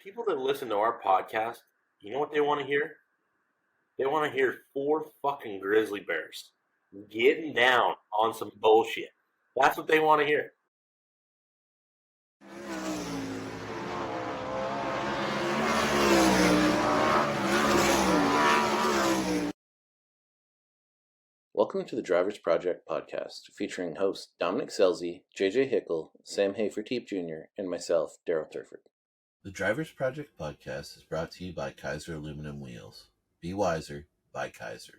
people that listen to our podcast, you know what they want to hear? They want to hear 4 fucking grizzly bears getting down on some bullshit. That's what they want to hear. Welcome to the Drivers Project podcast, featuring hosts Dominic Scelzi, JJ Hickle, Sam Haferteep Jr., and myself, Daryl Turford. The Drivers Project podcast is brought to you by Kaiser Aluminum Wheels. Be wiser, by Kaiser.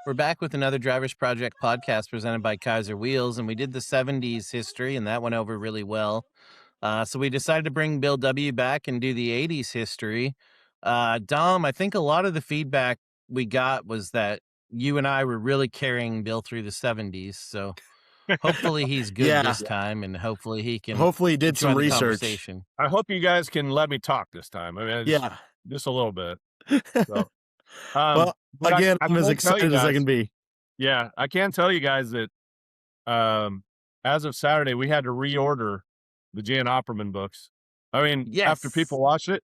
We're back with another Drivers Project podcast presented by Kaiser Wheels, and we did the 70s history, and that went over really well. So we decided to bring Bill W. back and do the 80s history. Dom, I think a lot of the feedback we got was that you and I were really carrying Bill through the 70s, so hopefully he's good this time, and hopefully he can. Hopefully he did some research. I hope you guys can let me talk this time. I mean, just a little bit. So, well, again, I'm as excited as I can be. Yeah, I can tell you guys that as of Saturday, we had to reorder the Jan Opperman books. I mean, after people watched it,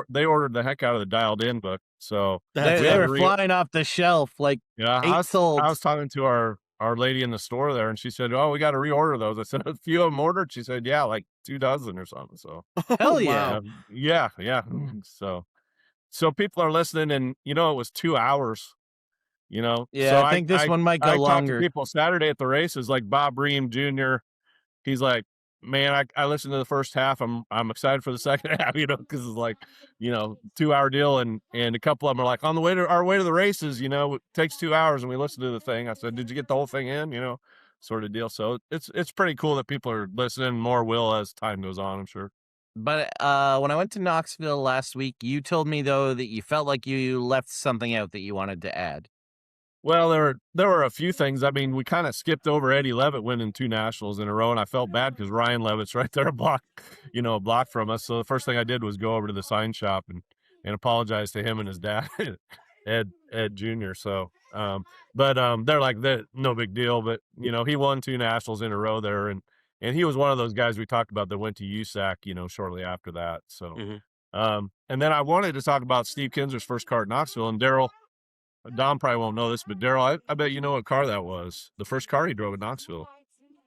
they ordered the heck out of the Dialed In book. So they were flying off the shelf like I was talking to our lady in the store there, and she said, "Oh, we got to reorder those." I said, "A few of them ordered." She said, "Yeah, like 24 or something." So hell yeah, yeah. So people are listening, and it was 2 hours. Yeah, so I think this one might go longer. To people Saturday at the races, like Bob Ream Jr. He's like, "Man, I listened to the first half. I'm excited for the second half, because it's like, 2-hour deal." And a couple of them are like, on the way to our way to the races, it takes 2 hours, and we listened to the thing. I said, "Did you get the whole thing in?" Sort of deal. So it's pretty cool that people are listening. More will as time goes on, I'm sure. But when I went to Knoxville last week, you told me though that you felt like you left something out that you wanted to add. Well, there were a few things. I mean, we kind of skipped over Eddie Levitt winning 2 nationals in a row, and I felt bad because Ryan Levitt's right there a block from us. So the first thing I did was go over to the sign shop and apologize to him and his dad, Ed Jr. So, they're like, no big deal. But he won 2 nationals in a row there, and he was one of those guys we talked about that went to USAC, shortly after that. So, and then I wanted to talk about Steve Kinser's first car at Knoxville, and Daryl. Dom probably won't know this, but Daryl, I bet you know what car that was. The first car he drove at Knoxville.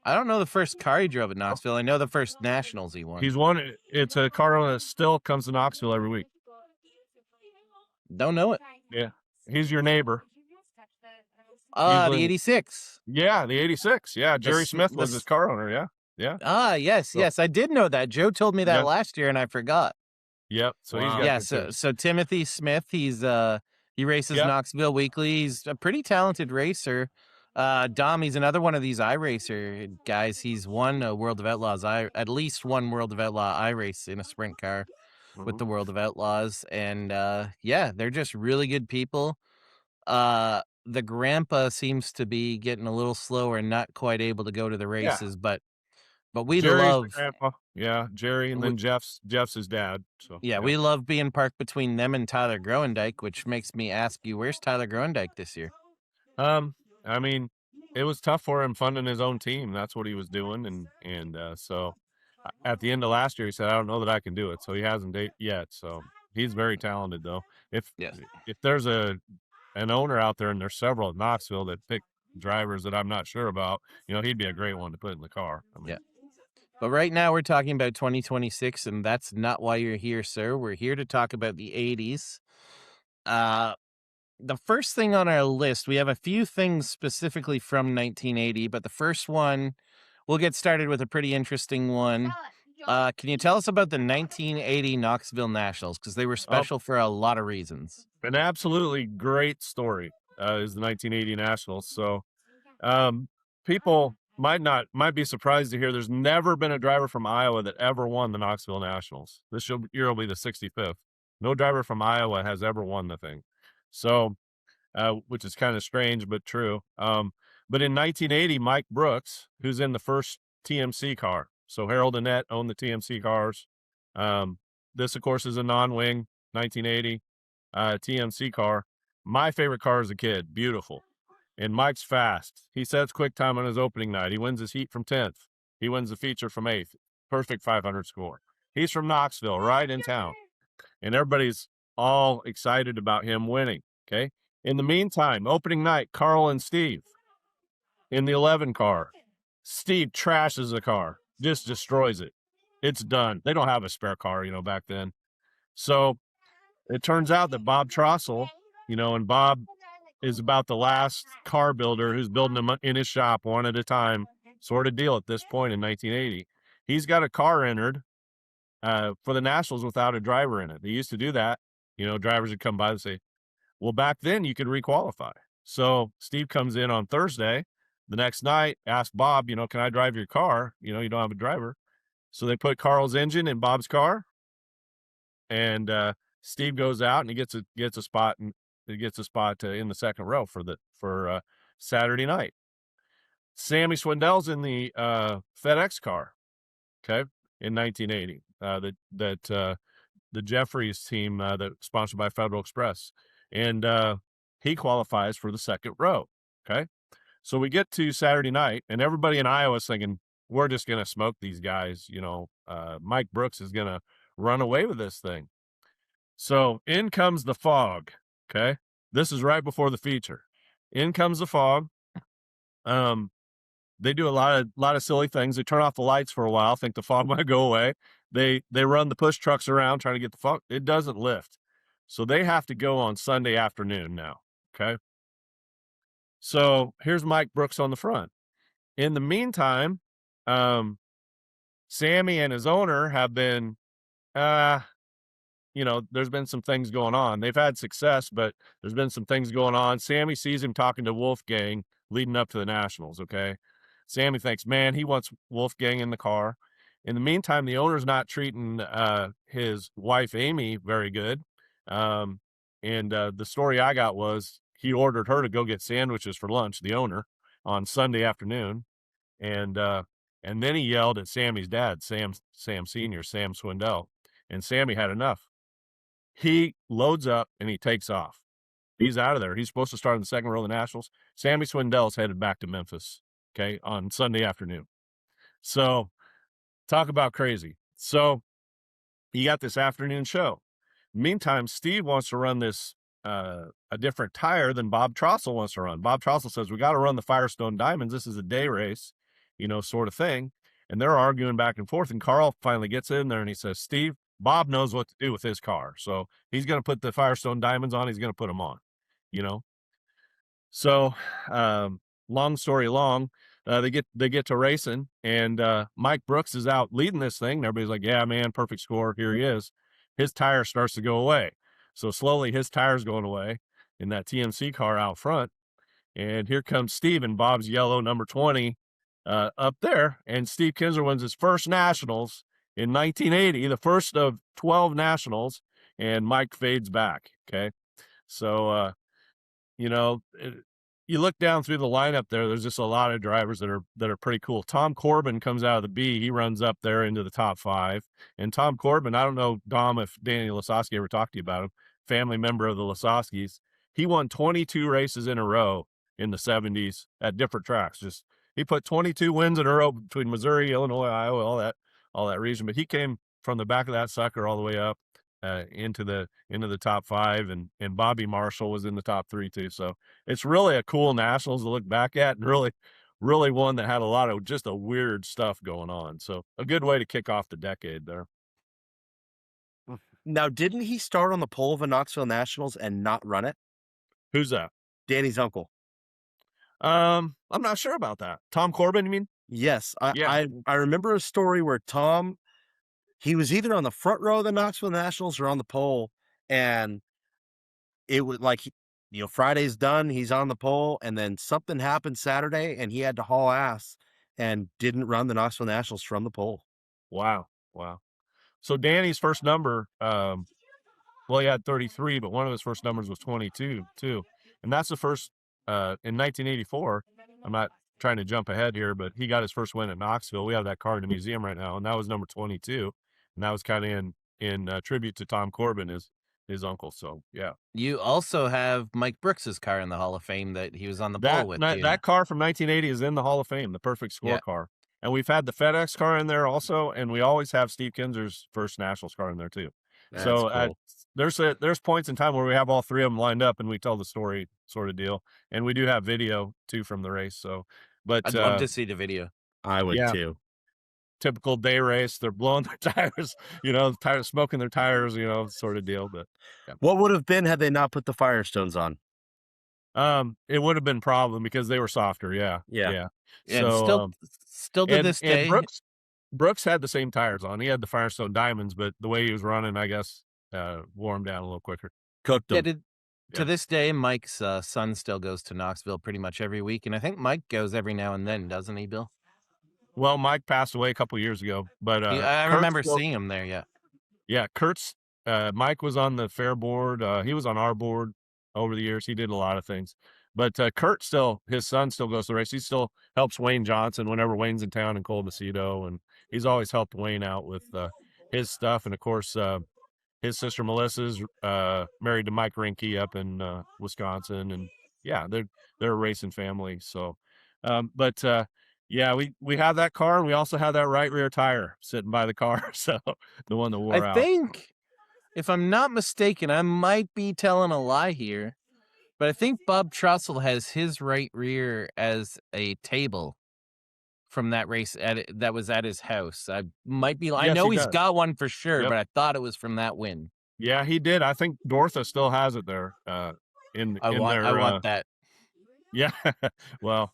I don't know the first car he drove at Knoxville. I know the first nationals he won. He's won. It's a car that still comes to Knoxville every week. Don't know it. Yeah, he's your neighbor. The 86. Yeah, the 86. Yeah, Jerry Smith was his car owner. Yeah. Yes. I did know that. Joe told me that last year, and I forgot. Yep. So he's got So Timothy Smith, he races Knoxville weekly. He's a pretty talented racer. Dom, he's another one of these iRacer guys. He's won a World of Outlaws. At least one World of Outlaw iRace in a sprint car with the World of Outlaws. And they're just really good people. The grandpa seems to be getting a little slower and not quite able to go to the races, but we Jerry's love the grandpa. Yeah, Jerry, and then Jeff's his dad. So we love being parked between them and Tyler Groendyke, which makes me ask you, where's Tyler Groendyke this year? I mean, it was tough for him funding his own team. That's what he was doing, and so at the end of last year, he said, "I don't know that I can do it." So he hasn't yet. So he's very talented, though. If there's an owner out there, and there's several at Knoxville that pick drivers that I'm not sure about, he'd be a great one to put in the car. But right now we're talking about 2026, and that's not why you're here, sir. We're here to talk about the 80s. The first thing on our list, we have a few things specifically from 1980, but the first one, we'll get started with a pretty interesting one. Can you tell us about the 1980 Knoxville Nationals? Because they were special for a lot of reasons. An absolutely great story is the 1980 Nationals. So people might be surprised to hear there's never been a driver from Iowa that ever won the Knoxville Nationals. This year will be the 65th. No driver from Iowa has ever won the thing. So, which is kind of strange, but true. But in 1980, Mike Brooks, who's in the first TMC car. So Harold and Annette owned the TMC cars. This, of course, is a non-wing 1980 TMC car. My favorite car as a kid. Beautiful. And Mike's fast. He sets quick time on his opening night. He wins his heat from 10th. He wins the feature from 8th. Perfect 500 score. He's from Knoxville, right in town. And everybody's all excited about him winning, okay? In the meantime, opening night, Carl and Steve in the 11 car. Steve trashes the car, just destroys it. It's done. They don't have a spare car, back then. So it turns out that Bob Trossel, and Bob is about the last car builder who's building them in his shop one at a time, sort of deal at this point in 1980. He's got a car entered for the Nationals without a driver in it. They used to do that. Drivers would come by and say, well, back then you could requalify. So Steve comes in on Thursday. The next night, asks Bob, can I drive your car? You don't have a driver. So they put Carl's engine in Bob's car. And Steve goes out and he gets a spot in the second row for Saturday night. Sammy Swindell's in the FedEx car, okay, in 1980. The Jeffries team that's sponsored by Federal Express, and he qualifies for the second row. Okay, so we get to Saturday night, and everybody in Iowa is thinking we're just gonna smoke these guys. Mike Brooks is gonna run away with this thing. So in comes the fog. Okay, this is right before the feature. In comes the fog. They do a lot of silly things. They turn off the lights for a while, think the fog might go away. They run the push trucks around trying to get the fog. It doesn't lift. So they have to go on Sunday afternoon now. Okay. So here's Mike Brooks on the front. In the meantime, Sammy and his owner have been, there's been some things going on. They've had success, but there's been some things going on. Sammy sees him talking to Wolfgang leading up to the Nationals. Okay. Sammy thinks, man, he wants Wolfgang in the car. In the meantime, the owner's not treating his wife, Amy, very good. And the story I got was he ordered her to go get sandwiches for lunch, the owner, on Sunday afternoon. And then he yelled at Sammy's dad, Sam Sr., Sam Swindell. And Sammy had enough. He loads up and he takes off. He's out of there. He's supposed to start in the second row of the Nationals. Sammy Swindell's headed back to Memphis, okay, on Sunday afternoon. So talk about crazy. So you got this afternoon show. Meantime, Steve wants to run this a different tire than Bob Trossel wants to run. Bob Trossel says, we got to run the Firestone Diamonds. This is a day race, sort of thing. And they're arguing back and forth. And Carl finally gets in there and he says, Steve, Bob knows what to do with his car. So he's going to put the Firestone Diamonds on. He's going to put them on, So long story long, they get to racing, and Mike Brooks is out leading this thing. And everybody's like, yeah, man, perfect score. Here he is. His tire starts to go away. So slowly his tire's going away in that TMC car out front. And here comes Steve in Bob's yellow number 20 up there. And Steve Kinzer wins his first Nationals in 1980, the first of 12 Nationals, and Mike fades back. Okay. So, you look down through the lineup there, there's just a lot of drivers that are pretty cool. Tom Corbin comes out of the B. He runs up there into the top 5. And Tom Corbin, I don't know, Dom, if Danny Lasowski ever talked to you about him, family member of the Lasowskis. He won 22 races in a row in the 70s at different tracks. He put 22 wins in a row between Missouri, Illinois, Iowa, all that region. But he came from the back of that sucker all the way up into the top 5, and Bobby Marshall was in the top 3 too. So it's really a cool Nationals to look back at, and really one that had a lot of just a weird stuff going on. So a good way to kick off the decade there. Now, didn't he start on the pole of the Knoxville Nationals and not run it? Who's that? Danny's uncle. I'm not sure about that. Tom Corbin, you mean? Yes. I remember a story where Tom, he was either on the front row of the Knoxville Nationals or on the pole, and it was like, Friday's done, he's on the pole, and then something happened Saturday, and he had to haul ass and didn't run the Knoxville Nationals from the pole. Wow. So Danny's first number, he had 33, but one of his first numbers was 22 too. And that's the first, in 1984, I'm not trying to jump ahead here, but he got his first win at Knoxville. We have that car in the museum right now, and that was number 22. And that was kind of in tribute to Tom Corbin, his uncle. So, yeah. You also have Mike Brooks's car in the Hall of Fame that he was on the pole with. That car from 1980 is in the Hall of Fame, the perfect score car. And we've had the FedEx car in there also, and we always have Steve Kinser's first Nationals car in there too. That's so cool. There's points in time where we have all three of them lined up and we tell the story sort of deal. And we do have video too from the race. So, but I'd love to see the video. I would too. Typical day race. They're blowing their tires, smoking their tires, sort of deal. But what would have been had they not put the Firestones on? It would have been problem because they were softer. Yeah. And So still to this day, Brooks had the same tires on. He had the Firestone Diamonds, but the way he was running, I guess, wore him down a little quicker. Cooked them. To this day, Mike's son still goes to Knoxville pretty much every week, and I think Mike goes every now and then, doesn't he, Bill? Well, Mike passed away a couple years ago, but I remember seeing him there. Yeah, Mike was on the fair board. He was on our board over the years. He did a lot of things. But Kurt his son still goes to the race. He still helps Wayne Johnson whenever Wayne's in town in Coldecido, and he's always helped Wayne out with his stuff. And of course, his sister Melissa's married to Mike Rinke up in Wisconsin, and yeah, they're a racing family. So, we have that car, and we also have that right rear tire sitting by the car, so the one that wore out. I think, if I'm not mistaken, I might be telling a lie here, but I think Bob Trussell has his right rear as a table from that race that was at his house. I might be. I know he's got one for sure, but I thought it was from that win. Yeah, he did. I think Dortha still has it there. I want that. Yeah, well,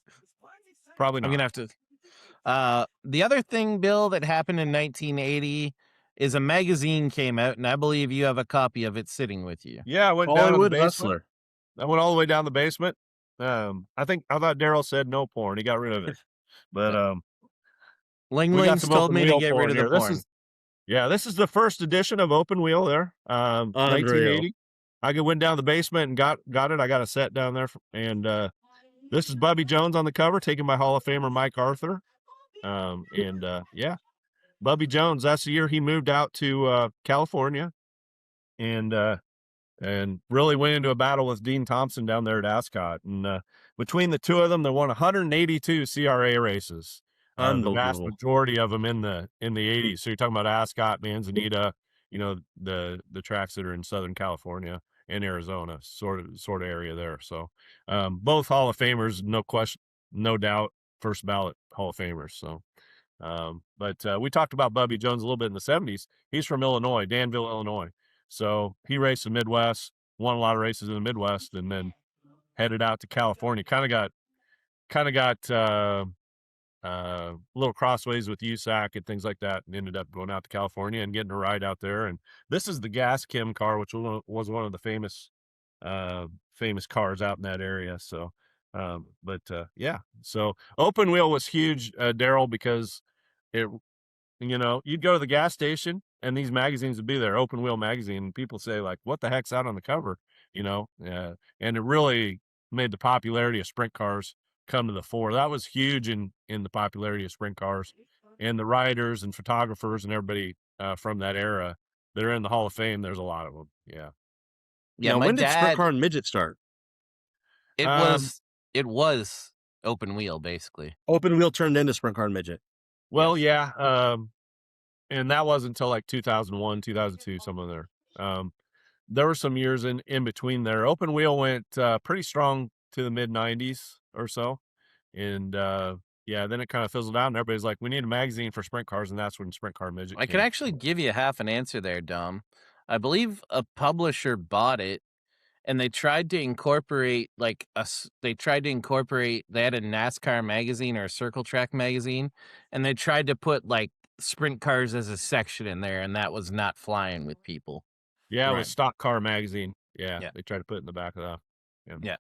probably not. I'm gonna have to. The other thing, Bill, that happened in 1980 is a magazine came out, and I believe you have a copy of it sitting with you. Yeah, I went down to the basement. I went all the way down the basement. I thought Daryl said no porn. He got rid of it. But Ling told me to get rid of the porn. This is the first edition of Open Wheel there. 1980. I went down the basement and got it. I got a set down there, and this is Bubby Jones on the cover, taken by Hall of Famer Mike Arthur. Bubby Jones. That's the year he moved out to California, and really went into a battle with Dean Thompson down there at Ascot. And between the two of them, they won 182 CRA races. The vast majority of them in the 80s. So you're talking about Ascot, Manzanita, the tracks that are in Southern California and Arizona, sort of area there. So both Hall of Famers, no question, no doubt, first ballot Hall of Famers. So, but we talked about Bubby Jones a little bit in the 70s. He's from Illinois, Danville, Illinois. So he raced the Midwest, won a lot of races in the Midwest, and then headed out to California. Kind of got a little crossways with USAC and things like that, and ended up going out to California and getting a ride out there. And this is the Gas Chem car, which was one of the famous cars out in that area. So, so Open Wheel was huge, Daryl, because you'd go to the gas station and these magazines would be there, Open Wheel magazine, and people say, like, what the heck's out on the cover? And it really made the popularity of sprint cars come to the fore. That was huge in the popularity of sprint cars, and the riders and photographers and everybody from that era that are in the Hall of Fame. There's a lot of them. Yeah. Now, when did Sprint Car and Midget start? It was Open Wheel, basically. Open Wheel turned into Sprint Car and Midget. Well, yeah. And that wasn't until like 2001, 2002, somewhere there. There were some years in between there. Open Wheel went pretty strong to the mid 90s or so. And then it kind of fizzled out, and everybody's like, we need a magazine for sprint cars, and that's when Sprint Car Midget I could actually give you half an answer there, Dom. I believe a publisher bought it, and they tried to incorporate they had a NASCAR magazine or a Circle Track magazine, and they tried to put like sprint cars as a section in there, and that was not flying with people. Yeah, it was Stock Car magazine. Yeah, they tried to put it in the back of that. Yeah.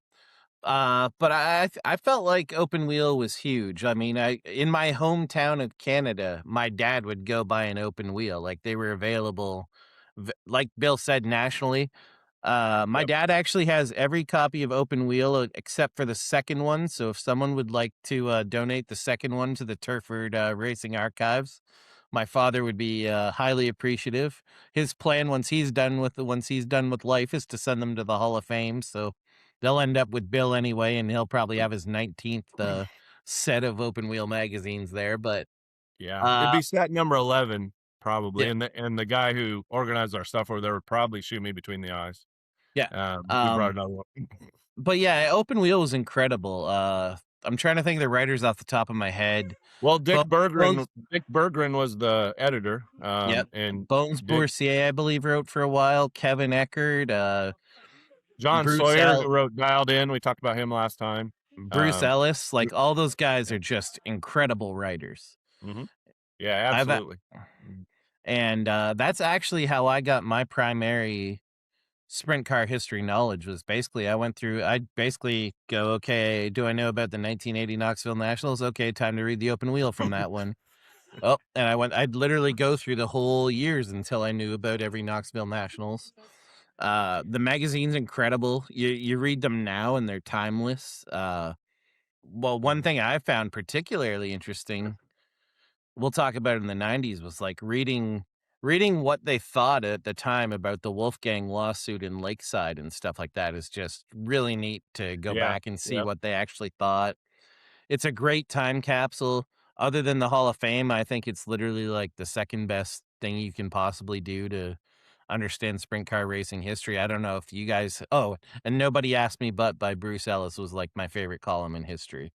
But I felt like Open Wheel was huge. I mean, in my hometown of Canada, my dad would go buy an Open Wheel. Like, they were available, like Bill said, nationally. My dad actually has every copy of Open Wheel except for the second one. So if someone would like to donate the second one to the Turford Racing Archives, my father would be highly appreciative. His plan once he's done with life is to send them to the Hall of Fame. So they'll end up with Bill anyway, and he'll probably have his 19th set of Open Wheel magazines there. But Yeah, it'd be stat number 11 probably, Yeah. and the guy who organized our stuff over there would probably shoot me between the eyes. Yeah. We brought another one. But yeah, Open Wheel was incredible. I'm trying to think of the writers off the top of my head. Well, Dick Bones, Berggren was the editor. yep. And Bones Dick, Boursier, I believe, wrote for a while. Kevin Eckert, John Bruce Sawyer, who wrote Dialed In. We talked about him last time. Bruce Ellis, like all those guys are just incredible writers. Mm-hmm. Yeah, absolutely. And that's actually how I got my primary sprint car history knowledge. Was basically I'd basically go, okay, do I know about the 1980 Knoxville Nationals? Okay, time to read the Open Wheel from that one. Oh, and I'd literally go through the whole years until I knew about every Knoxville Nationals. The magazine's incredible. You read them now and they're timeless. Well, one thing I found particularly interesting, we'll talk about it in the 90s, was like reading what they thought at the time about the Wolfgang lawsuit in Lakeside and stuff like that is just really neat to go back and see what they actually thought. It's a great time capsule. Other than the Hall of Fame, I think it's literally like the second best thing you can possibly do to understand sprint car racing history. I don't know if you guys, and Nobody Asked Me But by Bruce Ellis was like my favorite column in history.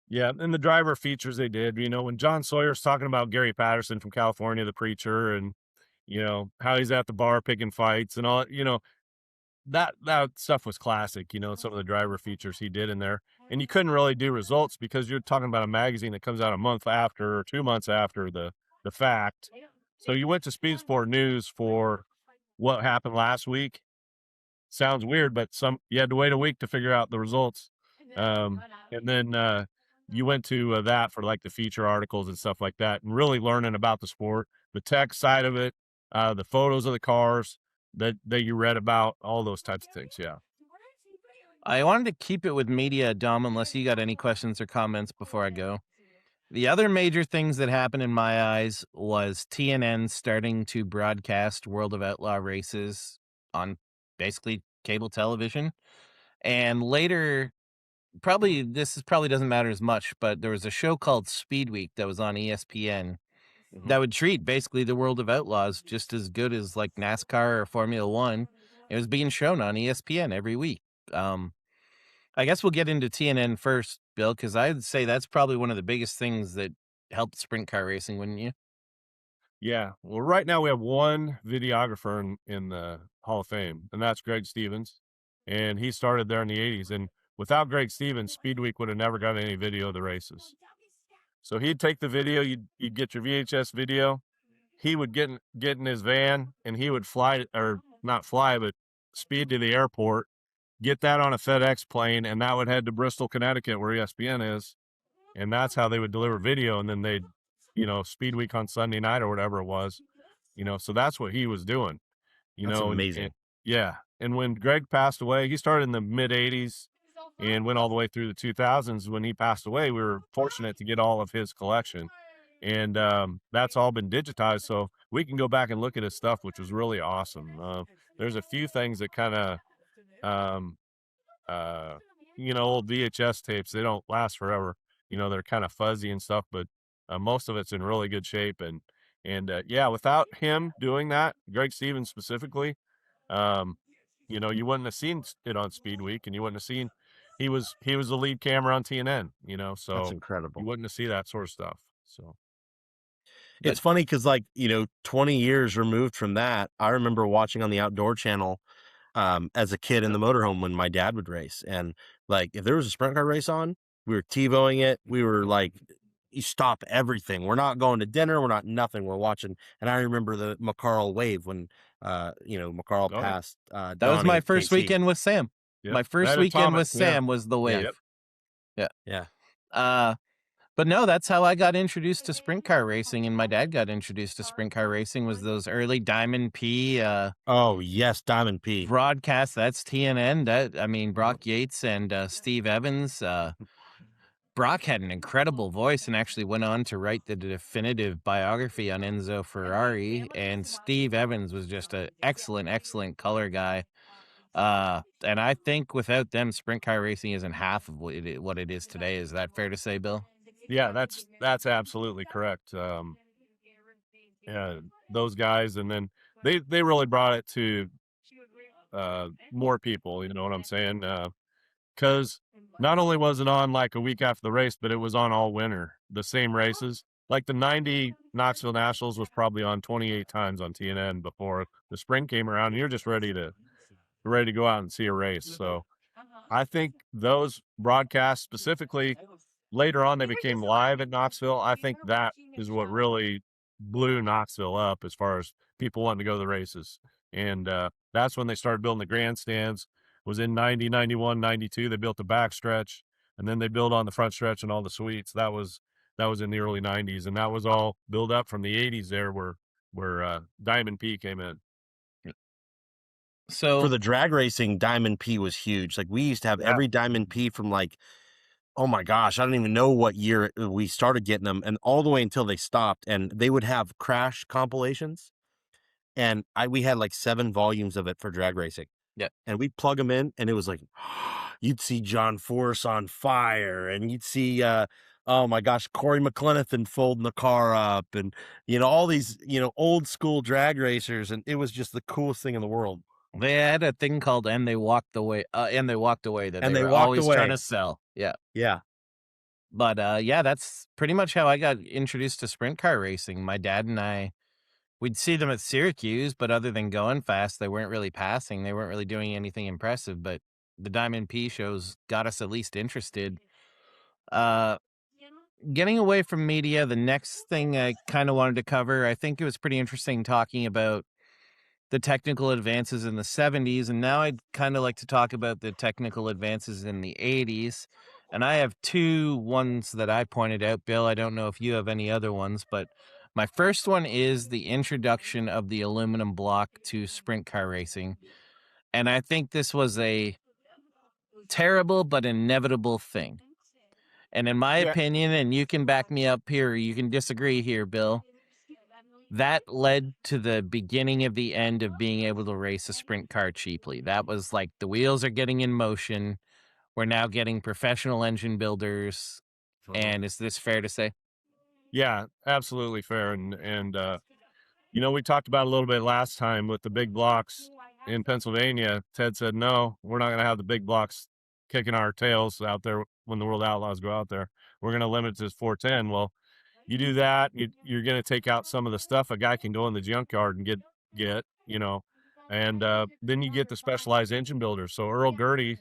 Yeah, and the driver features they did, when John Sawyer's talking about Gary Patterson from California, the preacher, and, how he's at the bar picking fights and all, that stuff was classic, some of the driver features he did in there. And you couldn't really do results because you're talking about a magazine that comes out a month after or 2 months after the fact. So you went to Speed Sport News for what happened last week. Sounds weird, but you had to wait a week to figure out the results. And then you went to that for like the feature articles and stuff like that, and really learning about the sport, the tech side of it, the photos of the cars that you read about, all those types of things. Yeah. I wanted to keep it with media, Dom, unless you got any questions or comments before I go. The other major things that happened in my eyes was TNN starting to broadcast World of Outlaw races on basically cable television. And later, probably doesn't matter as much, but there was a show called Speed Week that was on ESPN that would treat basically the World of Outlaws just as good as like NASCAR or Formula One. It was being shown on ESPN every week. I guess we'll get into TNN first, Bill, because I'd say that's probably one of the biggest things that helped sprint car racing, wouldn't you? Yeah. Well, right now we have one videographer in the Hall of Fame, and that's Greg Stevens. And he started there in the 80s. And without Greg Stevens, Speed Week would have never got any video of the races. So he'd take the video, you'd get your VHS video. He would get in his van and he would fly, or not fly, but speed to the airport, get that on a FedEx plane, and that would head to Bristol, Connecticut, where ESPN is. And that's how they would deliver video. And then they'd, Speed Week on Sunday night or whatever it was, so that's what he was doing, That's amazing. Yeah. And when Greg passed away, he started in the mid 80s and went all the way through the 2000s. When he passed away, we were fortunate to get all of his collection. And that's all been digitized. So we can go back and look at his stuff, which was really awesome. There's a few things that kind of, old VHS tapes, they don't last forever. They're kind of fuzzy and stuff, but most of it's in really good shape. And yeah, without him doing that, Greg Stevens specifically, you wouldn't have seen it on Speed Week, and you wouldn't have seen he was the lead camera on TNN, so that's incredible. You wouldn't have seen that sort of stuff. So it's funny because 20 years removed from that, I remember watching on the Outdoor Channel as a kid in the motorhome when my dad would race. And if there was a sprint car race on, we were TiVoing it. We were you stop everything. We're not going to dinner. We're not nothing. We're watching. And I remember the McCarl wave when, McCarl passed. That was my first weekend with Sam. Yep. My first weekend with Sam was the wave. Yeah. But no, that's how I got introduced to sprint car racing, and my dad got introduced to sprint car racing was those early Diamond P. Oh yes, Diamond P. broadcasts. That's TNN. Brock Yates and Steve Evans. Brock had an incredible voice and actually went on to write the definitive biography on Enzo Ferrari. And Steve Evans was just an excellent, excellent color guy. And I think without them, sprint car racing isn't half of what it is today. Is that fair to say, Bill? Yeah, that's absolutely correct. Yeah, those guys, and then they really brought it to more people. You know what I'm saying? Because not only was it on like a week after the race, but it was on all winter. The same races, like the '90 Knoxville Nationals, was probably on 28 times on TNN before the spring came around. And you're just ready to go out and see a race. So I think those broadcasts specifically later on they became live at Knoxville. I think that is what really blew Knoxville up as far as people wanting to go to the races. And that's when they started building the grandstands. It was in 90, 91, 92. They built the back stretch, and then they built on the front stretch and all the suites. That was in the early 90s, and that was all built up from the 80s there where Diamond P came in. So for the drag racing, Diamond P was huge. Like we used to have every Diamond P from like, oh my gosh, I don't even know what year we started getting them, and all the way until they stopped. And they would have crash compilations, and we had like 7 volumes of it for drag racing. Yeah, and we'd plug them in, and it was like you'd see John Force on fire, and you'd see oh my gosh, Corey McClenathan folding the car up, and all these old school drag racers, and it was just the coolest thing in the world. they had a thing called "And They Walked Away," that And they they were walked always away. trying to sell. Yeah. But that's pretty much how I got introduced to sprint car racing. My dad and I, we'd see them at Syracuse, but other than going fast, they weren't really passing. They weren't really doing anything impressive. But the Diamond P shows got us at least interested. Getting away from media, the next thing I kind of wanted to cover, I think it was pretty interesting talking about the technical advances in the 70s, and now I'd kind of like to talk about the technical advances in the 80s. And I have 2 ones that I pointed out. Bill, I don't know if you have any other ones, but my first one is the introduction of the aluminum block to sprint car racing. And I think this was a terrible but inevitable thing. And in my opinion, and you can back me up here, or you can disagree here, Bill, that led to the beginning of the end of being able to race a sprint car cheaply. That was like the wheels are getting in motion. We're now getting professional engine builders. And is this fair to say? Yeah, absolutely fair. And we talked about a little bit last time with the big blocks in Pennsylvania. Ted said, no, we're not going to have the big blocks kicking our tails out there when the World Outlaws go out there. We're going to limit it to 410. Well, you do that, you're going to take out some of the stuff a guy can go in the junkyard and get, and then you get the specialized engine builders. So Earl Gertie,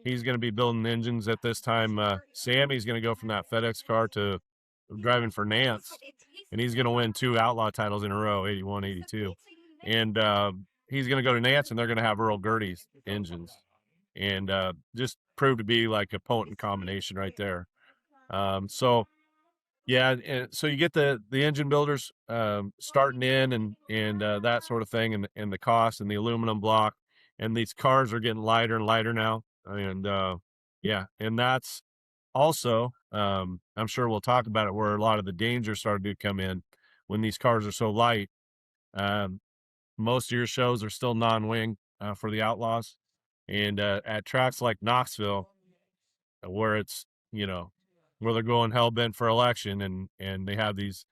he's going to be building engines at this time. Sammy's going to go from that FedEx car to driving for Nance, and he's going to win 2 outlaw titles in a row, 81, 82. And he's going to go to Nance, and they're going to have Earl Gertie's engines, and just proved to be like a potent combination right there. So yeah, and so you get the engine builders starting in and that sort of thing, and the cost and the aluminum block, and these cars are getting lighter and lighter now, and and that's also I'm sure we'll talk about it, where a lot of the danger started to come in when these cars are so light. Most of your shows are still non-wing for the Outlaws, and at tracks like Knoxville, where it's where they're going hell bent for election, and they have these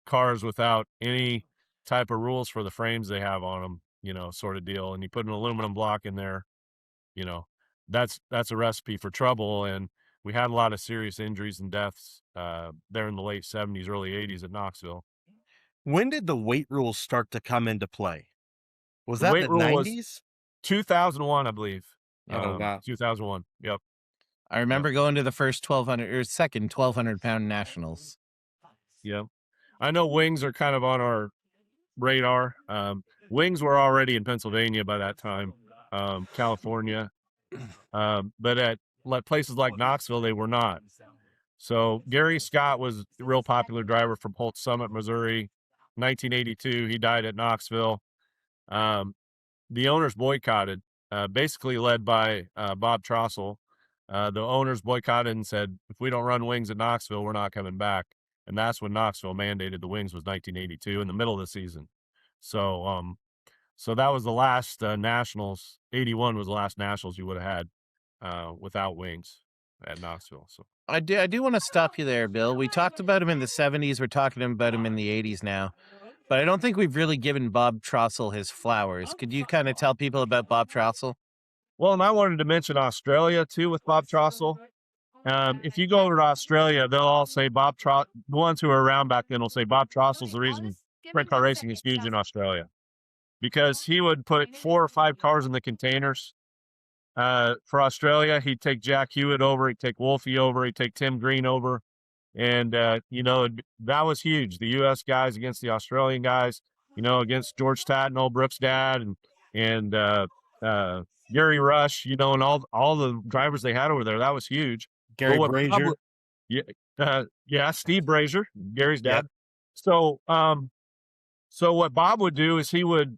cars without any type of rules for the frames they have on them, sort of deal, and you put an aluminum block in there, you know that's a recipe for trouble. And we had a lot of serious injuries and deaths there in the late 70s, early 80s at Knoxville. When did the weight rules start to come into play? Was The that weight the rule was 90s? 2001, I believe. Oh, wow. 2001. Yep. I remember going to the first 1,200 or second 1,200-pound nationals. Yeah. I know wings are kind of on our radar. Wings were already in Pennsylvania by that time, California. But at places like Knoxville, they were not. So Gary Scott was a real popular driver from Holt Summit, Missouri. 1982, he died at Knoxville. The owners boycotted, basically led by Bob Trossel. The owners boycotted and said, if we don't run wings at Knoxville, we're not coming back. And that's when Knoxville mandated the wings, was 1982 in the middle of the season. So so that was the last nationals. 81 was the last nationals you would have had without wings. at Knoxville. So I do want to stop you there, Bill. We talked about him in the 70s. We're talking about him in the 80s now. But I don't think we've really given Bob Trossel his flowers. Could you kind of tell people about Bob Trossel? well, and I wanted to mention Australia too with Bob Trossel. If you go over to Australia, they'll all say the ones who were around back then will say Bob Trossel's the reason sprint car racing is huge in Australia, because he would put 4 or 5 cars in the containers. For Australia, he'd take Jack Hewitt over, he'd take Wolfie over, he'd take Tim Green over. And, that was huge. The U.S. guys against the Australian guys, against George Tatnall, Brooks' dad, and Gary Rush, and all the drivers they had over there. That was huge. Gary Brazier. Steve Brazier, Gary's dad. Yep. So what Bob would do is he would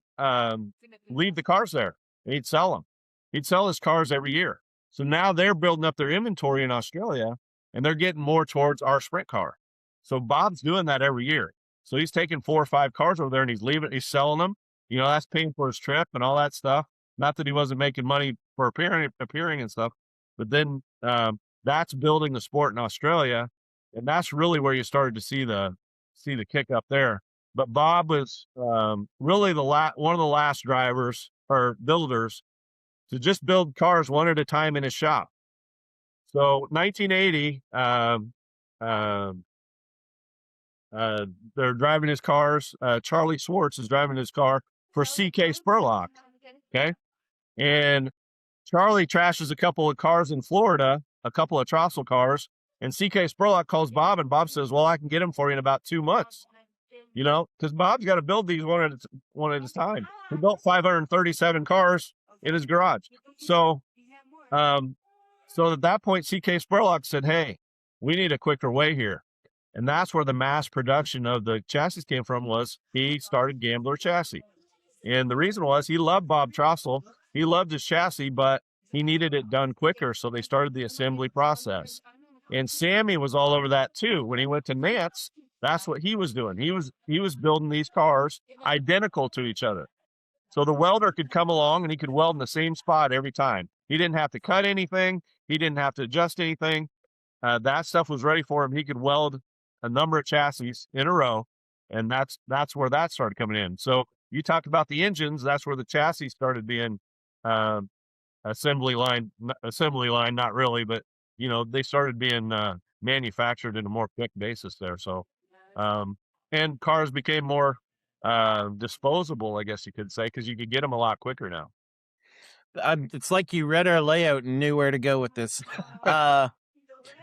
leave the cars there and he'd sell them. He'd sell his cars every year. So now they're building up their inventory in Australia and they're getting more towards our sprint car. So Bob's doing that every year. So he's taking 4 or 5 cars over there and he's selling them. That's paying for his trip and all that stuff. Not that he wasn't making money for appearing and stuff, but then that's building the sport in Australia. And that's really where you started to see the kick up there. But Bob was really one of the last drivers or builders to just build cars one at a time in his shop. So 1980, they're driving his cars. Charlie Swartz is driving his car for C.K. Spurlock. Okay. And Charlie trashes a couple of cars in Florida, a couple of Trossel cars, and C.K. Spurlock calls Bob, and Bob says, well, I can get them for you in about 2 months. Because Bob's got to build these one at a time. He built 537 cars in his garage. So at that point, C.K. Spurlock said, hey, we need a quicker way here. And that's where the mass production of the chassis came from. Was he started Gambler Chassis. And the reason was he loved Bob Trossel. He loved his chassis, but he needed it done quicker. So they started the assembly process. And Sammy was all over that too. When he went to Nance, that's what he was doing. He was building these cars identical to each other. So the welder could come along and he could weld in the same spot every time. He didn't have to cut anything. He didn't have to adjust anything. That stuff was ready for him. He could weld a number of chassis in a row, and that's where that started coming in. So you talked about the engines. That's where the chassis started being assembly line, not really, but they started being manufactured in a more quick basis there. So, and cars became more disposable, I guess you could say, because you could get them a lot quicker now. It's like you read our layout and knew where to go with this.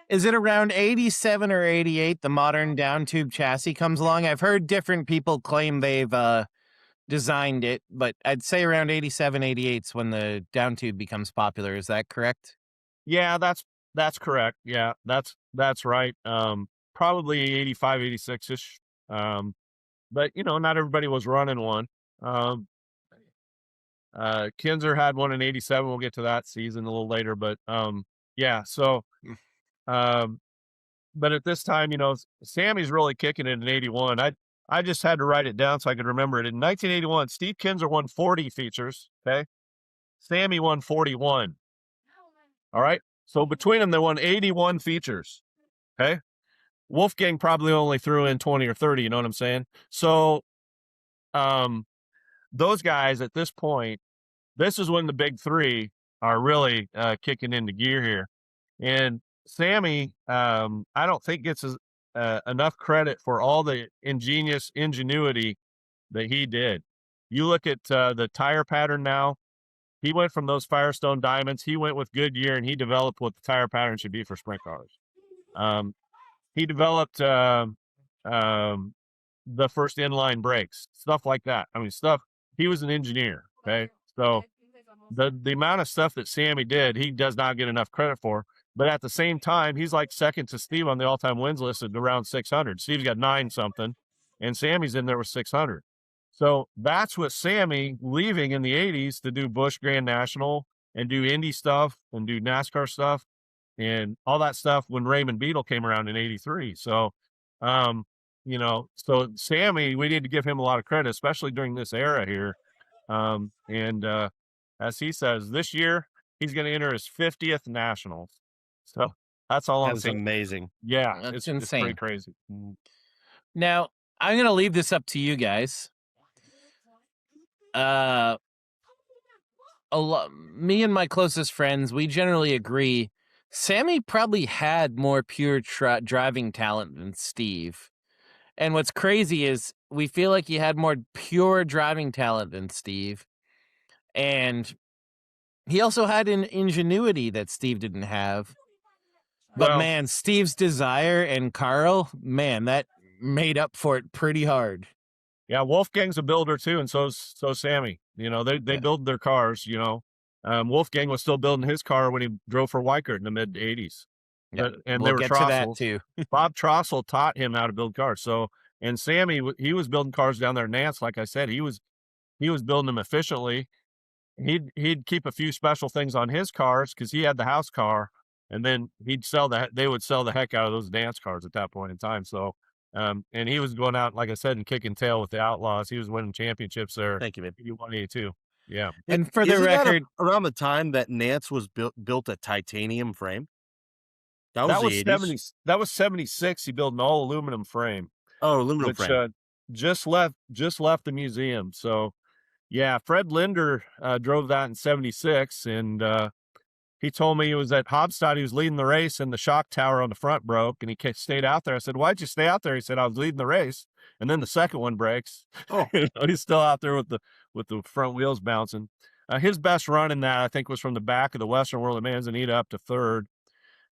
Is it around 87 or 88 the modern down tube chassis comes along? I've heard different people claim they've designed it, but I'd say around 87, 88 is when the down tube becomes popular. Is that correct? Yeah, that's correct. Yeah, that's right. Probably 85, 86-ish. But not everybody was running one. Kinzer had one in 87. We'll get to that season a little later, but yeah, so but at this time, Sammy's really kicking it in 81. I just had to write it down so I could remember it. In 1981, Steve Kinzer won 40 features. Okay. Sammy won 41. All right. So between them, they won 81 features. Okay. Wolfgang probably only threw in 20 or 30. You know what I'm saying? So, those guys at this point, this is when the big three are really kicking into gear here. And Sammy, I don't think gets enough credit for all the ingenuity that he did. You look at the tire pattern now. He went from those Firestone Diamonds. He went with Goodyear, and he developed what the tire pattern should be for sprint cars. He developed the first inline brakes, stuff like that. I mean, he was an engineer, okay? So the amount of stuff that Sammy did, he does not get enough credit for. But at the same time, he's like second to Steve on the all-time wins list at around 600. Steve's got 9-something, and Sammy's in there with 600. So that's what Sammy, leaving in the 80s to do Busch Grand National and do Indy stuff and do NASCAR stuff and all that stuff when Raymond Beadle came around in 83. So, so Sammy, we need to give him a lot of credit, especially during this era here. As he says, this year he's going to enter his 50th Nationals. So That's all I'm That was saying. amazing. Yeah, That's it's pretty insane. crazy. Now, I'm going to leave this up to you guys. Me and my closest friends, we generally agree Sammy probably had more pure driving talent than Steve. And what's crazy is we feel like he had more pure driving talent than Steve. And he also had an ingenuity that Steve didn't have. But Well, man, Steve's desire and Carl, man, that made up for it pretty hard. yeah, Wolfgang's a builder too, and so's Sammy. You know, they build their cars. You know, Wolfgang was still building his car when he drove for Weikert in the mid '80s. Yeah, And we'll they were get to that Trossels. too. Bob Trossel taught him how to build cars. So, and Sammy, he was building cars down there in Nance. Like I said, he was building them efficiently. He'd keep a few special things on his cars because he had the house car, and then they would sell the heck out of those dance cars at that point in time. So, and he was going out, like I said, and kicking tail with the Outlaws. He was winning championships there. Thank you, man. 81, 82. Yeah. And for the Isn't that record, around the time that Nance was built a titanium frame. That was the 80s. That was 76. He built an all aluminum frame. Oh, aluminum which frame. just left the museum. So yeah, Fred Linder drove that in 76, and he told me he was at Hobstadt. He was leading the race, and the shock tower on the front broke, and he stayed out there. I said, "Why'd you stay out there?" He said, "I was leading the race, and then the second one breaks." Oh. He's still out there with the front wheels bouncing. His best run in that, I think, was from the back of the Western World of Manzanita up to third.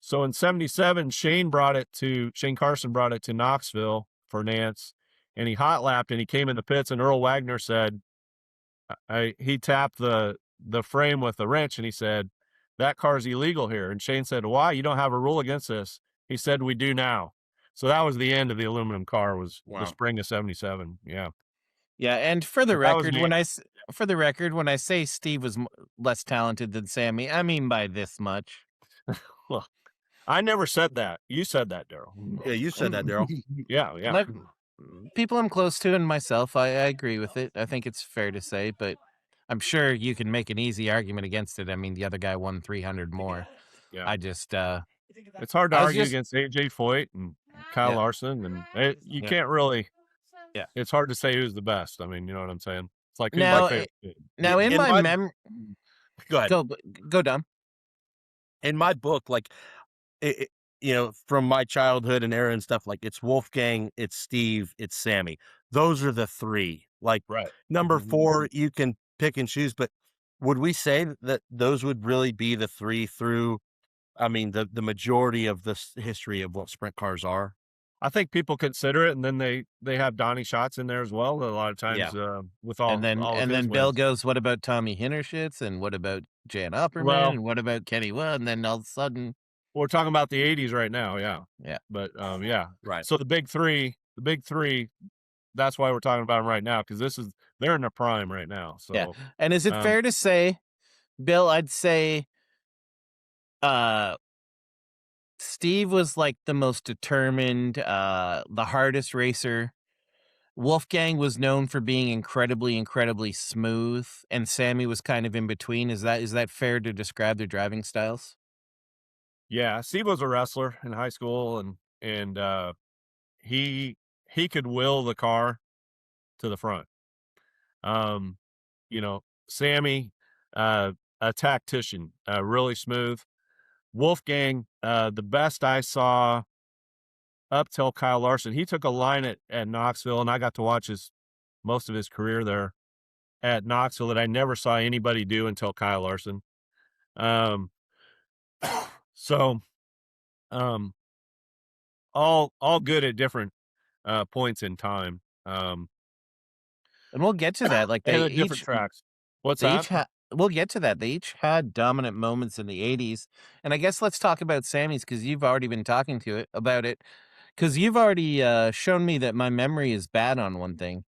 So in 77, Shane Carson brought it to Knoxville for Nance, and he hot lapped, and he came in the pits, and Earl Wagner said, he tapped the frame with the wrench, and he said, "That car's illegal here." And Shane said, "Why? You don't have a rule against this." He said, "We do now." So that was the end of the aluminum car, was the spring of 77. Yeah. Yeah, and for the record, when I say Steve was less talented than Sammy, I mean by this much. Well, I never said that. You said that, Daryl. Yeah, you said that, Daryl. Yeah. Like, people I'm close to and myself, I agree with it. I think it's fair to say, but I'm sure you can make an easy argument against it. I mean, the other guy won 300 more. Yeah. I just it's hard to argue against AJ Foyt and Kyle Larson, and you can't really. Yeah, it's hard to say who's the best. I mean, you know what I'm saying? It's like, who's now, my favorite? Now, in my memory, go ahead. Go, Dom. In my book, like, from my childhood and era and stuff, like, it's Wolfgang, it's Steve, it's Sammy. Those are the three. Like, right. Number 4, you can pick and choose, but would we say that those would really be the three through, I mean, the majority of the history of what sprint cars are? I think people consider it, and then they have Donnie Schatz in there as well. A lot of times, with all, and then Bill goes, "What about Tommy Hinnerschitz? And what about Jan Opperman? And what about Kenny Wood?" And then all of a sudden, we're talking about the 80s right now. Yeah. But right. So the big three, that's why we're talking about them right now, because they're in their prime right now. So yeah. And is it fair to say, Bill? I'd say, Steve was like the most determined, the hardest racer. Wolfgang was known for being incredibly, incredibly smooth, and Sammy was kind of in between. Is that fair to describe their driving styles? Yeah, Steve was a wrestler in high school, and he could will the car to the front. Sammy, a tactician, really smooth. Wolfgang, the best I saw up till Kyle Larson. He took a line at Knoxville, and I got to watch most of his career there at Knoxville that I never saw anybody do until Kyle Larson. All good at different points in time. And we'll get to that. Like, they different tracks. What's they that? We'll get to that. They each had dominant moments in the 80s. And I guess let's talk about Sammy's, because you've already been talking about it. Because you've already shown me that my memory is bad on one thing.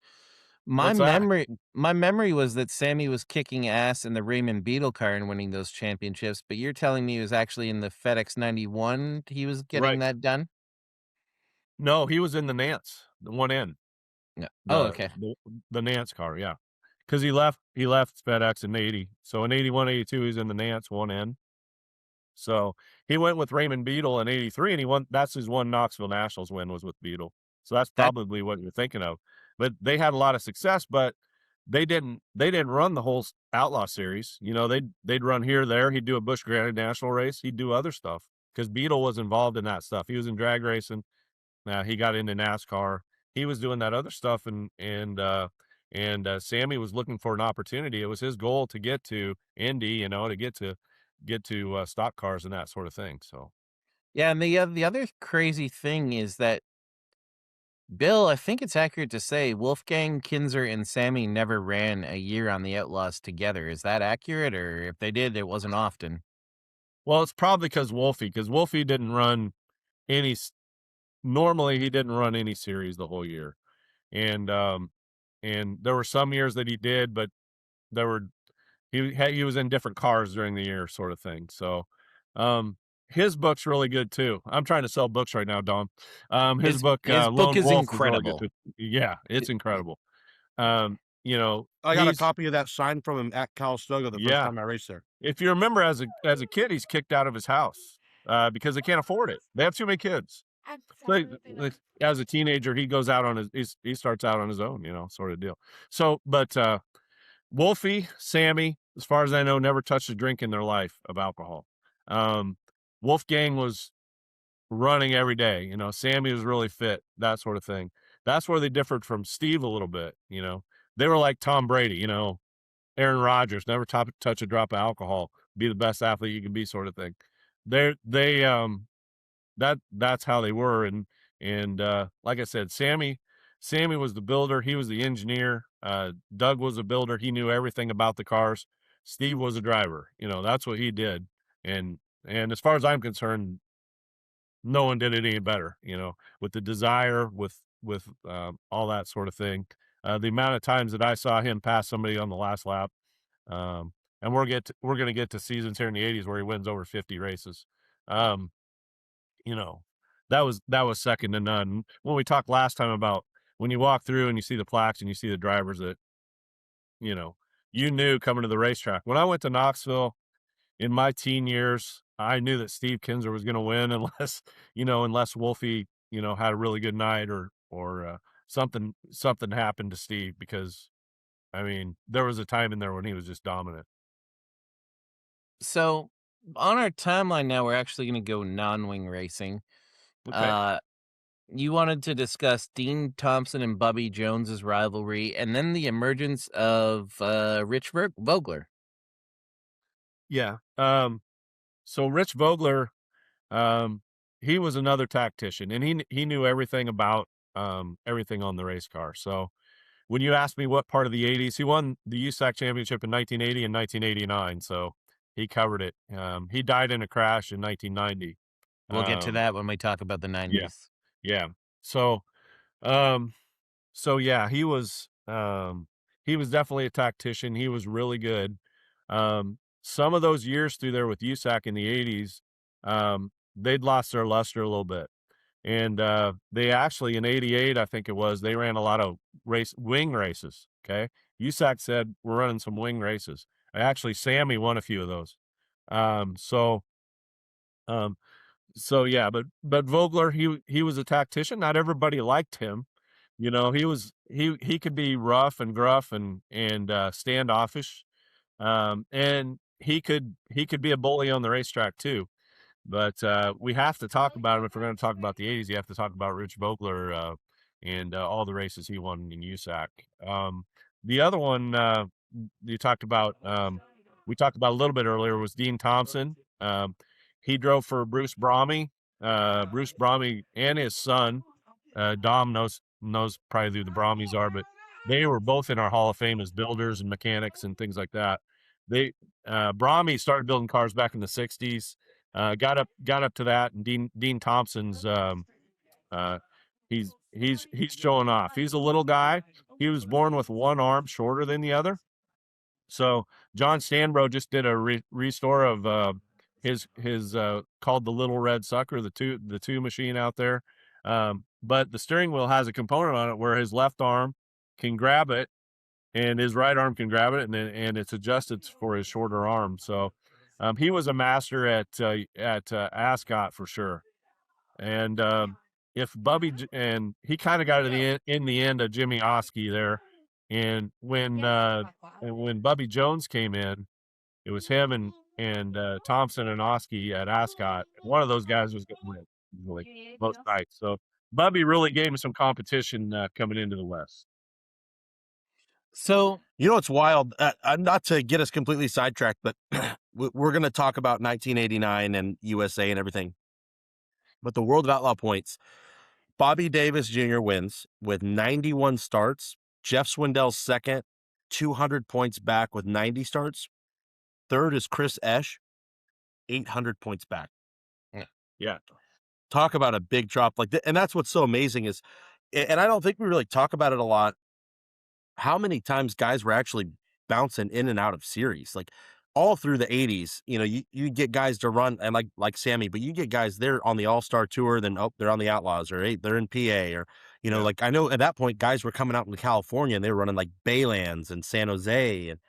My memory was that Sammy was kicking ass in the Raymond Beetle car and winning those championships. But you're telling me he was actually in the FedEx 91. He was getting that done. No, he was in the Nance, the 1N. Yeah. Okay. The Nance car, yeah. Because he left FedEx in 80. So in 81, 82, he's in the Nance 1N. So he went with Raymond Beadle in '83, and he won. That's his one Knoxville Nationals win was with Beadle. So that's probably what you're thinking of. But they had a lot of success, but they didn't run the whole Outlaw Series. You know, they'd run here, there. He'd do a Busch Granite National race. He'd do other stuff because Beadle was involved in that stuff. He was in drag racing. He got into NASCAR. He was doing that other stuff, and Sammy was looking for an opportunity. It was his goal to get to Indy, you know, to get to stock cars and that sort of thing. So, yeah, and the other crazy thing is that Bill, I think it's accurate to say Wolfgang, Kinzer, and Sammy never ran a year on the Outlaws together. Is that accurate, or if they did, it wasn't often? well, it's probably because Wolfie didn't run any. Normally, he didn't run any series the whole year, and there were some years that he did, but there were he was in different cars during the year, sort of thing. So, his book's really good too. I'm trying to sell books right now, Dom. His book, his book Lone is Wolf, incredible. is really good too. Yeah, it's incredible. You know, I got a copy of that signed from him at Calistoga the first time I raced there. If you remember, as a kid, he's kicked out of his house because they can't afford it. They have too many kids. So, as a teenager, he goes out on he starts out on his own, you know, sort of deal. So, but Wolfie, Sammy, as far as I know, never touched a drink in their life of alcohol. Wolfgang was running every day. You know, Sammy was really fit, that sort of thing. That's where they differed from Steve a little bit. You know, they were like Tom Brady, you know, Aaron Rodgers, never touch a drop of alcohol, be the best athlete you can be, sort of thing. That's how they were. And like I said, Sammy was the builder. He was the engineer. Doug was a builder. He knew everything about the cars. Steve was a driver. You know, that's what he did. And as far as I'm concerned, no one did it any better, you know, with the desire, with all that sort of thing. The amount of times that I saw him pass somebody on the last lap, and we're going to get to seasons here in the '80s where he wins over 50 races. You know, that was second to none. When we talked last time about when you walk through and you see the plaques and you see the drivers that, you know, you knew coming to the racetrack. When I went to Knoxville in my teen years, I knew that Steve Kinzer was going to win unless Wolfie, you know, had a really good night or something happened to Steve, because I mean, there was a time in there when he was just dominant. So on our timeline now, we're actually going to go non-wing racing. Okay. You wanted to discuss Dean Thompson and Bubby Jones's rivalry, and then the emergence of Rich Vogler. Yeah. So Rich Vogler, he was another tactician, and he knew everything about everything on the race car. So when you ask me what part of the '80s, he won the USAC championship in 1980 and 1989. So he covered it. He died in a crash in 1990. We'll get to that when we talk about the '90s. Yeah. So, yeah, he was definitely a tactician. He was really good. Some of those years through there with USAC in the '80s, they'd lost their luster a little bit. And they actually, in '88, I think it was, they ran a lot of wing races. Okay. USAC said, we're running some wing races. Actually, Sammy won a few of those. So yeah, but Vogler, he was a tactician. Not everybody liked him. You know, he could be rough and gruff and standoffish. And he could be a bully on the racetrack too. But we have to talk about him if we're going to talk about the '80s. You have to talk about Rich Vogler and all the races he won in USAC. The other one you talked about, we talked about a little bit earlier, was Dean Thompson. He drove for Bruce Brahmy. Bruce Brahmy and his son, Dom knows probably who the Brahmys are, but they were both in our Hall of Fame as builders and mechanics and things like that. Brahmy started building cars back in the '60s. Got up to that, and Dean Thompson's he's showing off. He's a little guy. He was born with one arm shorter than the other. So John Stanbro just did a restore of his called the Little Red Sucker, the two machine out there. But the steering wheel has a component on it where his left arm can grab it and his right arm can grab it, and it's adjusted for his shorter arm. So He was a master at Ascot for sure. And if Bubby and he kind of got in the end of Jimmy Oskey there, and when Bubby Jones came in, it was him and Thompson and Oskey at Ascot. One of those guys was going to win usually most nights. So Bubby really gave him some competition coming into the West. So you know what's wild? Not to get us completely sidetracked, but we're going to talk about 1989 and USA and everything. But the World of Outlaw points, Bobby Davis Jr. wins with 91 starts. Jeff Swindell's second, 200 points back with 90 starts. Third is Chris Esch, 800 points back. Yeah. Talk about a big drop like that. And that's what's so amazing is, and I don't think we really talk about it a lot, how many times guys were actually bouncing in and out of series. Like all through the 80s, you know, you get guys to run, and like Sammy, but you get guys, they're on the All-Star Tour, then they're on the Outlaws, or they're in PA, or, you know, like I know at that point guys were coming out in California and they were running like Baylands and San Jose and,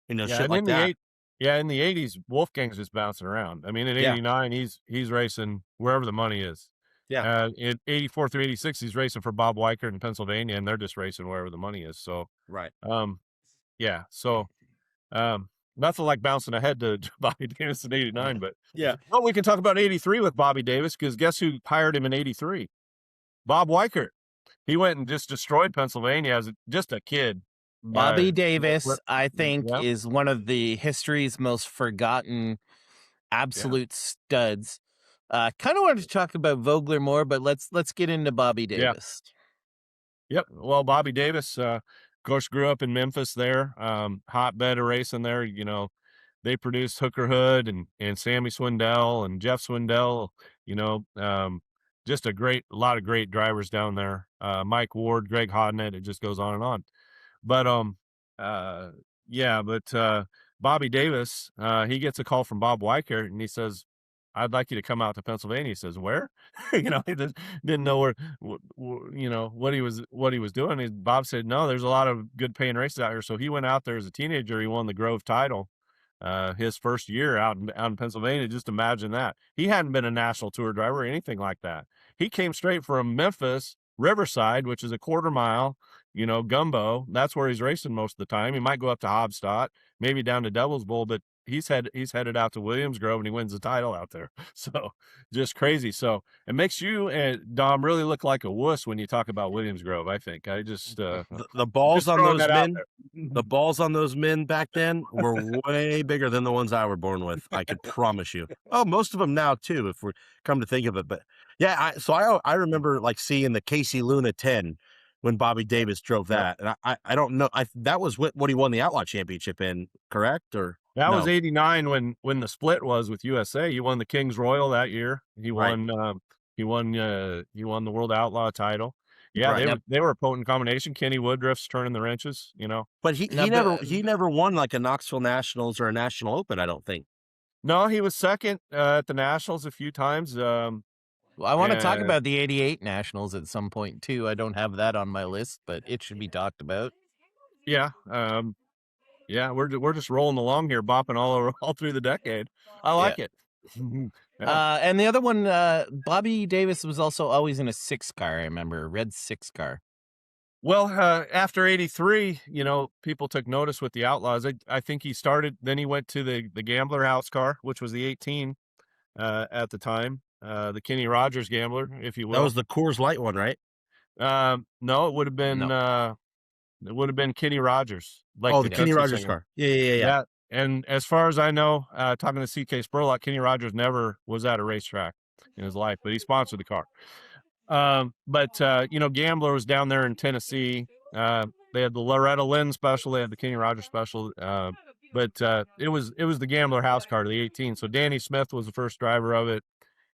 you know, shit like that. In the 80s, Wolfgang's just bouncing around. I mean, in 89, he's racing wherever the money is. Yeah. In 84 through 86, he's racing for Bob Weichert in Pennsylvania, and they're just racing wherever the money is. So, right. Yeah. So, nothing like bouncing ahead to Bobby Davis in 89, but well, we can talk about 83 with Bobby Davis, because guess who hired him in 83? Bob Weichert. He went and just destroyed Pennsylvania as just a kid. Bobby Davis, I think, is one of the history's most forgotten absolute studs. Kind of wanted to talk about Vogler more, but let's get into Bobby Davis. Yep. Well, Bobby Davis, of course, grew up in Memphis there, hotbed of racing there. You know, they produced Hooker Hood and Sammy Swindell and Jeff Swindell, you know, just a lot of great drivers down there. Mike Ward, Greg Hodnett, it just goes on and on. But Bobby Davis, he gets a call from Bob Weichert, and he says, "I'd like you to come out to Pennsylvania." He says, "Where?" You know, he didn't know where, you know, what he was doing. Bob said, "No, there's a lot of good paying races out here." So he went out there as a teenager. He won the Grove title his first year out in Pennsylvania. Just imagine that. He hadn't been a national tour driver or anything like that. He came straight from Memphis, Riverside, which is a quarter mile, you know, gumbo. That's where he's racing most of the time. He might go up to Hobstadt, maybe down to Devil's Bowl, but he's headed out to Williams Grove, and he wins the title out there. So just crazy. So it makes you and Dom really look like a wuss when you talk about Williams Grove. I think I just the balls on those men, the balls on those men back then were way bigger than the ones I were born with. I could promise you. Oh, most of them now too, if we come to think of it. But yeah, I remember like seeing the Casey Luna 10 when Bobby Davis drove that, and I don't know, that was what he won the Outlaw Championship in, correct? Or that was 89 when the split was with USA. He won the King's Royal that year. He won the World Outlaw title. Yeah, they were a potent combination. Kenny Woodruff's turning the wrenches, you know. But he never won like a Knoxville Nationals or a National Open, I don't think. No, he was second at the Nationals a few times. Well, I want to talk about the 88 Nationals at some point too. I don't have that on my list, but it should be talked about. Yeah. We're just rolling along here, bopping all through the decade. I like it. And the other one, Bobby Davis was also always in a 6-car. I remember a red 6-car. Well, after 83, you know, people took notice with the Outlaws. I think he started, then he went to the Gambler house car, which was the 18 at the time. The Kenny Rogers Gambler, if you will. That was the Coors Light one, right? No, it would have been Kenny Rogers. Like the Kenny Rogers car. Yeah. And as far as I know, talking to CK Spurlock, Kenny Rogers never was at a racetrack in his life, but he sponsored the car. You know, Gambler was down there in Tennessee. They had the Loretta Lynn special. They had the Kenny Rogers special. But it was the Gambler house car, the 18. So Danny Smith was the first driver of it.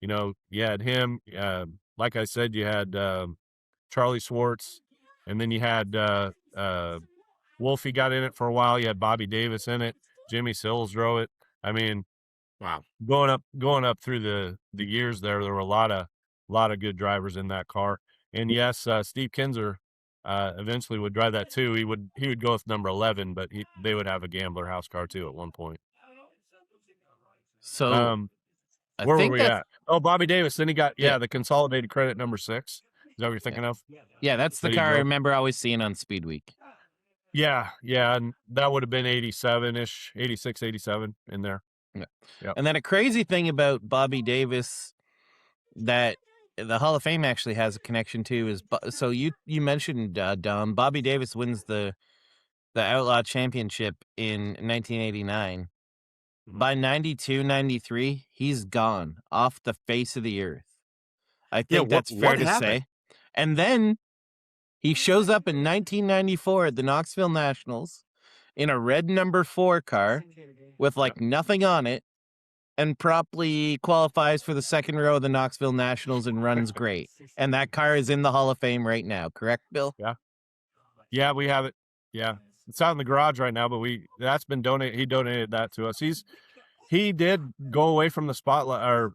You know, you had him. Like I said, you had Charlie Swartz, and then you had Wolfie got in it for a while. You had Bobby Davis in it. Jimmy Sills drove it. I mean, wow. Going up through the years there were a lot of good drivers in that car. And yes, Steve Kinzer eventually would drive that too. He would go with number 11, but they would have a Gambler house car too at one point. So I Where were think we that's at? Oh, Bobby Davis. Then he got Yeah. the consolidated credit number 6. Is that what you're thinking of? yeah, that's the That he car I drove? remember always seeing on Speed Week. Yeah, and that would have been 87-ish, 86, 87 in there. Yeah. Yep. And then a crazy thing about Bobby Davis that the Hall of Fame actually has a connection to is so you mentioned Dom. Bobby Davis wins the Outlaw Championship in 1989. By 92, 93, he's gone off the face of the earth. I think that's fair to say. And then he shows up in 1994 at the Knoxville Nationals in a red number 4 car with like nothing on it and promptly qualifies for the second row of the Knoxville Nationals and runs great. And that car is in the Hall of Fame right now, correct, Bill? Yeah, we have it. Yeah. It's out in the garage right now, but that's been donated. He donated that to us. He did go away from the spotlight, or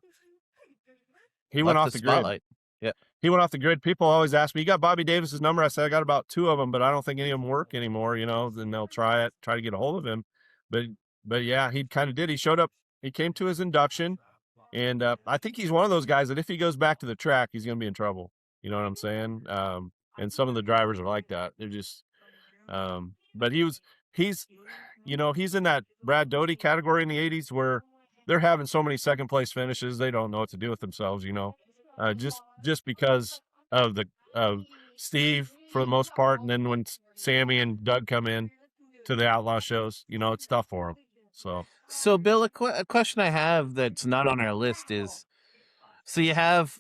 he went off the spotlight. Grid. Yeah. He went off the grid. People always ask me, "You got Bobby Davis's number?" I said, "I got about 2 of them, but I don't think any of them work anymore." Then they'll try to get a hold of him. But yeah, he kind of did. He showed up. He came to his induction, and I think he's one of those guys that if he goes back to the track, he's going to be in trouble. You know what I'm saying? And some of the drivers are like that. They're just, but he's in that Brad Doty category in the 80s where they're having so many second place finishes, they don't know what to do with themselves, just because of Steve for the most part. And then when Sammy and Doug come in to the Outlaw shows, it's tough for them. So Bill, a question I have that's not on our list is, so you have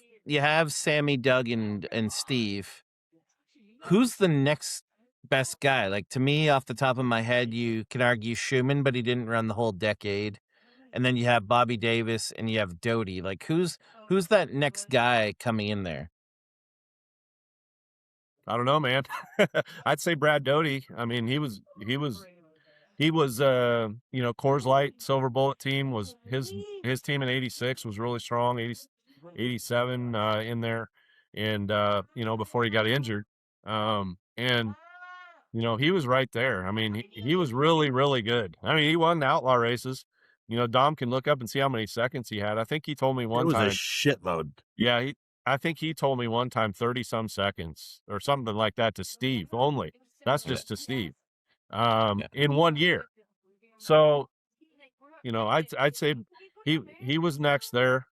Sammy, Doug, and Steve. Who's the next best guy? Like, to me, off the top of my head, you can argue Schumann, but he didn't run the whole decade. And then you have Bobby Davis and you have Doty. Like, who's that next guy coming in there? I don't know, man. I'd say Brad Doty. I mean, he was Coors Light Silver Bullet team was his team in 86 was really strong, 87 in there, and before he got injured. And he was right there. I mean, he was really, really good. I mean, he won the Outlaw races. Dom can look up and see how many seconds he had. I think he told me one time. It was a shitload. Yeah, I think he told me one time 30-some seconds or something like that to Steve only. That's just to Steve. In 1 year. So, I'd say he was next there.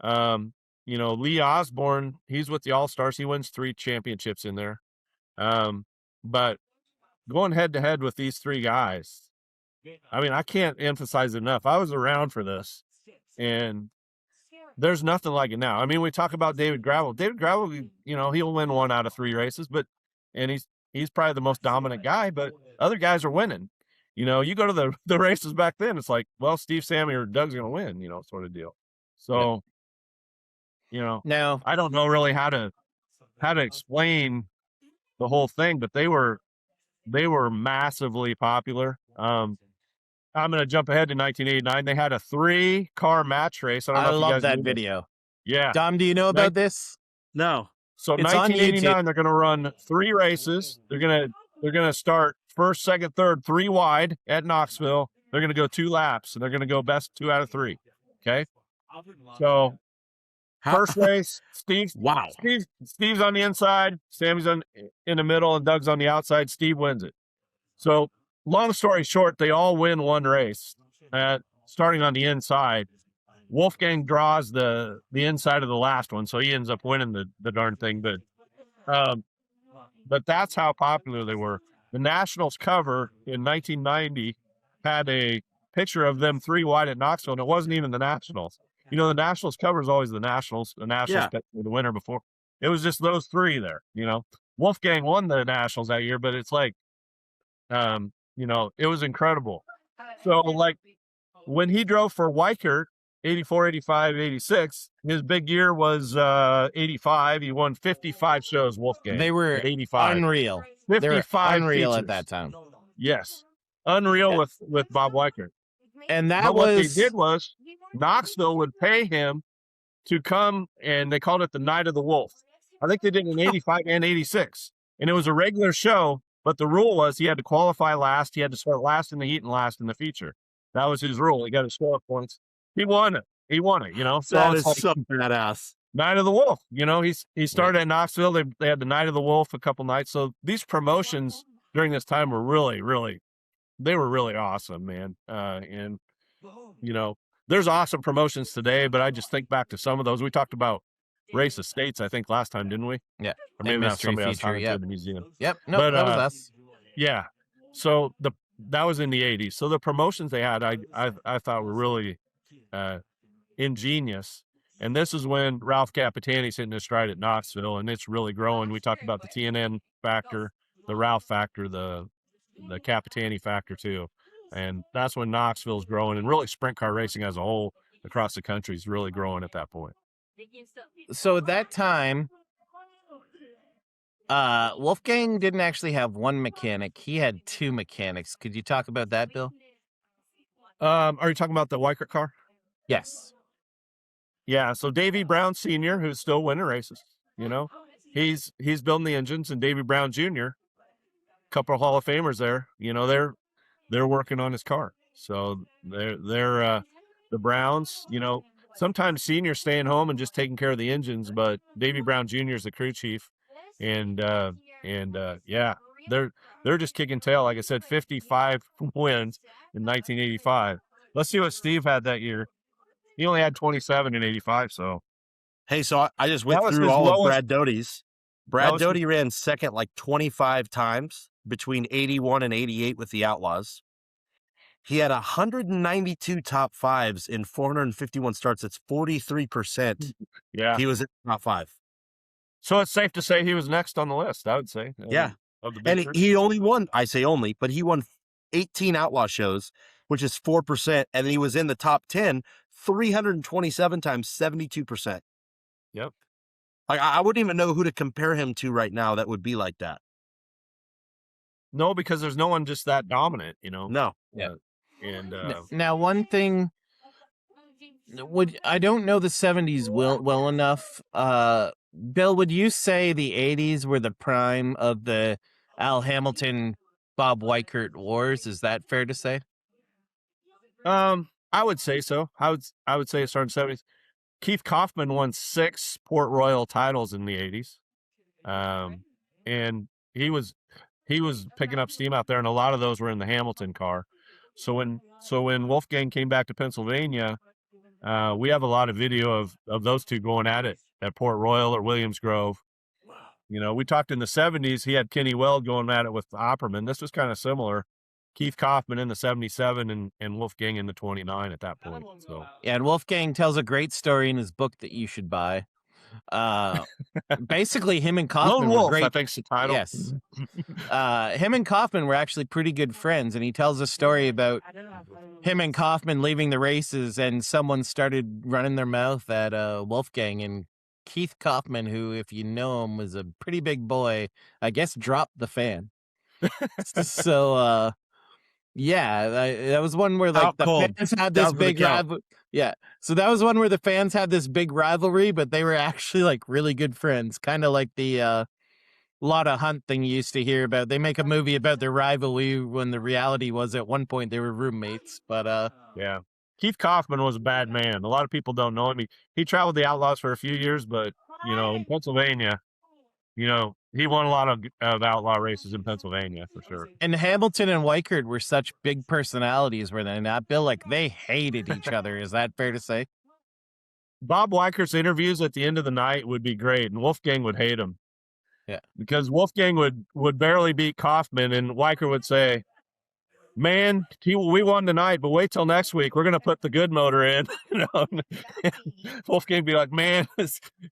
Lee Osborne, he's with the All-Stars. He wins 3 championships in there. But going head to head with these 3 guys, I mean, I can't emphasize enough. I was around for this, and there's nothing like it now. I mean, we talk about David Gravel. David Gravel, he'll win 1 out of 3 races, and he's probably the most dominant guy, but other guys are winning. You go to the races back then, it's like, well, Steve, Sammy, or Doug's going to win, sort of deal. So, now I don't know really how to explain the whole thing, but they were massively popular. I'm going to jump ahead to 1989. They had a 3-car match race. I love that video. Yeah. Dom, do you know about this? No. So 1989, they're going to run 3 races. They're going to start first, second, third, 3 wide at Knoxville. They're going to go 2 laps, and they're going to go best 2 out of 3. Okay. So first race, Steve. Wow. Steve's on the inside. Sammy's in the middle, and Doug's on the outside. Steve wins it. So long story short, they all win 1 race. Starting on the inside, Wolfgang draws the inside of the last one, so he ends up winning the darn thing. But that's how popular they were. The Nationals cover in 1990 had a picture of them 3 wide at Knoxville, and it wasn't even the Nationals. The Nationals cover is always the Nationals. The Nationals picked the winner before. It was just those 3 there. Wolfgang won the Nationals that year, but it's like, it was incredible. So, like, when he drove for Weichert, 84, 85, 86, his big year was 85. He won 55 shows, Wolfgang. They were 85. Unreal. 55 they were unreal features. At that time. Yes. Unreal with Bob Weichert. And what they did was Knoxville would pay him to come, and they called it the Night of the Wolf. I think they did it in 85 and 86. And it was a regular show, but the rule was he had to qualify last. He had to start last in the heat and last in the feature. That was his rule. He got his score points. He won it. So That it's is like so badass. Night of the Wolf. He started at Knoxville. They had the Night of the Wolf a couple nights. So these promotions during this time were really, really, they were really awesome, man. And there's awesome promotions today, but I just think back to some of those. We talked about Race of States, I think, last time, didn't we? Yeah. Or maybe that was Mystery somebody I was feature. talking to in the museum. Yep. No, But, that was us. Yeah. So that was in the 80s. So the promotions they had, I thought were really ingenious. And this is when Ralph Capitani's hitting his stride at Knoxville, and it's really growing. We talked about the TNN factor, the Ralph factor, the Capitani factor too. And that's when Knoxville's growing, and really sprint car racing as a whole across the country is really growing at that point. So at that time, Wolfgang didn't actually have one mechanic. He had two mechanics. Could you talk about that, Bill? Are you talking about the Wright car? Yes. Yeah. So Davy Brown Sr., who's still winning races, he's building the engines, and Davy Brown Jr., couple of Hall of Famers there, they're working on his car. So they're the Browns, sometimes Senior's staying home and just taking care of the engines, but Davy Brown Jr. is the crew chief. And yeah, they're just kicking tail. Like I said, 55 wins in 1985. Let's see what Steve had that year. He only had 27 in 85. So, hey, so I just went through all of Brad Doty's. Brad Doty ran second like 25 times between 81 and 88 with the Outlaws. He had 192 top fives in 451 starts. That's 43%. Yeah, he was in top five. So it's safe to say he was next on the list, I would say. Yeah. And he only won, I say only, but he won 18 Outlaw shows, which is 4%. And then he was in the top 10, 327 times, 72%. Yep. Like, I wouldn't even know who to compare him to right now that would be like that. No, because there's no one just that dominant, No. Yeah. And now one thing, I don't know the 70s well enough. Bill, would you say the 80s were the prime of the Al Hamilton, Bob Weikert wars? Is that fair to say? I would say so. I would say it started in the 70s. Keith Kaufman won 6 Port Royal titles in the 80s. And he was picking up steam out there, and a lot of those were in the Hamilton car. So when Wolfgang came back to Pennsylvania, we have a lot of video of those two going at it at Port Royal or Williams Grove. We talked in the 70s, he had Kenny Weld going at it with Opperman. This was kind of similar. Keith Kaufman in the 77 and Wolfgang in the 29 at that point. So yeah, and Wolfgang tells a great story in his book that you should buy. Basically, him and Kaufman Lone Wolf, were great. I think's the title. Yes. Him and Kaufman were actually pretty good friends, and he tells a story about him and Kaufman leaving the races, and someone started running their mouth at Wolfgang, and Keith Kaufman, who, if you know him, was a pretty big boy, I guess dropped the fan. So, yeah, that was one where like the fans had this big rivalry. Yeah, so that was one where the fans had this big rivalry, but they were actually like really good friends, kind of like the Lotta Hunt thing you used to hear about. They make a movie about their rivalry when the reality was at one point they were roommates. But yeah, Keith Kaufman was a bad man. A lot of people don't know him. He traveled the Outlaws for a few years, but in Pennsylvania, he won a lot of outlaw races in Pennsylvania for sure. And Hamilton and Weikert were such big personalities, were they not, Bill? Like, they hated each other. Is that fair to say? Bob Weikert's interviews at the end of the night would be great, and Wolfgang would hate him. Yeah. Because Wolfgang would barely beat Kaufman, and Weikert would say, man, we won tonight, but wait till next week. We're going to put the good motor in. Wolfgang would be like, man,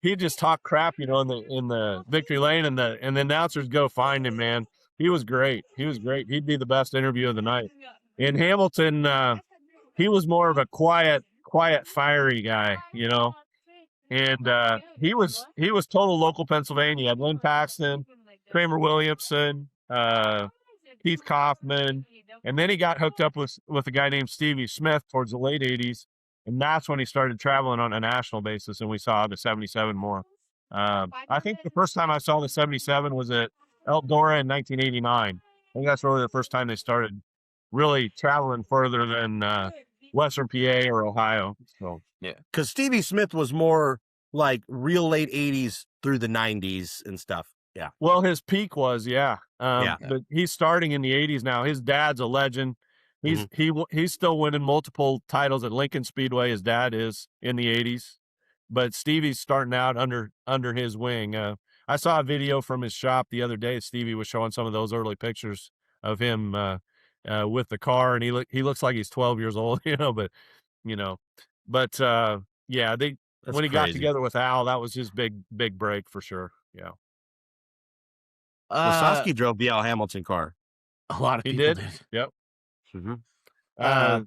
he just talked crap, in the victory lane, and the announcers go find him, man. He was great. He'd be the best interview of the night. In Hamilton, he was more of a quiet, fiery guy, and he was total local Pennsylvania. He had Lynn Paxton, Kramer Williamson, Keith Kaufman, and then he got hooked up with a guy named Stevie Smith towards the late 80s, and that's when he started traveling on a national basis, and we saw the 77 more. I think the first time I saw the 77 was at Eldora in 1989. I think that's really the first time they started really traveling further than Western PA or Ohio. So Yeah. Because Stevie Smith was more like real late 80s through the 90s and stuff. Yeah. Well, his peak was, Yeah. but he's starting in the 80s now. His dad's a legend. He's still winning multiple titles at Lincoln Speedway. His dad is in the 80s, but Stevie's starting out under his wing. I saw a video from his shop the other day. Stevie was showing some of those early pictures of him with the car, and he looks like he's 12 years old, but yeah, That's when he crazy. got together with Al, that was his big break for sure. Yeah. Lasowski drove the Al Hamilton car. A lot of He people did. did. Yep. Mm-hmm.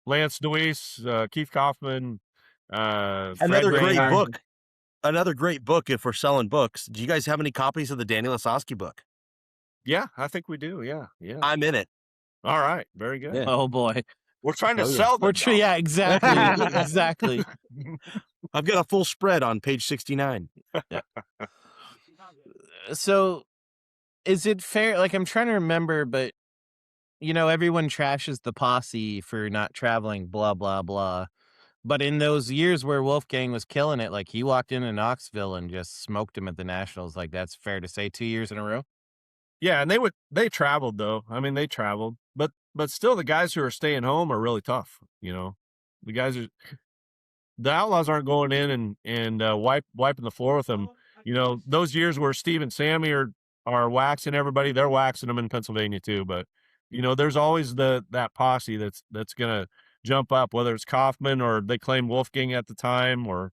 Lance Deweese, Keith Kaufman, Another great book. Another great book if we're selling books. Do you guys have any copies of the Danny Lasowski book? Yeah, I think we do. Yeah. I'm in it. All right. Very good. Yeah. Oh boy. We're trying to sell them. Yeah, exactly. Exactly. I've got a full spread on page 69. Yeah. So is it fair? Like, I'm trying to remember, but everyone trashes the posse for not traveling, blah, blah, blah. But in those years where Wolfgang was killing it, like he walked into Knoxville and just smoked him at the Nationals. Like, that's fair to say 2 years in a row. Yeah. And they traveled though. I mean, they traveled, but still the guys who are staying home are really tough. The guys the Outlaws aren't going in and wiping the floor with them. Those years where Steve and Sammy are waxing everybody, they're waxing them in Pennsylvania too. But there's always that posse that's gonna jump up, whether it's Kaufman or they claim Wolfgang at the time, or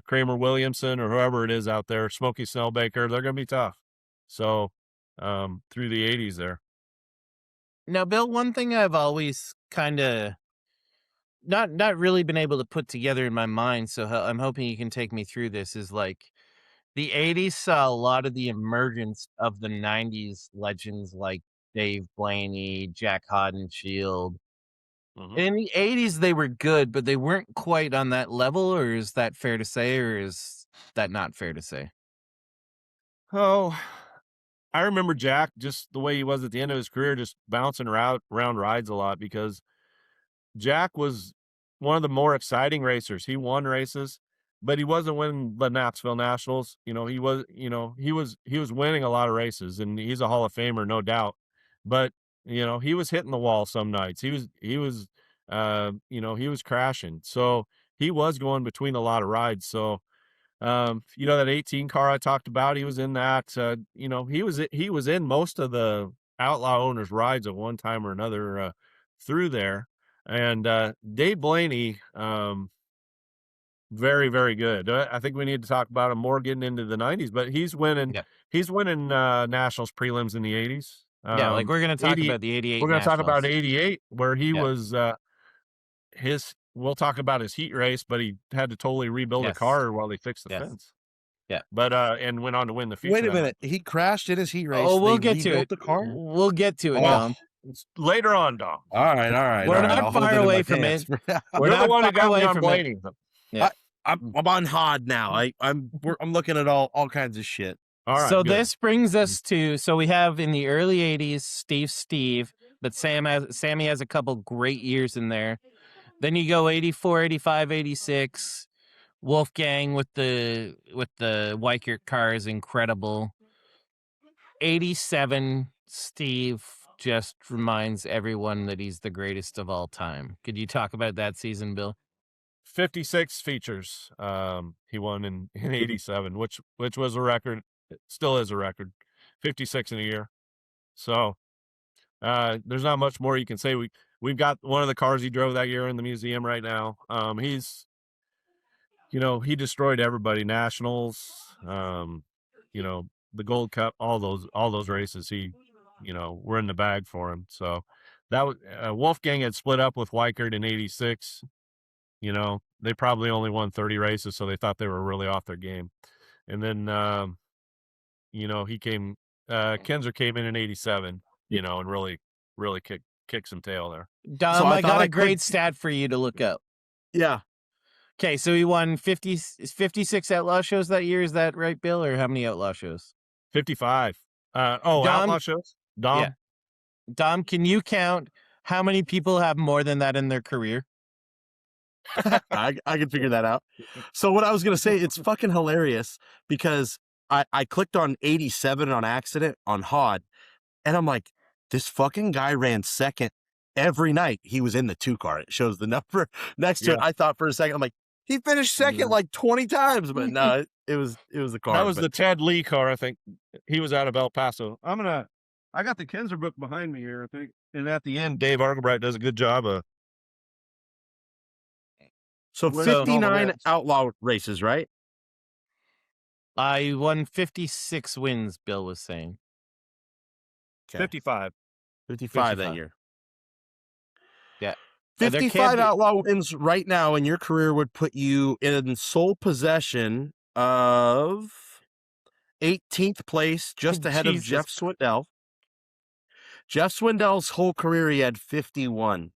Kramer Williamson or whoever it is out there, Smokey Snellbaker. They're gonna be tough. So through the 80s there. Now, Bill, one thing I've always kind of not really been able to put together in my mind, so I'm hoping you can take me through this, is like the 80s saw a lot of the emergence of the 90s legends like Dave Blaney, Jack Hodenshield. Mhm. In the 80s, they were good, but they weren't quite on that level, or is that fair to say, or is that not fair to say? Oh, I remember Jack just the way he was at the end of his career, just bouncing around rides a lot, because Jack was one of the more exciting racers. He won races, but he wasn't winning the Knoxville Nationals. He was winning a lot of races, and he's a Hall of Famer, no doubt. But he was hitting the wall some nights. He was crashing. So he was going between a lot of rides. So that 18 car I talked about, he was in that. He was in most of the Outlaw owners' rides at one time or another through there. And Dave Blaney, very, very good. I think we need to talk about him more getting into the 90s, but he's winning. Yep. He's winning Nationals prelims in the 80s. Yeah, like we're going to talk about the 88. We're going to talk about Nationals. 88, where he was we'll talk about his heat race, but he had to totally rebuild a car while they fixed the fence. Yeah. But and went on to win the feature. Wait a minute. He crashed in his heat race. Oh, we'll get to it. The car? We'll get to it, Dom. Later on, Dom. All right. We're not far away from it. We're not the one who got me on Blaney. Yeah. I'm on HOD now. I'm looking at all kinds of shit. All right. So this brings us to, we have in the early 80s Steve, but Sammy has a couple great years in there. Then you go 84, 85, 86. Wolfgang with the Weikert car is incredible. 87, Steve just reminds everyone that he's the greatest of all time. Could you talk about that season, Bill? 56 features he won in 87, which was a record. It still is a record. 56 in a year. So there's not much more you can say. We've got one of the cars he drove that year in the museum right now. He's he destroyed everybody. Nationals, the Gold Cup, all those races. He, were in the bag for him. So that was Wolfgang had split up with Weikert in 86. They probably only won 30 races, so they thought they were really off their game. And then, he came, Kenzer came in 87, and really kicked some tail there. Dom, so I got a great stat for you to look up. Yeah. Okay, so he won 56 Outlaw shows that year. Is that right, Bill? Or how many Outlaw shows? 55. Dom, Outlaw shows? Dom? Yeah. Dom, can you count How many people have more than that in their career? I can figure that out. So what I was going to say, it's fucking hilarious because I clicked on 87 on accident on HOD, and I'm like, this fucking guy ran second every night. He was in the 2 car. It shows the number next to it. I thought for a second, I'm like, he finished second like 20 times, but no, it was the car. That was the Ted Lee car, I think. He was out of El Paso. I got the Kinzer book behind me here, I think. And at the end, Dave Argabright does a good job of. So 59 outlaw races, right? I won 56 wins, Bill was saying. Okay. 55 that year. Yeah. 55 outlaw wins right now in your career would put you in sole possession of 18th place, just ahead of Jeff Swindell. Jeff Swindell's whole career, he had 51.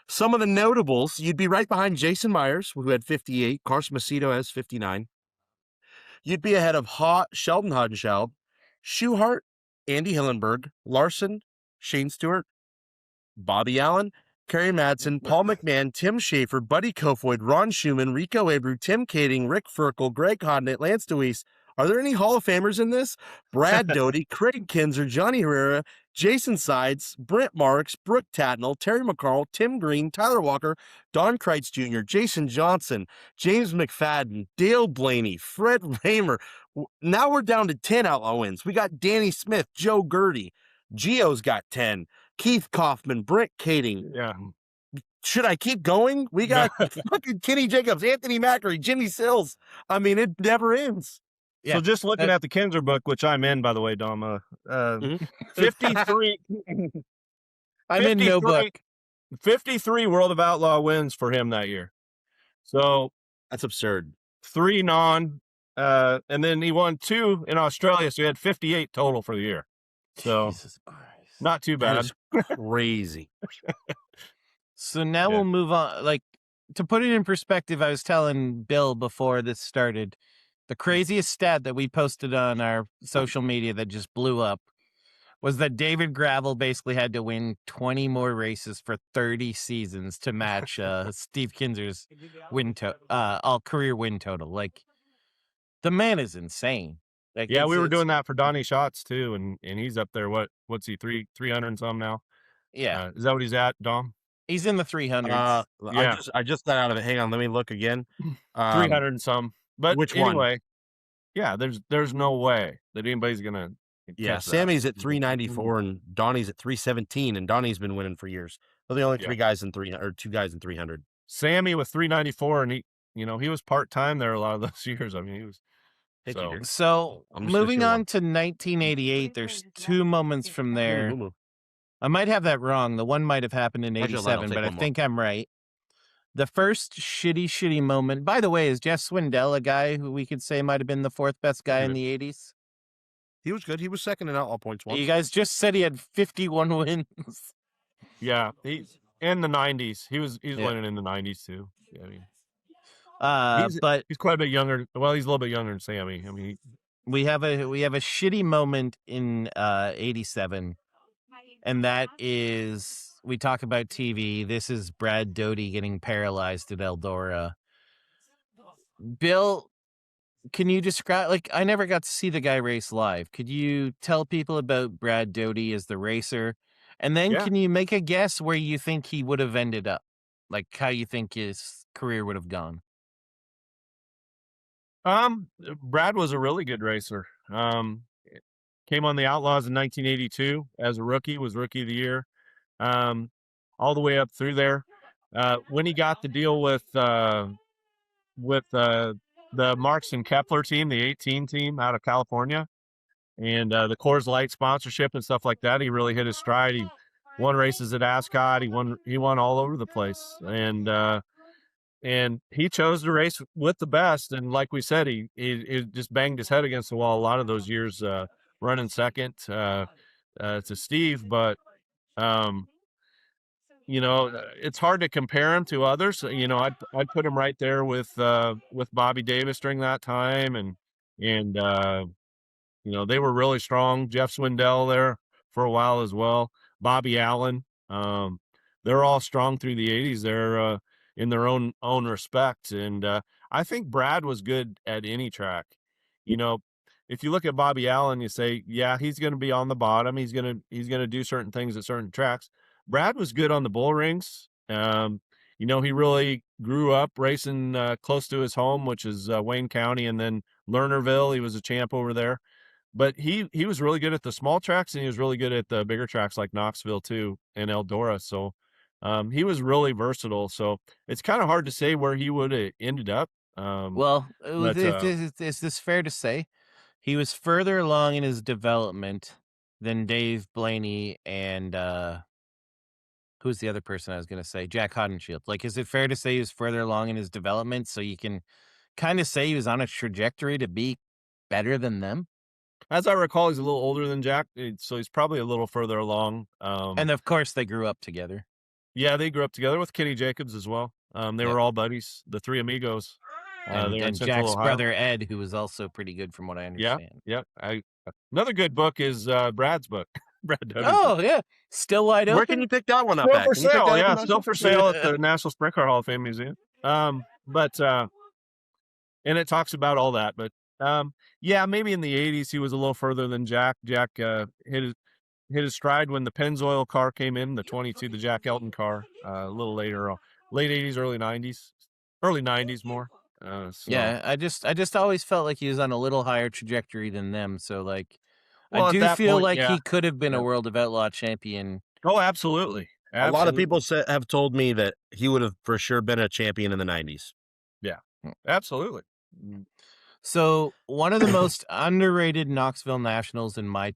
Some of the notables, you'd be right behind Jason Myers, who had 58. Carson Macedo has 59. You'd be ahead of Sheldon Hodenschild, Schuhart, Andy Hillenberg, Larson, Shane Stewart, Bobby Allen, Kerry Madsen, Paul McMahon, Tim Schaefer, Buddy Kofoid, Ron Schumann, Rico Abreu, Tim Kading, Rick Ferkel, Greg Hodnett, Lance DeWeese. Are there any Hall of Famers in this? Brad Doty, Craig Kinzer, Johnny Herrera, Jason Sides, Brent Marks, Brooke Tatnell, Terry McCarl, Tim Green, Tyler Walker, Don Kreitz Jr., Jason Johnson, James McFadden, Dale Blaney, Fred Raymer. Now we're down to 10 outlaw wins. We got Danny Smith, Joe Gertie. Gio's got 10. Keith Kaufman, Brent Kading. Yeah. Should I keep going? We got fucking Kenny Jacobs, Anthony Macri, Jimmy Sills. I mean, it never ends. Yeah. So just looking at the Kinzer book, which I'm in, by the way, Dom, 53. I'm in no book. 53 World of Outlaw wins for him that year. So that's absurd. 3 non, and then he won 2 in Australia, so he had 58 total for the year. So not too bad. That is crazy. So now we'll move on. Like, to put it in perspective, I was telling Bill before this started, the craziest stat that we posted on our social media that just blew up was that David Gravel basically had to win 20 more races for 30 seasons to match Steve Kinzer's all-career win total. Like, the man is insane. Like, yeah, we were doing that for Donnie Schatz too, and he's up there. What's he, 300 and some now? Yeah. Is that what he's at, Dom? He's in the 300s. Yeah. I just got out of it. Hang on, let me look again. 300 and some. But which anyway, one? Yeah, there's no way that anybody's gonna. Yeah, Sammy's at 394 and Donnie's at 317, and Donnie's been winning for years. They're the only 3 guys in 300 or 2 guys in 300. Sammy with 394, and he was part time there a lot of those years. I mean, he was. So moving on to 1988, there's 2 moments from there. I might have that wrong. The one might have happened in 87, but I think I'm right. The first shitty moment, by the way, is Jeff Swindell a guy who we could say might have been the 4th best guy in the 80s? He was good. He was second in outlaw points once. You guys just said he had 51 wins. Yeah, he's in the 90s. He's winning in the 90s too. Yeah, I mean, but he's quite a bit younger. Well, he's a little bit younger than Sammy. I mean, we have a shitty moment in 87, and that is, we talk about TV. This is Brad Doty getting paralyzed at Eldora. Bill, can you describe, like, I never got to see the guy race live. Could you tell people about Brad Doty as the racer? And then can you make a guess where you think he would have ended up? Like, how you think his career would have gone? Brad was a really good racer. Came on the Outlaws in 1982 as a rookie, was Rookie of the Year, all the way up through there. When he got the deal with the Marks and Kepler team, the 18 team out of California, and the Coors Light sponsorship and stuff like that, he really hit his stride. He won races at Ascot. He won all over the place, and he chose to race with the best. And like we said, he just banged his head against the wall a lot of those years, running second to Steve. But it's hard to compare him to others. I'd put him right there with Bobby Davis during that time, and they were really strong. Jeff Swindell there for a while as well. Bobby Allen, They're all strong through the 80s. They're in their own respect. And I think Brad was good at any track. You know, if you look at Bobby Allen, you say, yeah, he's going to be on the bottom. He's going to do certain things at certain tracks. Brad was good on the bull rings. You know, he really grew up racing close to his home, which is Wayne County, and then Lernerville. He was a champ over there. But he was really good at the small tracks, and he was really good at the bigger tracks like Knoxville too and Eldora. So he was really versatile. So it's kind of hard to say where he would have ended up. Is this fair to say? He was further along in his development than Dave Blaney and who's the other person I was going to say? Jack Hodenshield. Like, is it fair to say he was further along in his development so you can kind of say he was on a trajectory to be better than them? As I recall, he's a little older than Jack, so he's probably a little further along. And of course, they grew up together. Yeah, they grew up together with Kenny Jacobs as well. They were all buddies, the three amigos. And Jack's brother Ed, who was also pretty good from what I understand. Yeah. Another good book is Brad's book. Brad W. Oh, yeah. Still wide open. Where can you pick that one up Still at? for sale, yeah. Still for sale at the National Sprint Car Hall of Fame Museum. And it talks about all that. But yeah, maybe in the 80s he was a little further than Jack. Jack hit his stride when the Pennzoil car came in, the 22, the Jack Elton car, a little later, late 80s, early 90s more. So. Yeah, I just always felt like he was on a little higher trajectory than them. So like, well, I do feel like he could have been a World of Outlaw champion. Oh, absolutely. A lot of people have told me that he would have for sure been a champion in the 90s. Yeah, absolutely. So one of the most underrated Knoxville Nationals in my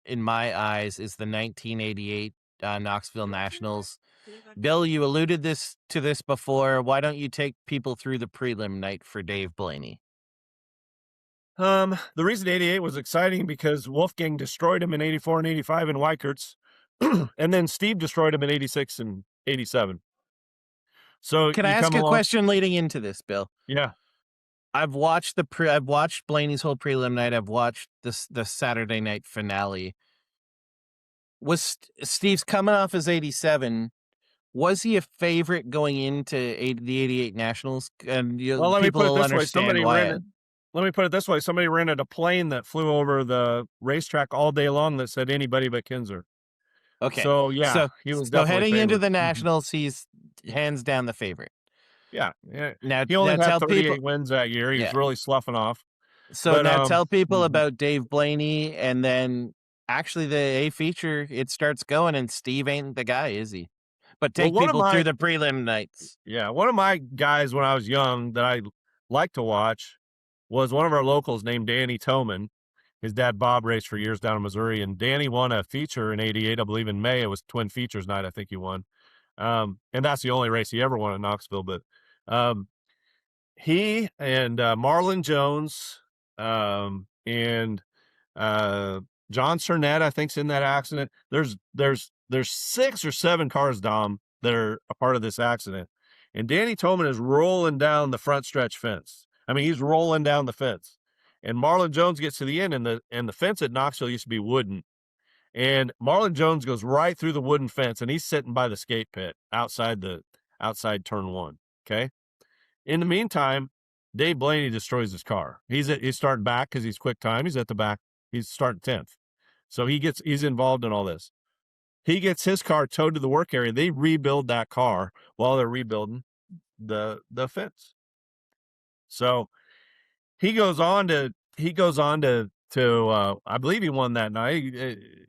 eyes is the 1988 Knoxville Nationals. Bill, you alluded to this before. Why don't you take people through the prelim night for Dave Blaney? The reason 88 was exciting because Wolfgang destroyed him in 84 and 85 in Weikert's, and then Steve destroyed him in 86 and 87. So can I ask a question leading into this, Bill? Yeah. I've watched Blaney's whole prelim night. I've watched the Saturday night finale. Was Steve's coming off his 87? Was he a favorite going into the 88 Nationals? And let me put it this way. Let me put it this way. Somebody rented a plane that flew over the racetrack all day long that said anybody but Kinzer. Okay. So, yeah, he was definitely heading favorite. into the Nationals, he's hands down the favorite. Yeah. Now, he only had 38 wins that year. He was really sloughing off. So now tell people about Dave Blaney, and then actually the A feature, it starts going, and Steve ain't the guy, is he? But take people through the prelim nights. Yeah, one of my guys when I was young that I liked to watch was one of our locals named Danny Toman. His dad, Bob, raced for years down in Missouri, and Danny won a feature in 88, I believe in May. It was Twin Features night, I think he won. And that's the only race he ever won in Knoxville. But he and Marlon Jones and John Cernette, I think's in that accident. There's 6 or 7 cars, Dom, that are a part of this accident. And Danny Toman is rolling down the front stretch fence. I mean, he's rolling down the fence. And Marlon Jones gets to the end, and the fence at Knoxville used to be wooden. And Marlon Jones goes right through the wooden fence, and he's sitting by the skate pit outside turn 1. Okay. In the meantime, Dave Blaney destroys his car. He's starting back because he's quick time. He's at the back. He's starting 10th. So he's involved in all this. He gets his car towed to the work area. They rebuild that car while they're rebuilding the fence. So he goes on to I believe he won that night.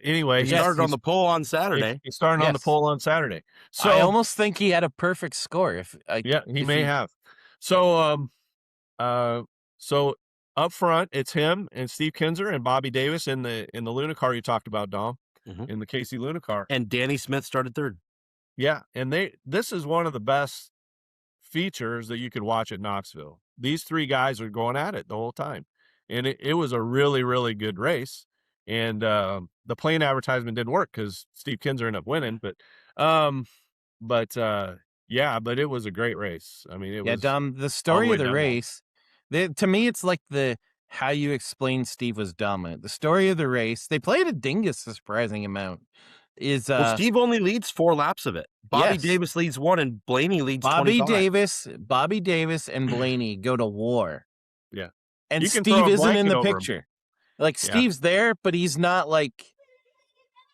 Anyway, he started on the pole on Saturday. He started on the pole on Saturday. So I almost think he had a perfect score. He may have. So so up front, it's him and Steve Kinzer and Bobby Davis in the Luna car you talked about, Dom, in the KC Luna car. And Danny Smith started third. Yeah, and this is one of the best features that you could watch at Knoxville. These 3 guys are going at it the whole time. And it was a really, really good race. And the plane advertisement didn't work because Steve Kinzer ended up winning. But it was a great race. I mean, it was. Dom, the story of the race, to me, it's like how you explain Steve was dominant. The story of the race, they played a dingus a surprising amount. is Well, Steve only leads 4 laps of it. Bobby Yes. Davis leads 1, and Blaney leads 25. Bobby Davis and Blaney go to war. Yeah. And You can Steve throw a isn't in blanket the over him. picture. Like, Yeah. Steve's there, but he's not like.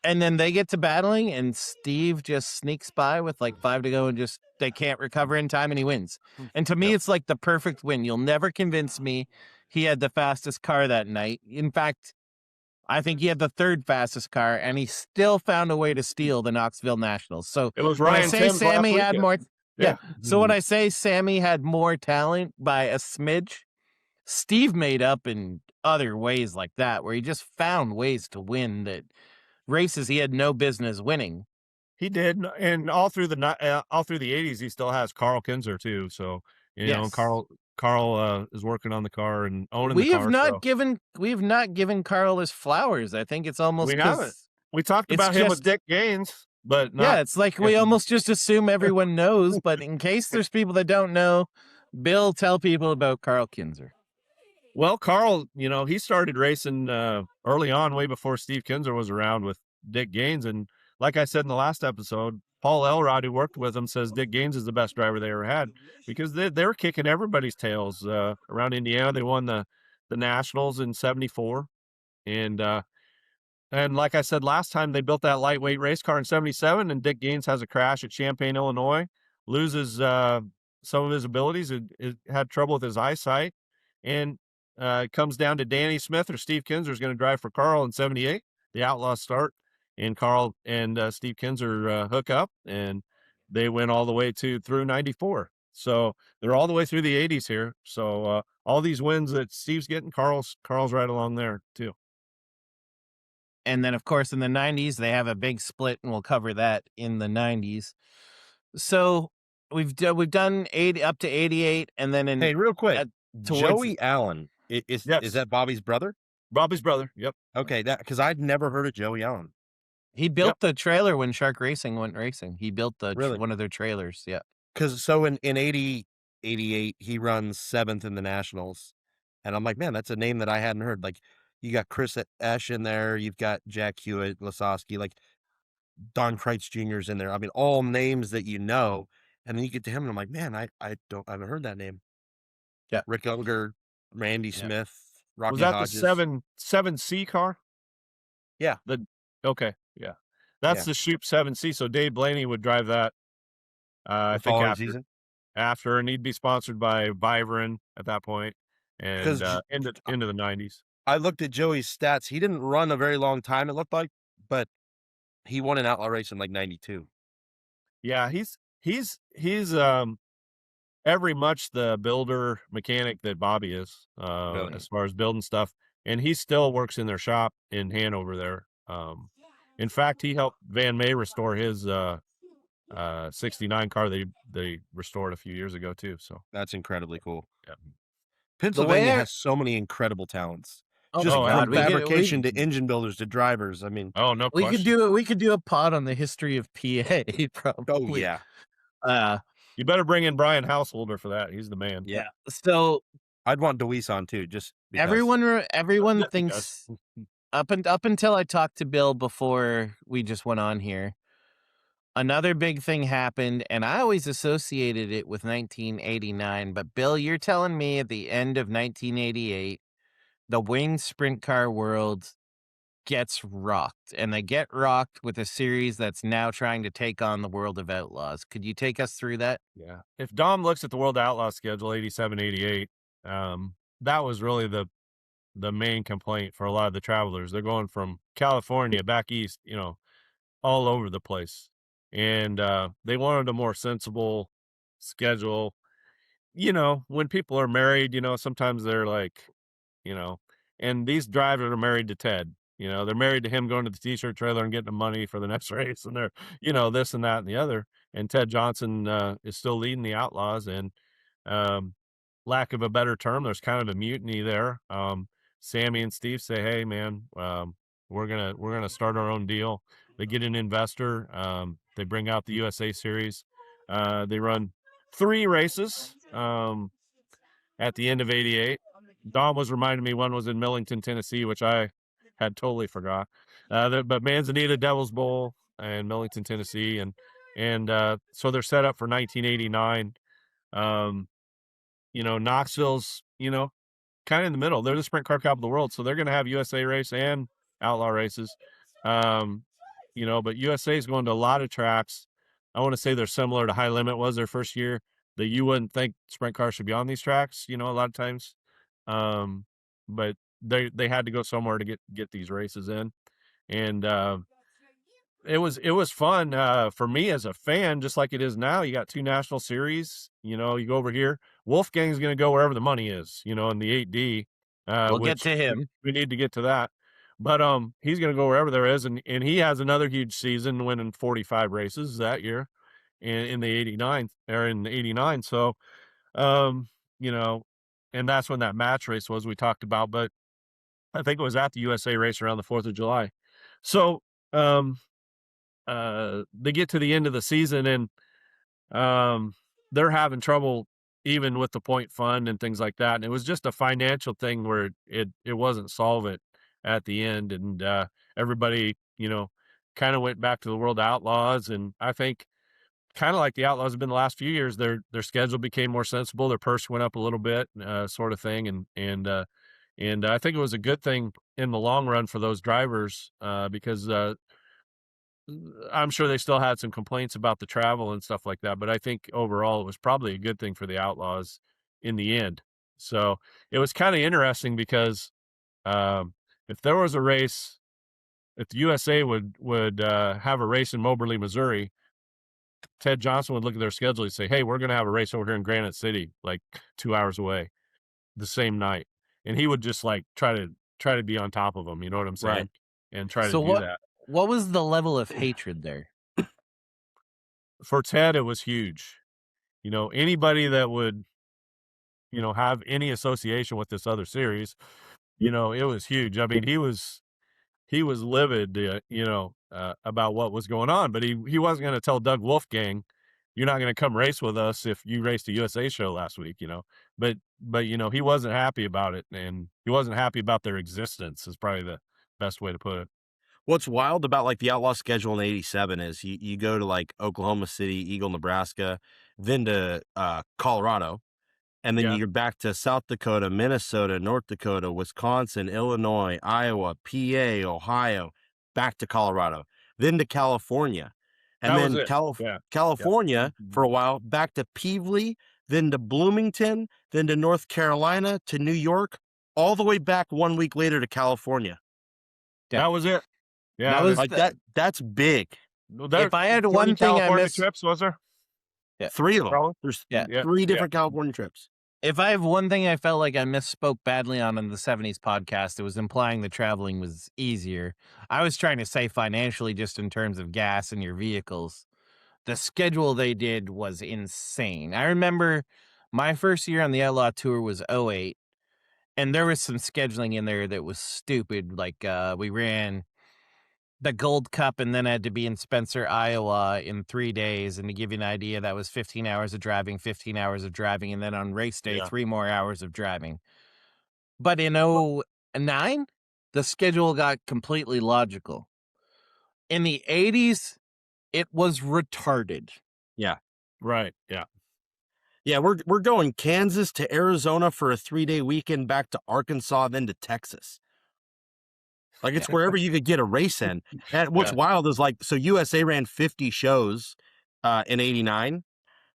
And then they get to battling, and Steve just sneaks by with like 5 to go, and just they can't recover in time, and he wins. And to me, it's like the perfect win. You'll never convince me he had the fastest car that night. In fact, I think he had the 3rd fastest car, and he still found a way to steal the Knoxville Nationals. So It was when I Ryan say Timms Sammy last had weekend. more, Yeah. So when I say Sammy had more talent by a smidge, Steve made up in other ways like that, where he just found ways to win that races he had no business winning. He did, and all through the 80s, he still has Carl Kinzer too. So Yes. Carl is working on the car and owning We the car. have not given Carl his flowers. I think it's almost We haven't. We talked about him with Dick Gaines, but not. It's like we almost just assume everyone knows. But in case there's people that don't know, Bill, tell people about Carl Kinzer. Well, Carl, he started racing early on, way before Steve Kinzer was around with Dick Gaines. And like I said in the last episode, Paul Elrod, who worked with him, says Dick Gaines is the best driver they ever had, because they were kicking everybody's tails around Indiana. They won the Nationals in '74. And like I said last time, they built that lightweight race car in '77, and Dick Gaines has a crash at Champaign, Illinois, loses some of his abilities, it had trouble with his eyesight, and it comes down to Danny Smith or Steve Kinzer is going to drive for Carl in '78. The Outlaws start, and Carl and Steve Kinzer hook up, and they win all the way through '94. So they're all the way through the '80s here. So all these wins that Steve's getting, Carl's right along there too. And then, of course, in the '90s, they have a big split, and we'll cover that in the '90s. So we've done 80 up to '88, and then Hey, real quick, Joey Allen is that Bobby's brother? Bobby's brother. Yep. Okay, that because I'd never heard of Joey Allen. He built the trailer when Shark Racing went racing. He built one of their trailers. Yeah. Because so in 80, 88, he runs 7th in the Nationals, and I'm like, man, that's a name that I hadn't heard. Like, you got Chris Esch in there, you've got Jack Hewitt, Lasowski, like Don Kreitz Jr.'s in there. I mean, all names that you know, and then you get to him, and I'm like, man, I haven't heard that name. Yeah, Rick Unger, Randy Smith, Rocky Was that Hodges. the 7C car? Yeah. That's the Shoop 7C. So Dave Blaney would drive that. I think after, and he'd be sponsored by Viverin at that point, and into the '90s. I looked at Joey's stats. He didn't run a very long time, it looked like, but he won an outlaw race in like '92. Yeah, he's every much the builder mechanic that Bobby is, as far as building stuff, and he still works in their shop in Hanover there. In fact, he helped Van May restore his '69 car they restored a few years ago too. So that's incredibly cool. Yeah. Pennsylvania has so many incredible talents. Just from fabrication to engine builders to drivers. I mean, no question. We could do a pod on the history of PA. Probably. Oh yeah. You better bring in Brian Householder for that. He's the man. Yeah. So I'd want DeWeese on too. Just because. Everyone thinks up until I talked to Bill before we just went on here. Another big thing happened, and I always associated it with 1989. But Bill, you're telling me at the end of 1988, the winged sprint car world gets rocked, and they get rocked with a series that's now trying to take on the World of Outlaws. Could you take us through that? Yeah. If Dom looks at the World Outlaw schedule, 87, 88, that was really the main complaint for a lot of the travelers. They're going from California back east, all over the place. And they wanted a more sensible schedule. When people are married, sometimes they're like, and these drivers are married to Ted. They're married to him going to the t-shirt trailer and getting the money for the next race, and they're, this and that and the other. And Ted Johnson is still leading the Outlaws, and lack of a better term, there's kind of a mutiny there. Sammy and Steve say, hey man, we're gonna start our own deal. They get an investor. They bring out the USA series. They run 3 races at the end of 88. Dom was reminding me one was in Millington, Tennessee, which I had totally forgot. But Manzanita, Devil's Bowl, in Millington, Tennessee, and so they're set up for 1989. Knoxville's kind of in the middle. They're the sprint car capital of the world, so they're going to have USA race and outlaw races. But USA is going to a lot of tracks. I want to say they're similar to High Limit was their first year. That you wouldn't think sprint cars should be on these tracks, a lot of times. But they had to go somewhere to get these races in, and it was fun for me as a fan, just like it is now. You got 2 national series. You go over here. Wolfgang's going to go wherever the money is. In the 8D. We'll get to him. We need to get to that. But he's going to go wherever there is, and he has another huge season, winning 45 races that year, in the 89 or in the 89. So, and that's when that match race was we talked about. But I think it was at the USA race around the 4th of July. So, they get to the end of the season, and they're having trouble even with the point fund and things like that. And it was just a financial thing where it wasn't solvent at the end. And everybody, kind of went back to the World Outlaws. And I think kind of like the Outlaws have been the last few years, their schedule became more sensible. Their purse went up a little bit, sort of thing. And I think it was a good thing in the long run for those drivers, because I'm sure they still had some complaints about the travel and stuff like that, but I think overall it was probably a good thing for the Outlaws in the end. So it was kind of interesting because if there was a race, if the USA would have a race in Moberly, Missouri, Ted Johnson would look at their schedule and say, "Hey, we're going to have a race over here in Granite City, like 2 hours away, the same night," and he would just like try to be on top of them. You know what I'm saying? Right. And try to do that. What was the level of hatred there? For Ted, it was huge. Anybody that would, have any association with this other series, it was huge. I mean, he was livid, about what was going on, but he wasn't going to tell Doug Wolfgang, "You're not going to come race with us if you raced a USA show last week," But he wasn't happy about it, and he wasn't happy about their existence is probably the best way to put it. What's wild about like the Outlaw schedule in 87 is you go to like Oklahoma City, Eagle, Nebraska, then to Colorado, and then you go back to South Dakota, Minnesota, North Dakota, Wisconsin, Illinois, Iowa, PA, Ohio, back to Colorado, then to California, and then California for a while, back to Peevely, then to Bloomington, then to North Carolina, to New York, all the way back 1 week later to California. Yeah. That was it. Yeah, that was like that's big. If I had one thing I missed, trips, was there? Yeah. 3 of them. Probably. There's 3 different California trips. If I have one thing I felt like I misspoke badly on in the 70s podcast, it was implying the traveling was easier. I was trying to say financially, just in terms of gas and your vehicles. The schedule they did was insane. I remember my first year on the Outlaw Tour was 08, and there was some scheduling in there that was stupid. Like we ran the Gold Cup and then had to be in Spencer, Iowa in 3 days. And to give you an idea, that was 15 hours of driving, 15 hours of driving. And then on race day, 3 more hours of driving. But in 09, the schedule got completely logical. In the 80s, it was retarded. Yeah. Right. Yeah. Yeah, we're going Kansas to Arizona for a 3-day weekend, back to Arkansas, then to Texas. Like, it's wherever you could get a race in. And what's wild is, like, so USA ran 50 shows in 89.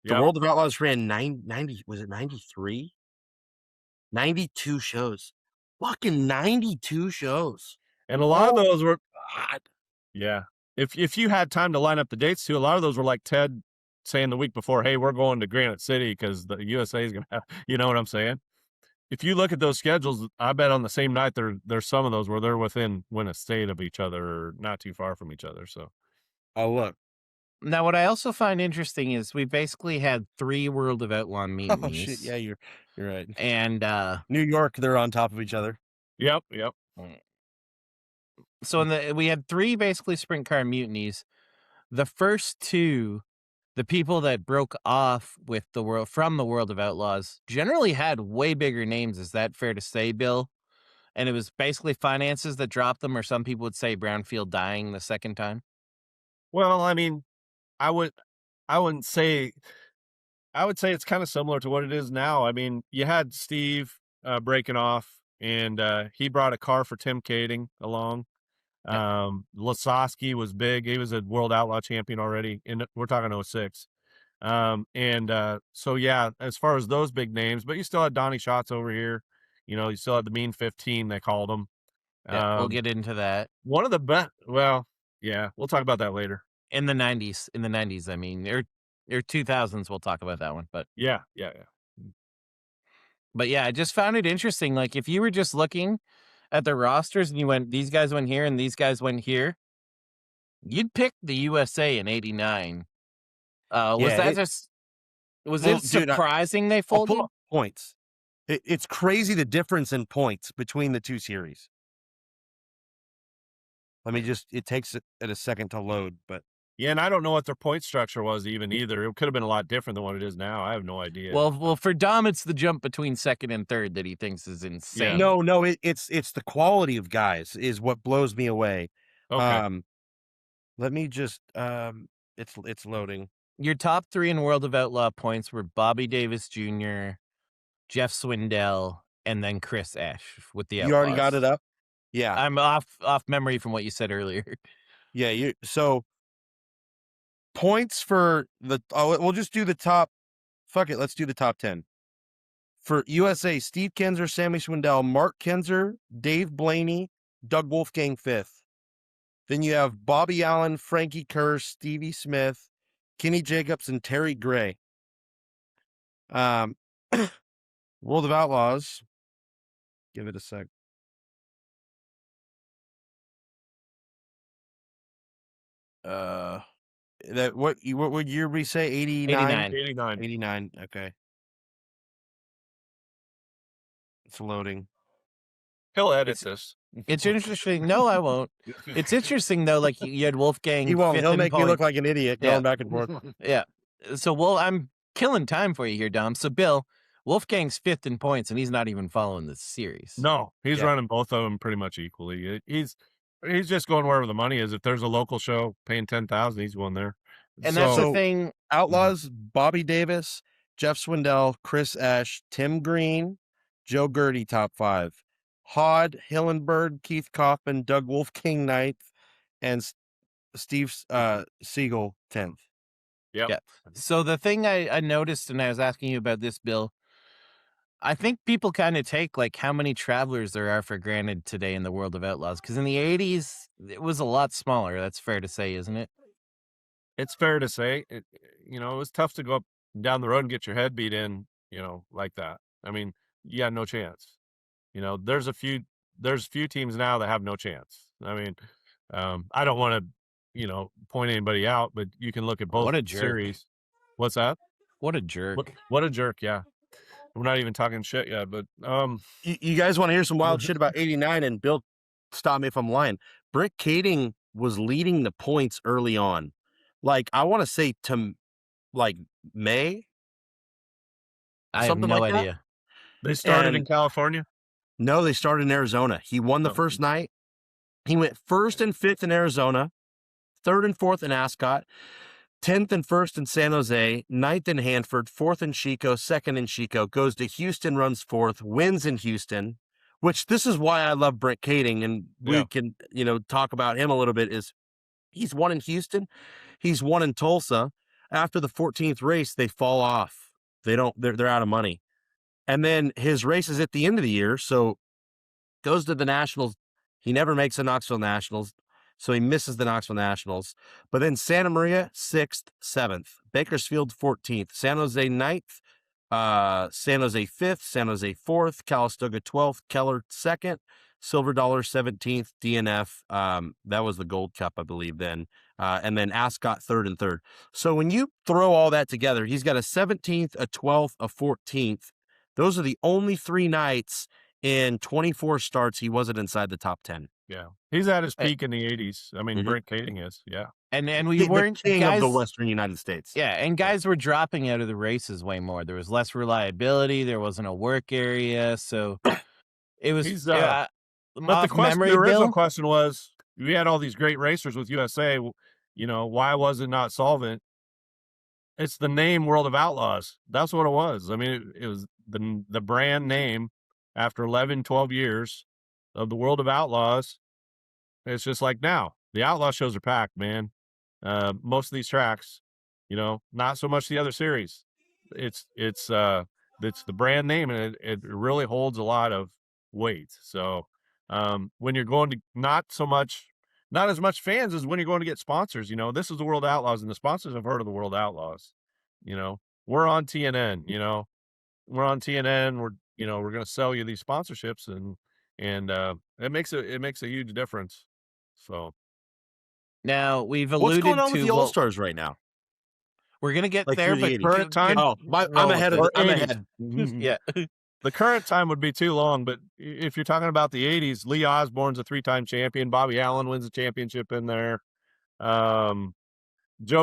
The World of Outlaws ran 90, was it 93? 92 shows. Fucking 92 shows. And a lot of those were, if you had time to line up the dates too, a lot of those were like Ted saying the week before, "Hey, we're going to Granite City because the USA is going to have," you know what I'm saying? If you look at those schedules, I bet on the same night there's some of those where they're within a state of each other or not too far from each other. So, look. Now, what I also find interesting is we basically had 3 World of Outlaw mutinies. Oh shit! Yeah, you're right. And New York, they're on top of each other. Yep. So we had 3 basically sprint car mutinies. The first 2. The people that broke off with from the World of Outlaws generally had way bigger names. Is that fair to say, Bill? And it was basically finances that dropped them, or some people would say Brownfield dying the second time. Well, I mean, I wouldn't say. I would say it's kind of similar to what it is now. I mean, you had Steve breaking off, and he brought a car for Tim Kading along. Lasowski was big. He was a world outlaw champion already. We're talking 06. So yeah, as far as those big names, but you still had Donnie Schatz over here. You still had the Mean 15, they called him. Yeah, we'll get into that. One of the best. Well, yeah, we'll talk about that later. In the 90s, I mean, or 2000s, we'll talk about that one. But yeah. But yeah, I just found it interesting. Like, if you were just looking at the rosters and you went, these guys went here and these guys went here, you'd pick the USA in '89. Was it surprising they folded? Points. It's crazy the difference in points between the two series. It takes it a second to load, but. Yeah, and I don't know what their point structure was either. It could have been a lot different than what it is now. I have no idea. Well, for Dom, it's the jump between second and third that he thinks is insane. Yeah. No, it's the quality of guys is what blows me away. Okay. Let me just it's loading. Your top 3 in World of Outlaw points were Bobby Davis Jr., Jeff Swindell, and then Chris Ash with the Outlaws. You already got it up? Yeah. I'm off memory from what you said earlier. Yeah, so points for we'll just do the top. Fuck it, let's do the top 10. For USA, Steve Kinzer, Sammy Swindell, Mark Kinzer, Dave Blaney, Doug Wolfgang 5th. Then you have Bobby Allen, Frankie Kerr, Stevie Smith, Kenny Jacobs, and Terry Gray. World of Outlaws. Give it a sec. What would year we say? 89? 89. Okay. It's loading. He'll edit this. It's interesting. No, I won't. It's interesting though. Like, you had Wolfgang. He won't. He'll make you look like an idiot going back and forth. Yeah. So, I'm killing time for you here, Dom. So, Bill, Wolfgang's 5th in points, and he's not even following the series. No, he's running both of them pretty much equally. He's just going wherever the money is. If there's a local show paying 10,000, he's going there. And that's the thing. Outlaws: Bobby Davis, Jeff Swindell, Chris Ash, Tim Green, Joe Gertie, top 5. Hod, Hillenberg, Keith Kaufman, Doug Wolfgang 9th, and Steve Siegel 10th. Yep. Yeah. So the thing I noticed, and I was asking you about this, Bill, I think people kind of take like how many travelers there are for granted today in the World of Outlaws. Because in the 80s, it was a lot smaller. That's fair to say, isn't it? It's fair to say. It was tough to go up down the road and get your head beat in, like that. I mean, you had no chance. There's a few teams now that have no chance. I mean, I don't want to, point anybody out, but you can look at both series. What's that? What a jerk. What a jerk, yeah. We're not even talking shit yet, but you guys want to hear some wild shit about 89? And Bill, stop me if I'm lying. Brick Kading was leading the points early on. Like, I want to say to like May. I have no idea. They started in California? No, they started in Arizona. He won the first night. He went 1st and 5th in Arizona, 3rd and 4th in Ascot, 10th and 1st in San Jose, 9th in Hanford, 4th in Chico, 2nd in Chico, goes to Houston, runs 4th, wins in Houston, which this is why I love Brent Kading, and we can, talk about him a little bit, is he's won in Houston, he's won in Tulsa. After the 14th race, they fall off. They're out of money. And then his races at the end of the year, so goes to the Nationals. He never makes the Knoxville Nationals, so he misses the Knoxville Nationals. But then Santa Maria, 6th, 7th. Bakersfield, 14th. San Jose, 9th. San Jose, 5th. San Jose, 4th. Calistoga, 12th. Keller, 2nd. Silver Dollar, 17th. DNF, that was the Gold Cup, I believe, then. And then Ascot, 3rd and 3rd. So when you throw all that together, he's got a 17th, a 12th, a 14th. Those are the only 3 nights in 24 starts he wasn't inside the top 10. Yeah. He's at his peak in the 80s. I mean, Brent Kading is, yeah. And we weren't the king of the Western United States. Yeah, and guys were dropping out of the races way more. There was less reliability. There wasn't a work area, so it was. But the original question was, we had all these great racers with USA. why was it not solvent? It's the name World of Outlaws. That's what it was. I mean, it was the brand name after 11, 12 years of the World of Outlaws. It's just like now. The Outlaw shows are packed, man. Most of these tracks, not so much the other series. It's the brand name, and it really holds a lot of weight. So when you're going to not as much fans as when you're going to get sponsors, this is the World Outlaws, and the sponsors have heard of the World Outlaws. We're on TNN, we're on TNN. We're going to sell you these sponsorships, and it makes a huge difference. So now we've What's alluded going on to with the All Stars right now? we're going to get Like there, through the but 80s. current time. I'm ahead. I'm 80s. ahead. Yeah. The current time would be too long, but if you're talking about the 80s, Lee Osborne's a 3-time champion. Bobby Allen wins a championship in there. Joe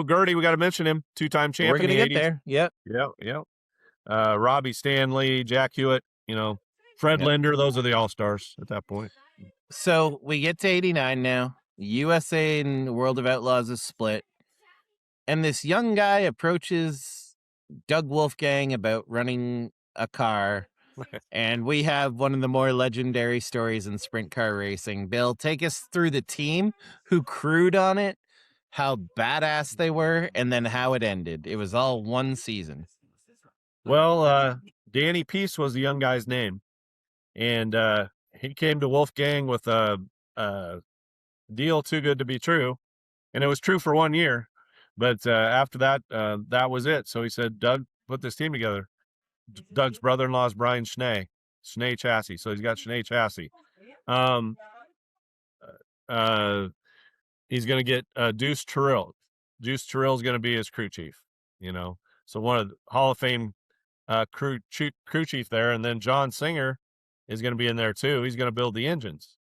Gertie, we got to mention him, 2-time champion. We're going to get there. Yep. Yep. Robbie Stanley, Jack Hewitt, Fred Linder. Those are the all-stars at that point. So we get to 89 now. USA and World of Outlaws is split. And this young guy approaches Doug Wolfgang about running a car. And we have one of the more legendary stories in sprint car racing. Bill, take us through the team who crewed on it, how badass they were, and then how it ended. It was all one season. Well, Danny Peace was the young guy's name. And he came to Wolfgang with a deal too good to be true. And it was true for 1 year. But after that, that was it. So he said, Doug, put this team together. Doug's brother-in-law is Brian Schnee Chassis. So he's got Schnee Chassis. He's going to get Deuce Terrell. Deuce Terrell is going to be his crew chief, So one of the Hall of Fame crew chief there. And then John Singer is going to be in there too. He's going to build the engines.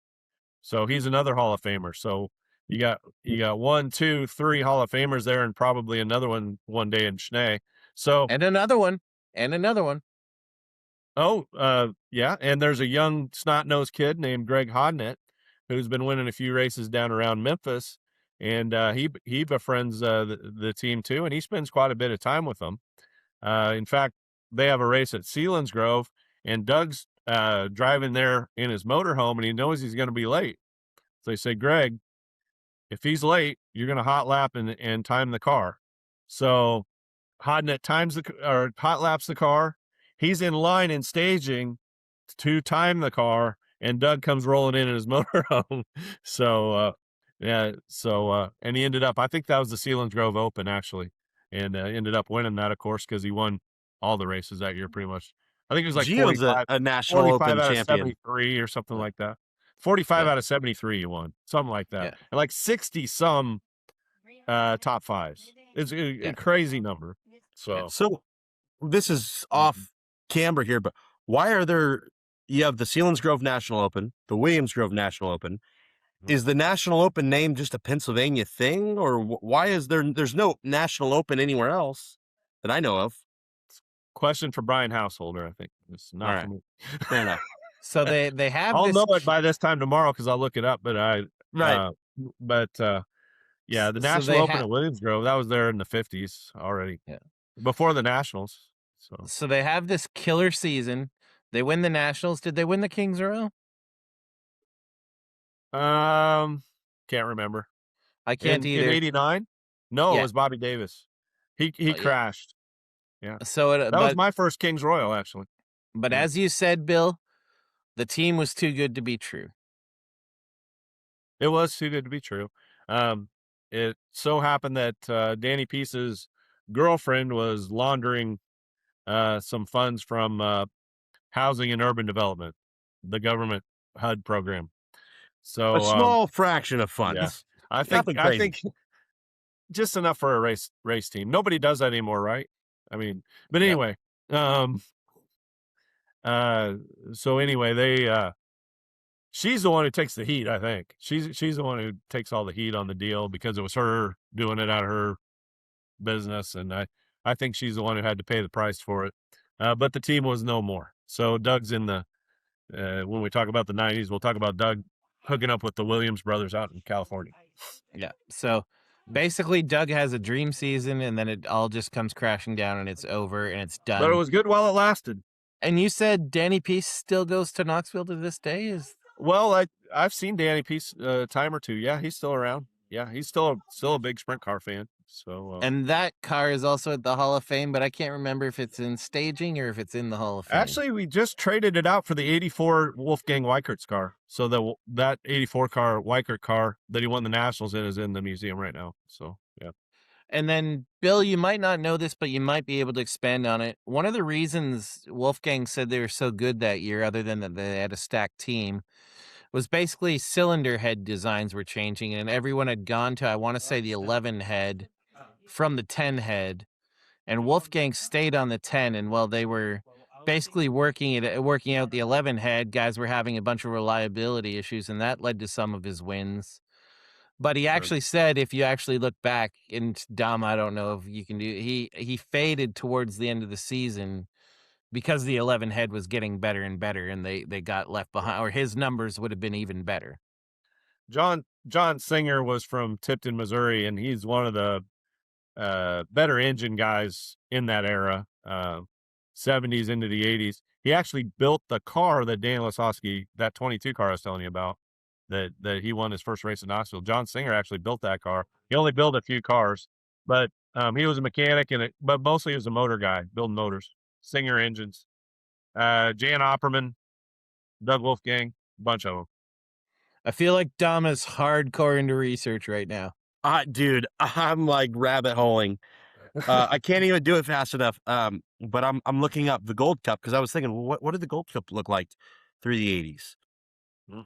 So he's another Hall of Famer. So you got 1, 2, 3 Hall of Famers there, and probably another one day in Schnee. So and another one. Oh, yeah. And there's a young snot-nosed kid named Greg Hodnett who's been winning a few races down around Memphis. And he befriends the team too, and he spends quite a bit of time with them. In fact, they have a race at Sealands Grove, and Doug's driving there in his motorhome, and he knows he's going to be late. So they say, Greg, if he's late, you're going to hot lap and time the car. So Hodnett hot laps the car. He's in line and staging to time the car, and Doug comes rolling in his motorhome. So, and he ended up, I think that was the Sealands Grove Open, actually, and ended up winning that, of course, because he won all the races that year pretty much. I think it was like Gio's 45, a national open out champion. Of 73 or something like that. 45 out of 73 you won, something like that. Yeah. And like 60-some top fives. It's a crazy number. So this is off camber here, but why are you have the Sealands Grove National Open, the Williams Grove National Open. Is the National Open name just a Pennsylvania thing, or why is there's no National Open anywhere else that I know of? Question for Brian Householder, I think. It's not for me. Fair enough. So they have I'll know it by this time tomorrow because I'll look it up, but the National Open at Williams Grove, that was there in the 50s already. Yeah. Before the Nationals. So they have this killer season. They win the Nationals. Did they win the Kings Royal? Can't remember. I can't either. In 89? No, it was Bobby Davis. He crashed. Yeah. So that was my first Kings Royal, actually. But as you said, Bill, the team was too good to be true. It was too good to be true. It so happened that Danny Peace's girlfriend was laundering some funds from Housing and Urban Development, the government HUD program. So a small fraction of funds. Yeah. I think just enough for a race team. Nobody does that anymore, right? I mean, but anyway, so anyway, she's the one who takes the heat, I think. She's the one who takes all the heat on the deal because it was her doing it out of her business, and I think she's the one who had to pay the price for it. But the team was no more. So Doug's in the when we talk about the 90s, we'll talk about Doug hooking up with the Williams brothers out in California. Yeah. So Basically, Doug has a dream season, and then it all just comes crashing down, and it's over, and it's done. But it was good while it lasted. And you said Danny Peace still goes to Knoxville to this day? Well, I've seen Danny Peace a time or two. Yeah, he's still around. Yeah, he's still a big sprint car fan. So and that car is also at the Hall of Fame, but I can't remember if it's in staging or if it's in the Hall of Fame. Actually, we just traded it out for the '84 Wolfgang Weichert's car. So that '84 car, Weichert car that he won the Nationals in, is in the museum right now. So yeah. And then, Bill, you might not know this, but you might be able to expand on it. One of the reasons Wolfgang said they were so good that year, other than that they had a stacked team, was basically cylinder head designs were changing, and everyone had gone to, I want to say, the 11 head from the 10 head, and Wolfgang stayed on the 10. And while they were basically working out the 11 head, guys were having a bunch of reliability issues, and that led to some of his wins. But he actually said, if you actually look back, and Dom, I don't know if you can do, he faded towards the end of the season because the 11 head was getting better and better, and they got left behind, or his numbers would have been even better. John Singer was from Tipton, Missouri, and he's one of the better engine guys in that era, 70s into the 80s. He actually built the car that Dan Lasowski, that 22 car I was telling you about, that he won his first race in Knoxville. John Singer actually built that car. He only built a few cars, but he was a mechanic, but mostly he was a motor guy, building motors, Singer engines. Jan Opperman, Doug Wolfgang, a bunch of them. I feel like Dom is hardcore into research right now. Dude, I'm like rabbit holing. I can't even do it fast enough. But I'm looking up the Gold Cup because I was thinking, well, what did the Gold Cup look like through the 80s?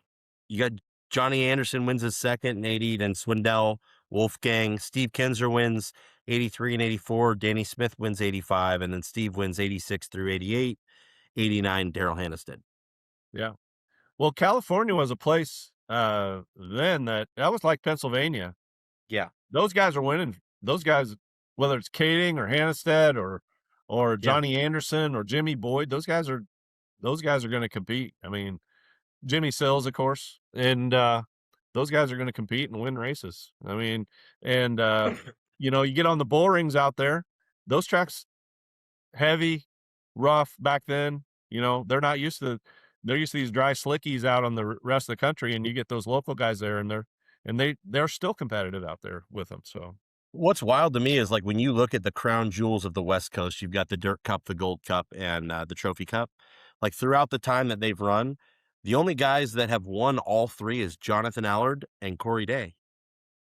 You got Johnny Anderson wins his second in 80, then Swindell, Wolfgang, Steve Kinzer wins 83 and 84, Danny Smith wins 85, and then Steve wins 86 through 88, 89, Daryl Hanniston. Yeah. Well, California was a place then that was like Pennsylvania. Yeah. Those guys are winning. Those guys, whether it's Kading or Hannestad or Johnny Anderson or Jimmy Boyd, those guys are going to compete. I mean, Jimmy Sills, of course, and those guys are going to compete and win races. I mean, and you get on the bull rings out there, those tracks, heavy, rough back then. They're used to these dry slickies out on the rest of the country, and you get those local guys there, and they're still competitive out there with them. So what's wild to me is like when you look at the crown jewels of the West Coast, you've got the Dirt Cup, the Gold Cup, and the Trophy Cup. Like throughout the time that they've run, the only guys that have won all three is Jonathan Allard and Corey Day.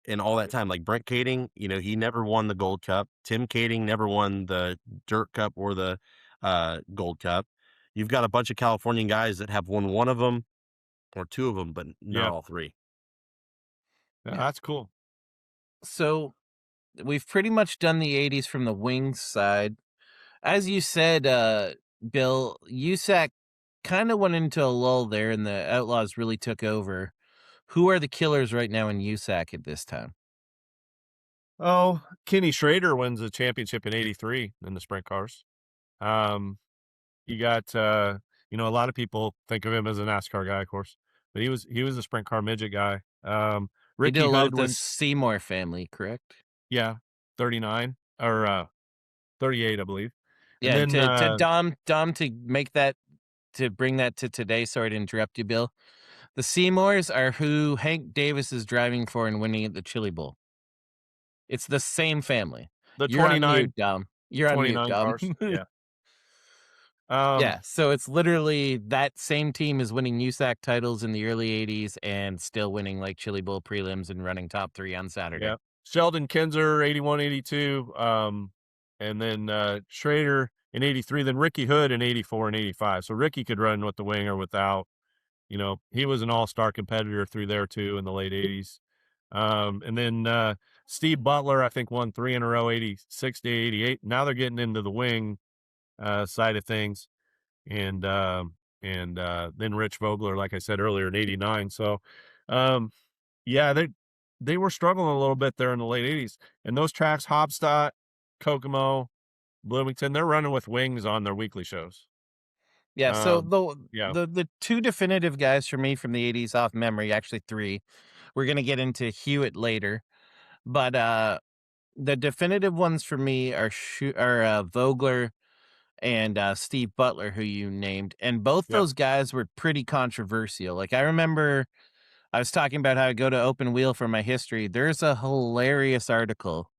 In all that time, like Brent Kading, he never won the Gold Cup. Tim Kading never won the Dirt Cup or the Gold Cup. You've got a bunch of Californian guys that have won one of them or two of them, but not all three. Yeah, that's cool. So we've pretty much done the 80s from the wings side. As you said, Bill, USAC kind of went into a lull there, and the Outlaws really took over. Who are the killers right now in USAC at this time? Oh, Kenny Schrader wins the championship in '83 in the sprint cars. You got a lot of people think of him as a NASCAR guy, of course, but he was a sprint car midget guy. Ricky did a lot with the Seymour family, correct? Yeah, 39 or 38, I believe. Yeah, and then, to Dom to make that, to bring that to today. Sorry to interrupt you, Bill. The Seymours are who Hank Davis is driving for and winning at the Chili Bowl. It's the same family. You're 29, on mute, Dom. You're on mute, Dom. Cars. Yeah. Yeah, so it's literally that same team is winning USAC titles in the early 80s and still winning like Chili Bowl prelims and running top 3 on Saturday. Yeah. Sheldon Kinzer, 81, 82. And then Schrader in 83, then Ricky Hood in 84 and 85. So Ricky could run with the wing or without. He was an all-star competitor through there too in the late 80s. And then Steve Butler, I think, won 3 in a row, 86 to 88. Now they're getting into the wing side of things. And then Rich Vogler, like I said earlier, in 89. So, yeah, they were struggling a little bit there in the late 80s. And those tracks, Hobstadt, Kokomo, Bloomington, they're running with wings on their weekly shows. Yeah, so the two definitive guys for me from the 80s off memory, actually 3. We're going to get into Hewitt later. But the definitive ones for me are Vogler and Steve Butler, who you named. And both those guys were pretty controversial. Like, I remember I was talking about how I go to Open Wheel for my history. There's a hilarious article.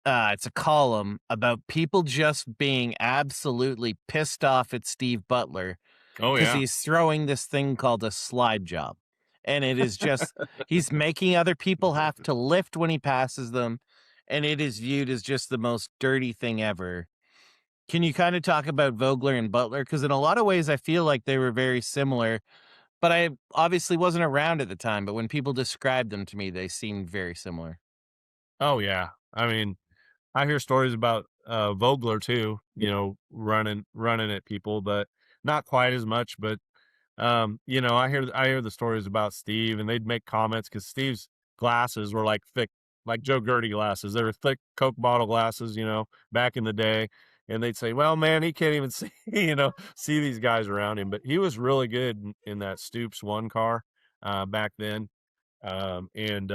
It's a column about people just being absolutely pissed off at Steve Butler because he's throwing this thing called a slide job. And it is just, he's making other people have to lift when he passes them. And it is viewed as just the most dirty thing ever. Can you kind of talk about Vogler and Butler? Because in a lot of ways, I feel like they were very similar. But I obviously wasn't around at the time. But when people described them to me, they seemed very similar. Oh, yeah. I mean, I hear stories about Vogler too, running at people, but not quite as much. But I hear the stories about Steve, and they'd make comments because Steve's glasses were like thick, like Joe Gertie glasses. They were thick Coke bottle glasses, back in the day. And they'd say, "Well, man, he can't even see, see these guys around him." But he was really good in that Stoops 1 car back then, and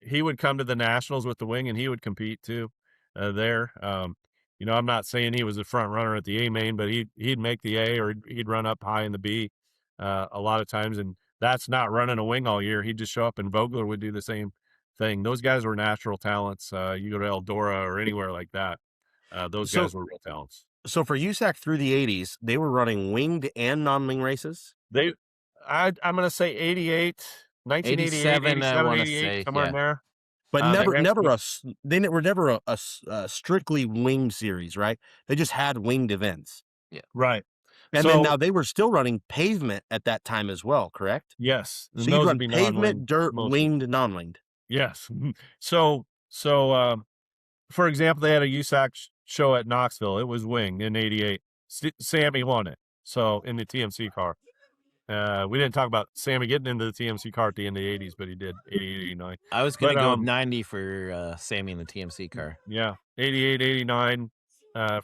he would come to the nationals with the wing, and he would compete too there. I'm not saying he was a front runner at the A main, but he'd make the A, or he'd run up high in the B a lot of times, and that's not running a wing all year. He'd just show up, and Vogler would do the same thing. Those guys were natural talents. You go to Eldora or anywhere like that, those guys were real talents. So for USAC through the 80s, they were running winged and non-wing races? I'm going to say 88, 1988, 87, 88, somewhere in there. But they were never a strictly winged series, right? They just had winged events. Yeah. Right. And then now they were still running pavement at that time as well, correct? Yes. So you run pavement, dirt, winged, non-winged. Yes. So for example, they had a USAC show at Knoxville. It was winged in 88. Sammy won it. So in the TMC car. We didn't talk about Sammy getting into the TMC car at the end of the 80s, but he did 88, 89. I was going to go 90 for Sammy in the TMC car. Yeah, 88, 89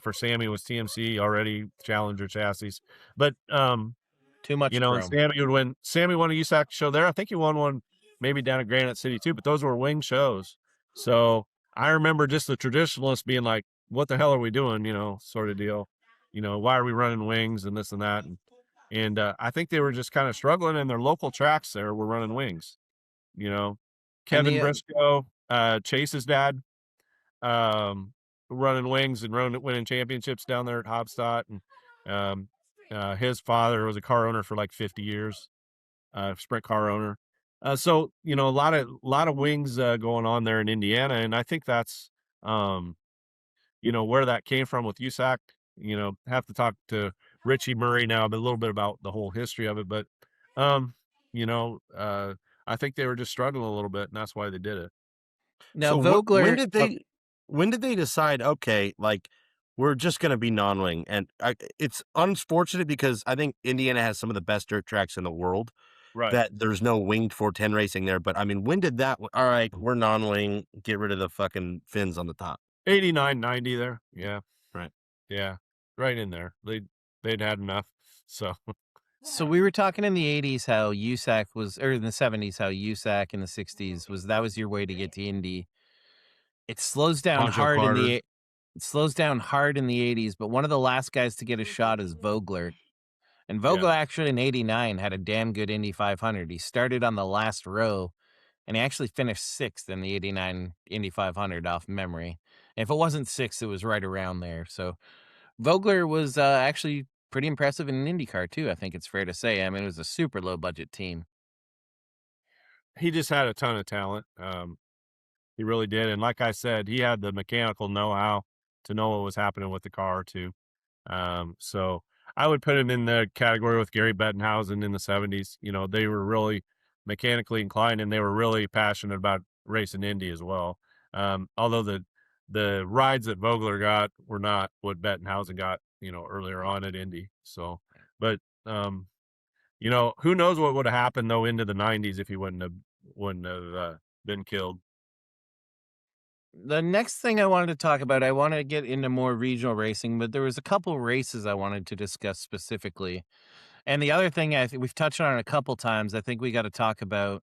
for Sammy was TMC already, Challenger chassis. But too much. Sammy would win. Sammy won a USAC show there. I think he won one maybe down at Granite City too. But those were wing shows. So I remember just the traditionalists being like, "What the hell are we doing?" Sort of deal. Why are we running wings and this and that? And I think they were just kind of struggling, and their local tracks there were running wings. Kevin Briscoe, Chase's dad, running wings and winning championships down there at Hobstadt. And his father was a car owner for like 50 years, sprint car owner. So a lot of wings going on there in Indiana, and I think that's where that came from with USAC. Have to talk to Richie Murray now a little bit about the whole history of it, but I think they were just struggling a little bit, and that's why they did it. Now, so Vogler, when did they decide? Okay, like we're just going to be non-wing, and it's unfortunate because I think Indiana has some of the best dirt tracks in the world. Right. That there's no winged 410 racing there, but I mean, when did that? All right, we're non-wing. Get rid of the fucking fins on the top. 89, 90 there. Yeah. Right. Yeah. Right in there. They'd had enough. So we were talking in the 80s how USAC was, or in the 70s how USAC in the 60s was your way to get to Indy. It slows down hard in the 80s, but one of the last guys to get a shot is Vogler. And Vogler actually in 89 had a damn good Indy 500. He started on the last row, and he actually finished 6th in the 89 Indy 500 off memory. And if it wasn't 6th, it was right around there. So Vogler was actually pretty impressive in an IndyCar too, I think it's fair to say. I mean, it was a super low budget team. He just had a ton of talent. He really did. And like I said, he had the mechanical know-how to know what was happening with the car too. So I would put him in the category with Gary Bettenhausen in the 70s. They were really mechanically inclined, and they were really passionate about racing Indy as well. Although the rides that Vogler got were not what Bettenhausen got, earlier on at Indy. So, but, who knows what would have happened though into the 90s if he wouldn't have been killed. The next thing I wanted to talk about, I want to get into more regional racing, but there was a couple races I wanted to discuss specifically. And the other thing I think we've touched on it a couple times, I think we got to talk about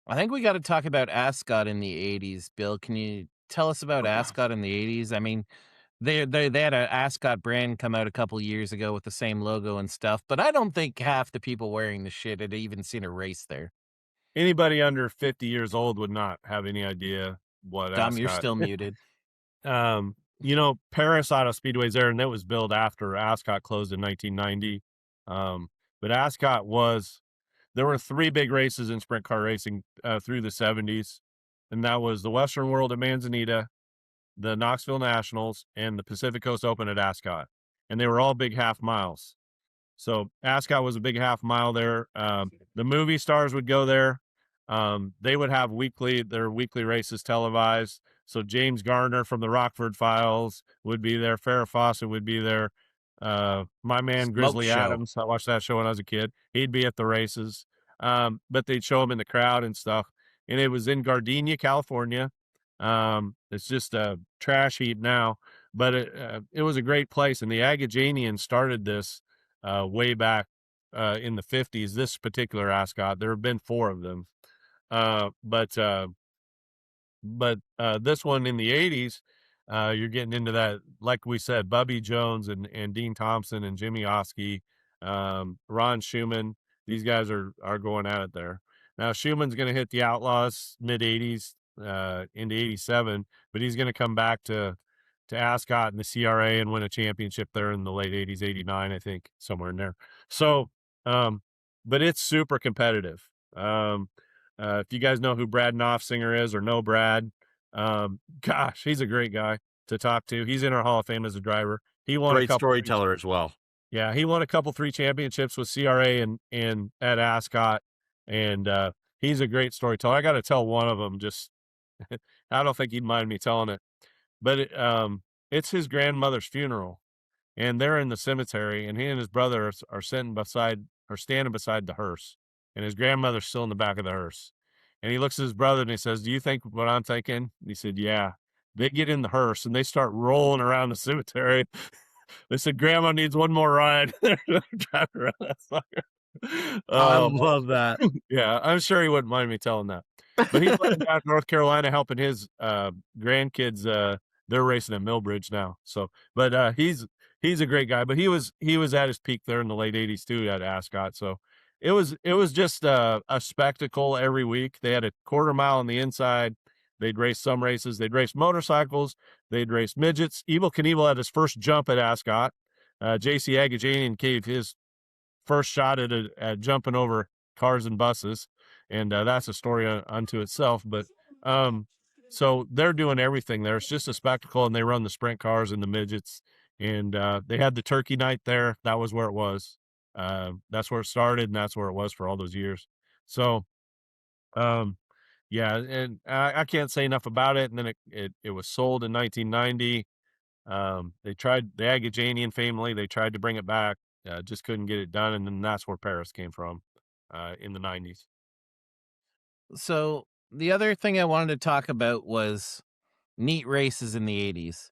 I think we got to talk about Ascot in the 80s. Bill, can you tell us about Ascot in the 80s? I mean, they had an Ascot brand come out a couple years ago with the same logo and stuff, but I don't think half the people wearing the shit had even seen a race there. Anybody under 50 years old would not have any idea what Dom, you're Ascot. still muted. Paris Auto Speedway's there, and it was built after Ascot closed in 1990. But Ascot there were 3 big races in sprint car racing through the 70s, and that was the Western World at Manzanita, the Knoxville Nationals, and the Pacific Coast Open at Ascot. And they were all big half miles. So Ascot was a big half mile there. The movie stars would go there. They would have their weekly races televised. So James Garner from the Rockford Files would be there. Farrah Fawcett would be there. My man Smoke Grizzly show. Adams, I watched that show when I was a kid. He'd be at the races. But they'd show him in the crowd and stuff. And it was in Gardenia, California. It's just a trash heap now, but it was a great place. And the Agajanians started this way back in the 50s, this particular Ascot. There have been 4 of them. But this one in the 80s, you're getting into that, like we said, Bubby Jones and Dean Thompson and Jimmy Oskey, Ron Schumann. These guys are going at it there. Now, Schumann's going to hit the Outlaws mid-80s into 87, but he's going to come back to Ascot and the CRA and win a championship there in the late 80s, 89, I think, somewhere in there. So, but it's super competitive. If you guys know who Brad Knopfsinger is or know Brad, gosh, he's a great guy to talk to. He's in our Hall of Fame as a driver. He won great storyteller as well. Yeah, he won a couple 3 championships with CRA and at Ascot, and he's a great storyteller. I got to tell one of them. Just I don't think he'd mind me telling it, but it's his grandmother's funeral, and they're in the cemetery, and he and his brother are standing beside the hearse, and his grandmother's still in the back of the hearse. And he looks at his brother and he says, "Do you think what I'm thinking?" And he said, "Yeah." They get in the hearse and they start rolling around the cemetery. They said, "Grandma needs one more ride." They're driving around that sucker. I love that. Yeah, I'm sure he wouldn't mind me telling that. But he's living down in North Carolina helping his grandkids. They're racing at Millbridge now. So, but he's a great guy. But he was at his peak there in the late 80s too at Ascot. So it was just a spectacle every week. They had a quarter mile on the inside. They'd race some races. They'd race motorcycles. They'd race midgets. Evel Knievel had his first jump at Ascot. J.C. Agajanian gave his first shot at jumping over cars and buses, and that's a story unto itself. But so they're doing everything there. It's just a spectacle, and they run the sprint cars and the midgets. And they had the turkey night there. That was where it was. That's where it started, and that's where it was for all those years. So, yeah, and I can't say enough about it. And then it was sold in 1990. They tried, the Agajanian family, they tried to bring it back, just couldn't get it done. And then that's where Paris came from in the 90s. So the other thing I wanted to talk about was neat races in the 80s.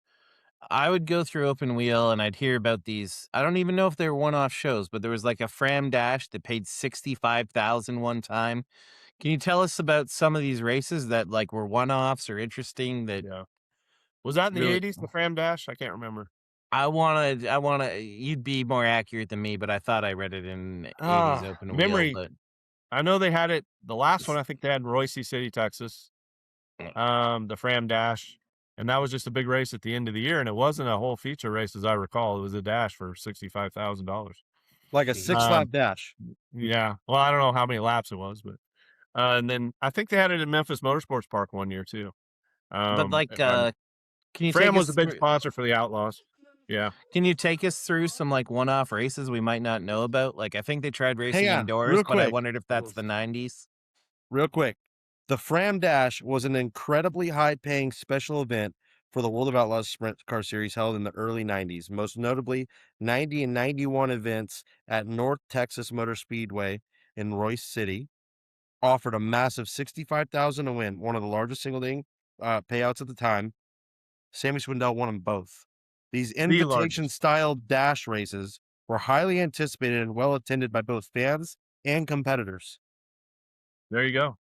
I would go through Open Wheel and I'd hear about these. I don't even know if they were one-off shows, but there was like a Fram Dash that paid $65,000 one time. Can you tell us about some of these races that like were one-offs or interesting? That was that in the really, 80s, the Fram Dash? I can't remember. I wanna. You'd be more accurate than me, but I thought I read it in 80s Open Wheel. But I know they had it. The last one I think they had in Royce City, Texas. The Fram Dash. And that was just a big race at the end of the year, and it wasn't a whole feature race, as I recall. It was a dash for $65,000, like a 6-lap dash. Yeah, well, I don't know how many laps it was, but and then I think they had it at Memphis Motorsports Park one year too. But like, can you? Fram was a big sponsor for the Outlaws. Yeah. Can you take us through some like one-off races we might not know about? Like, I think they tried racing indoors, but I wondered if that's the 90s. Real quick. The Fram Dash was an incredibly high-paying special event for the World of Outlaws Sprint Car Series held in the early 90s, most notably 90 and 91 events at North Texas Motor Speedway in Royce City, offered a massive $65,000 to win, one of the largest single-day payouts at the time. Sammy Swindell won them both. These invitation-style dash races were highly anticipated and well attended by both fans and competitors. There you go.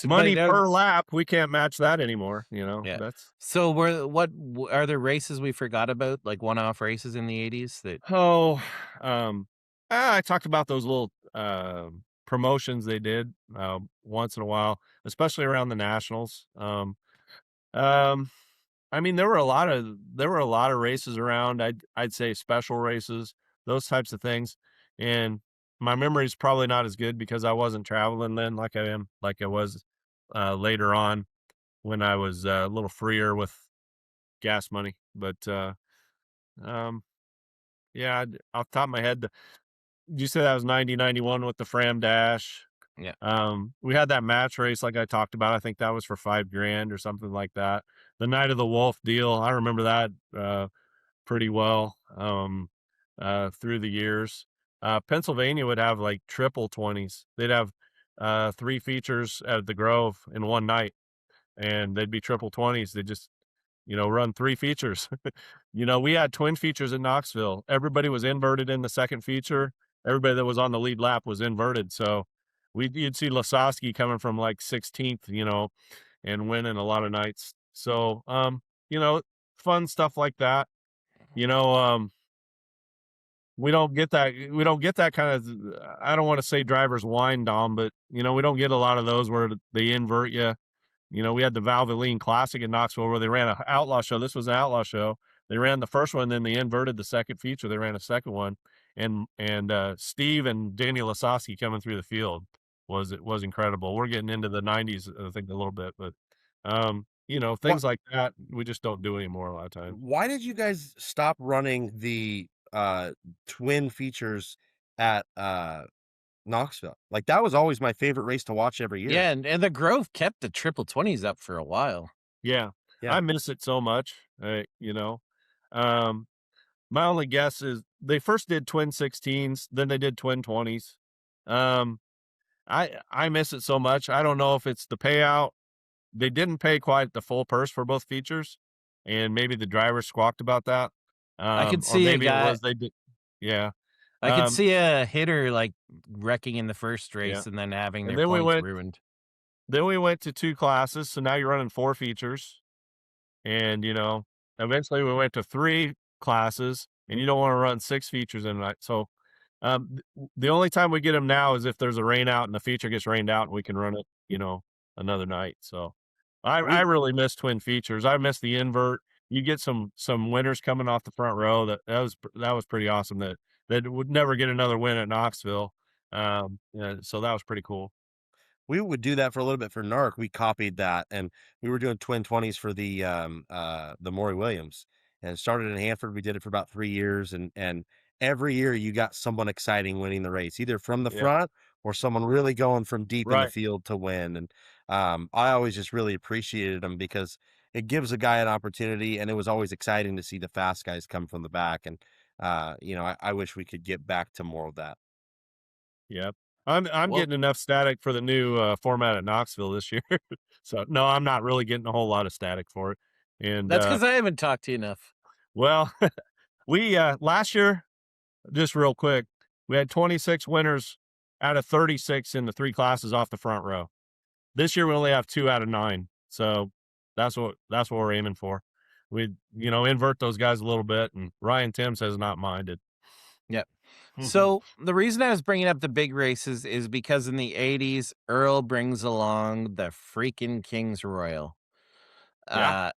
money per lap, we can't match that anymore. Yeah. That's So what are there races we forgot about, like one-off races in the 80s that? I talked about those little promotions they did once in a while, especially around the nationals. I mean, there were a lot of races around. I'd say special races, those types of things. And my memory is probably not as good because I wasn't traveling then like I was later on when I was a little freer with gas money. But yeah, off the top of my head, you say that was 91 with the Fram Dash. Yeah. We had that match race like I talked about. I think that was for $5,000 or something like that. The Night of the Wolf deal, I remember that pretty well through the years. Pennsylvania would have like triple 20s. They'd have 3 features at the Grove in one night, and they'd be triple 20s. They just run 3 features. We had twin features in Knoxville. Everybody was inverted in the second feature. Everybody that was on the lead lap was inverted. So you'd see Lasowski coming from like 16th, and winning a lot of nights. So, fun stuff like that. We don't get that kind of, I don't want to say driver's wine, Dom, but we don't get a lot of those where they invert you. We had the Valvoline Classic in Knoxville where they ran an outlaw show. This was an outlaw show. They ran the first one, then they inverted the second feature. They ran a second one, and Steve and Daniel Lasowski coming through the field was incredible. We're getting into the 90s, I think, a little bit, but things like that we just don't do anymore a lot of times. Why did you guys stop running the twin features at Knoxville? Like, that was always my favorite race to watch every year. Yeah, and the Grove kept the triple 20s up for a while. Yeah. I miss it so much. My only guess is they first did twin 16s, then they did twin 20s. I miss it so much. I don't know if it's the payout. They didn't pay quite the full purse for both features, and maybe the drivers squawked about that. I could see maybe it was they did. Yeah. I could see a hitter like wrecking in the first race and then having their points ruined. Then we went to 2 classes, so now you're running 4 features. And, eventually we went to 3 classes, and you don't want to run 6 features in a night. So the only time we get them now is if there's a rain out and the feature gets rained out and we can run it, another night. So I really miss twin features. I miss the invert. You get some winners coming off the front row. That was pretty awesome. That would never get another win at Knoxville. So that was pretty cool. We would do that for a little bit for NARC. We copied that, and we were doing twin 20s for the Maury Williams, and it started in Hanford. We did it for about 3 years, and every year you got someone exciting winning the race, either from the front or someone really going from deep in the field to win. And I always just really appreciated them because it gives a guy an opportunity, and it was always exciting to see the fast guys come from the back. And I wish we could get back to more of that. Yep. I'm getting enough static for the new format at Knoxville this year. So no, I'm not really getting a whole lot of static for it. And that's because I haven't talked to you enough. Well, we last year, just real quick, we had 26 winners out of 36 in the 3 classes off the front row. This year we only have 2 out of 9. So that's what we're aiming for. We invert those guys a little bit, and Ryan Timms has not minded. Yep. So the reason I was bringing up the big races is because in the 80s, Earl brings along the freaking Kings Royal. Yeah.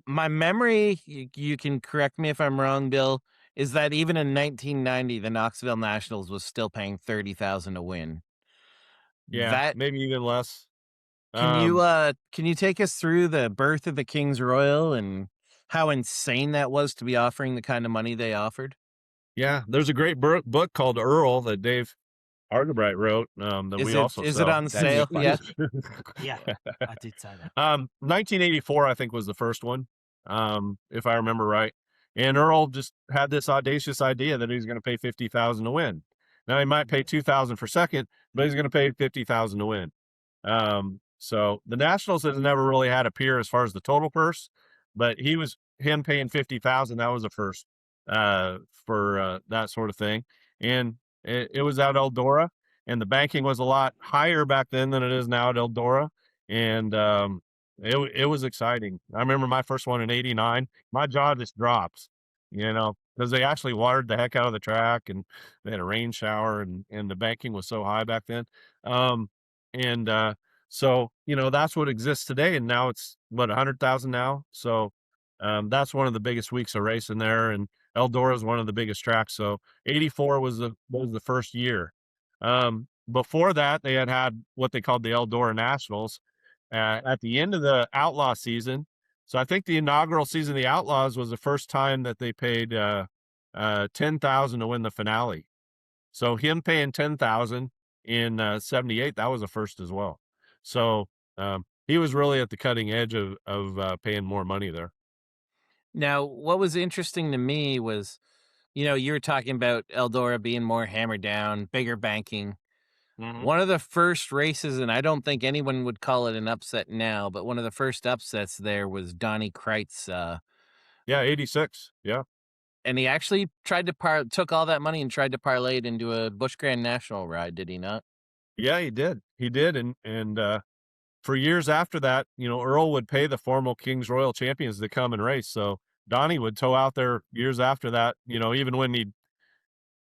My memory, you can correct me if I'm wrong, Bill, is that even in 1990, the Knoxville Nationals was still paying $30,000 to win. Yeah, maybe even less. Can you take us through the birth of the Kings Royal and how insane that was to be offering the kind of money they offered? Yeah, there's a great book called Earl that Dave Argabright wrote. Is it on sale? Yeah. Yeah, I did say that. 1984, I think, was the first one, if I remember right. And Earl just had this audacious idea that he's going to pay $50,000 to win. Now he might pay $2,000 for second, but he's going to pay $50,000 to win. So the Nationals has never really had a peer as far as the total purse, but him paying $50,000. That was a first. For that sort of thing. And it was at Eldora, and the banking was a lot higher back then than it is now at Eldora. and it was exciting. I remember my first one in '89. My jaw just drops, because they actually watered the heck out of the track, and they had a rain shower, and the banking was so high back then. Um, and so that's what exists today, and now it's what 100,000 now. So that's one of the biggest weeks of racing there, and Eldora is one of the biggest tracks. So '84 was the first year. Before that, they had what they called the Eldora Nationals at the end of the Outlaw season. So I think the inaugural season of the Outlaws was the first time that they paid 10,000 to win the finale. So him paying 10,000 in '78, that was a first as well. So he was really at the cutting edge of paying more money there. Now, what was interesting to me was, you were talking about Eldora being more hammered down, bigger banking. Mm-hmm. One of the first races, and I don't think anyone would call it an upset now, but one of the first upsets there was Donnie Kreitz. Yeah, '86. Yeah. And he actually tried to took all that money and tried to parlay it into a Busch Grand National ride, did he not? Yeah, he did. He did. And for years after that, Earl would pay the former Kings Royal champions to come and race. So Donnie would tow out there years after that, even when he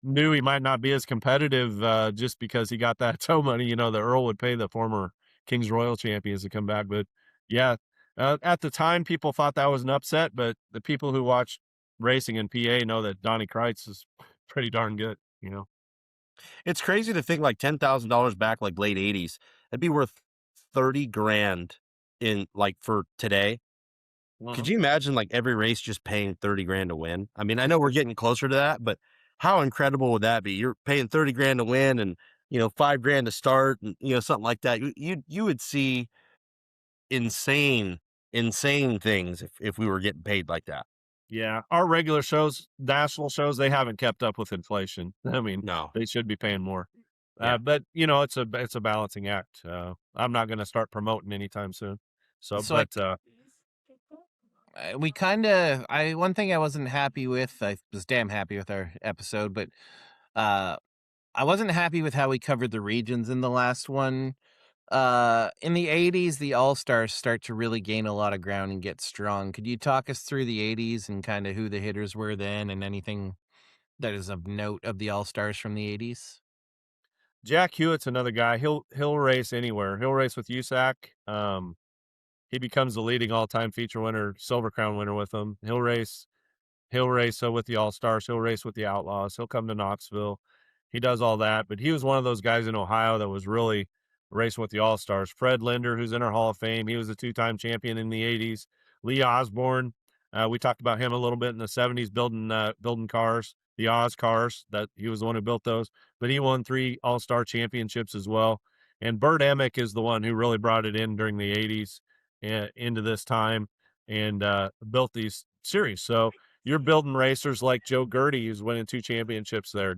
knew he might not be as competitive just because he got that tow money, the Earl would pay the former Kings Royal champions to come back. But yeah, at the time, people thought that was an upset, but the people who watch racing in PA know that Donnie Kreitz is pretty darn good, It's crazy to think like $10,000 back, like late '80s. It'd be worth 30 grand in like for today. Could you imagine like every race just paying 30 grand to win? I mean, I know we're getting closer to that, but how incredible would that be? You're paying 30 grand to win and, 5 grand to start and, something like that. You would see insane things if we were getting paid like that. Yeah, our regular shows, national shows, they haven't kept up with inflation. I mean, No. they should be paying more. Yeah. But it's a balancing act. I'm not going to start promoting anytime soon. So we one thing I wasn't happy with, I was damn happy with our episode, but I wasn't happy with how we covered the regions in the last one. In the '80s, the All-Stars start to really gain a lot of ground and get strong. Could you talk us through the '80s and kind of who the hitters were then and anything that is of note of the All-Stars from the '80s? Jack Hewitt's another guy. He'll race anywhere. He'll race with USAC. He becomes the leading all-time feature winner, Silver Crown winner with them. He'll race with the All-Stars. He'll race with the Outlaws. He'll come to Knoxville. He does all that. But he was one of those guys in Ohio that was really racing with the All-Stars. Fred Linder, who's in our Hall of Fame, he was a two-time champion in the '80s. Lee Osborne, we talked about him a little bit in the '70s, building cars, the Oz cars. That he was the one who built those. But he won 3 All-Star championships as well. And Bert Emick is the one who really brought it in during the '80s into this time and built these series. So you're building racers like Joe Gertie, who's winning 2 championships there,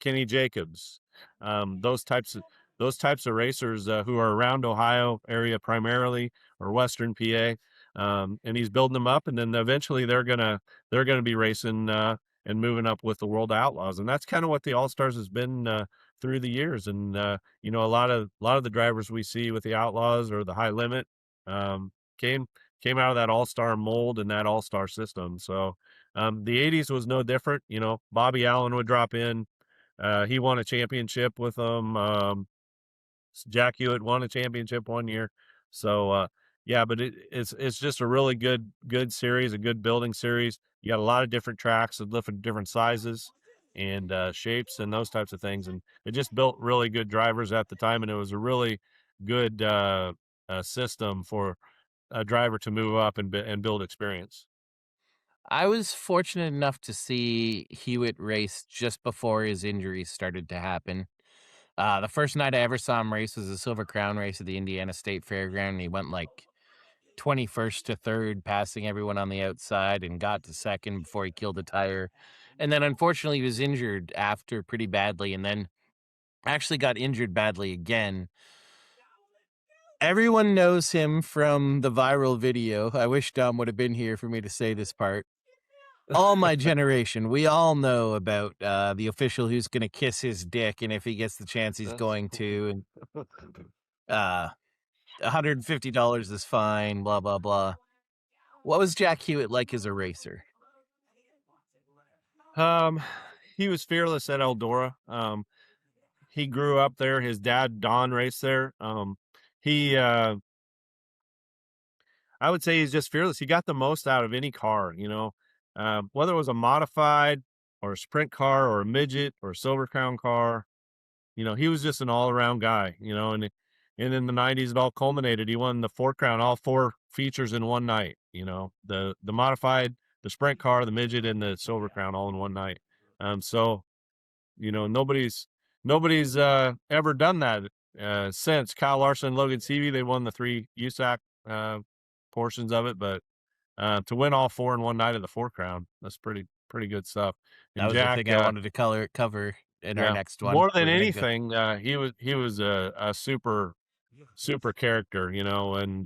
Kenny Jacobs, those types of racers who are around Ohio area primarily or Western PA, and he's building them up, and then eventually they're gonna be racing and moving up with the World Outlaws, and that's kind of what the All Stars has been through the years. And a lot of the drivers we see with the Outlaws or the High Limit came out of that all-star mold and that all-star system. So the '80s was no different. Bobby Allen would drop in. He won a championship with them. Jack Hewitt won a championship one year. So yeah, but it's just a really good series, a good building series. You got a lot of different tracks of different sizes and shapes and those types of things, and it just built really good drivers at the time, and it was a really good system for a driver to move up and build experience. I was fortunate enough to see Hewitt race just before his injuries started to happen. The first night I ever saw him race was a Silver Crown race at the Indiana State Fairground, and he went like 21st to 3rd, passing everyone on the outside, and got to 2nd before he killed a tire. And then unfortunately he was injured after pretty badly, and then actually got injured badly again. Everyone knows him from the viral video. I wish Dom would have been here for me to say this part. All my generation, we all know about the official who's going to kiss his dick, and if he gets the chance, he's going to. And $150 is fine, blah, blah, blah. What was Jack Hewitt like as a racer? He was fearless at Eldora. He grew up there. His dad, Don, raced there. He, I would say he's just fearless. He got the most out of any car, whether it was a modified or a sprint car or a midget or a Silver Crown car. He was just an all-around guy, and in the 90s, it all culminated. He won the 4 Crown, all 4 features in one night, the modified, the sprint car, the midget, and the Silver Crown all in one night. So, nobody's ever done that since. Kyle Larson and Logan Seavey, they won the 3 USAC portions of it, but to win all 4 in one night of the 4 Crown, that's pretty good stuff. And that was Jack, the thing I wanted to cover in our next one. More than anything, he was a super character, and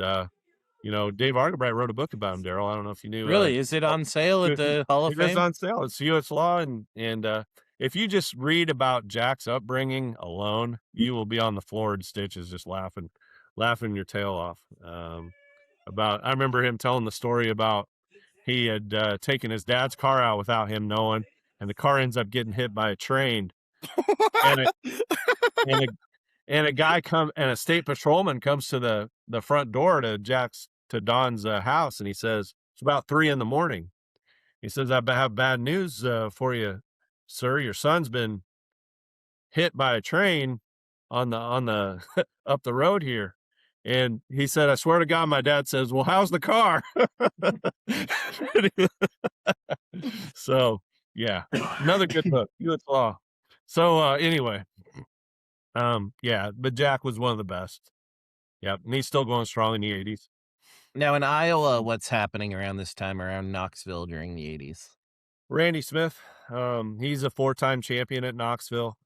Dave Argabright wrote a book about him, Daryl. I don't know if you knew. Really? Is it on sale at the Hall of Fame? It's on sale. It's U.S. Law, and if you just read about Jack's upbringing alone, you will be on the floor in stitches, just laughing your tail off. I remember him telling the story about he had taken his dad's car out without him knowing, and the car ends up getting hit by a train. and a guy and a state patrolman comes to the front door to Don's house, and he says, it's about 3 a.m. He says, I have bad news for you, sir. Your son's been hit by a train on the up the road here. And he said, I swear to God, my dad says, well, how's the car? So, yeah, another good book, U.S. Law. So, anyway, but Jack was one of the best. Yeah, and he's still going strong in the 80s. Now, in Iowa, what's happening around this time around Knoxville during the 80s? Randy Smith, he's a 4-time champion at Knoxville.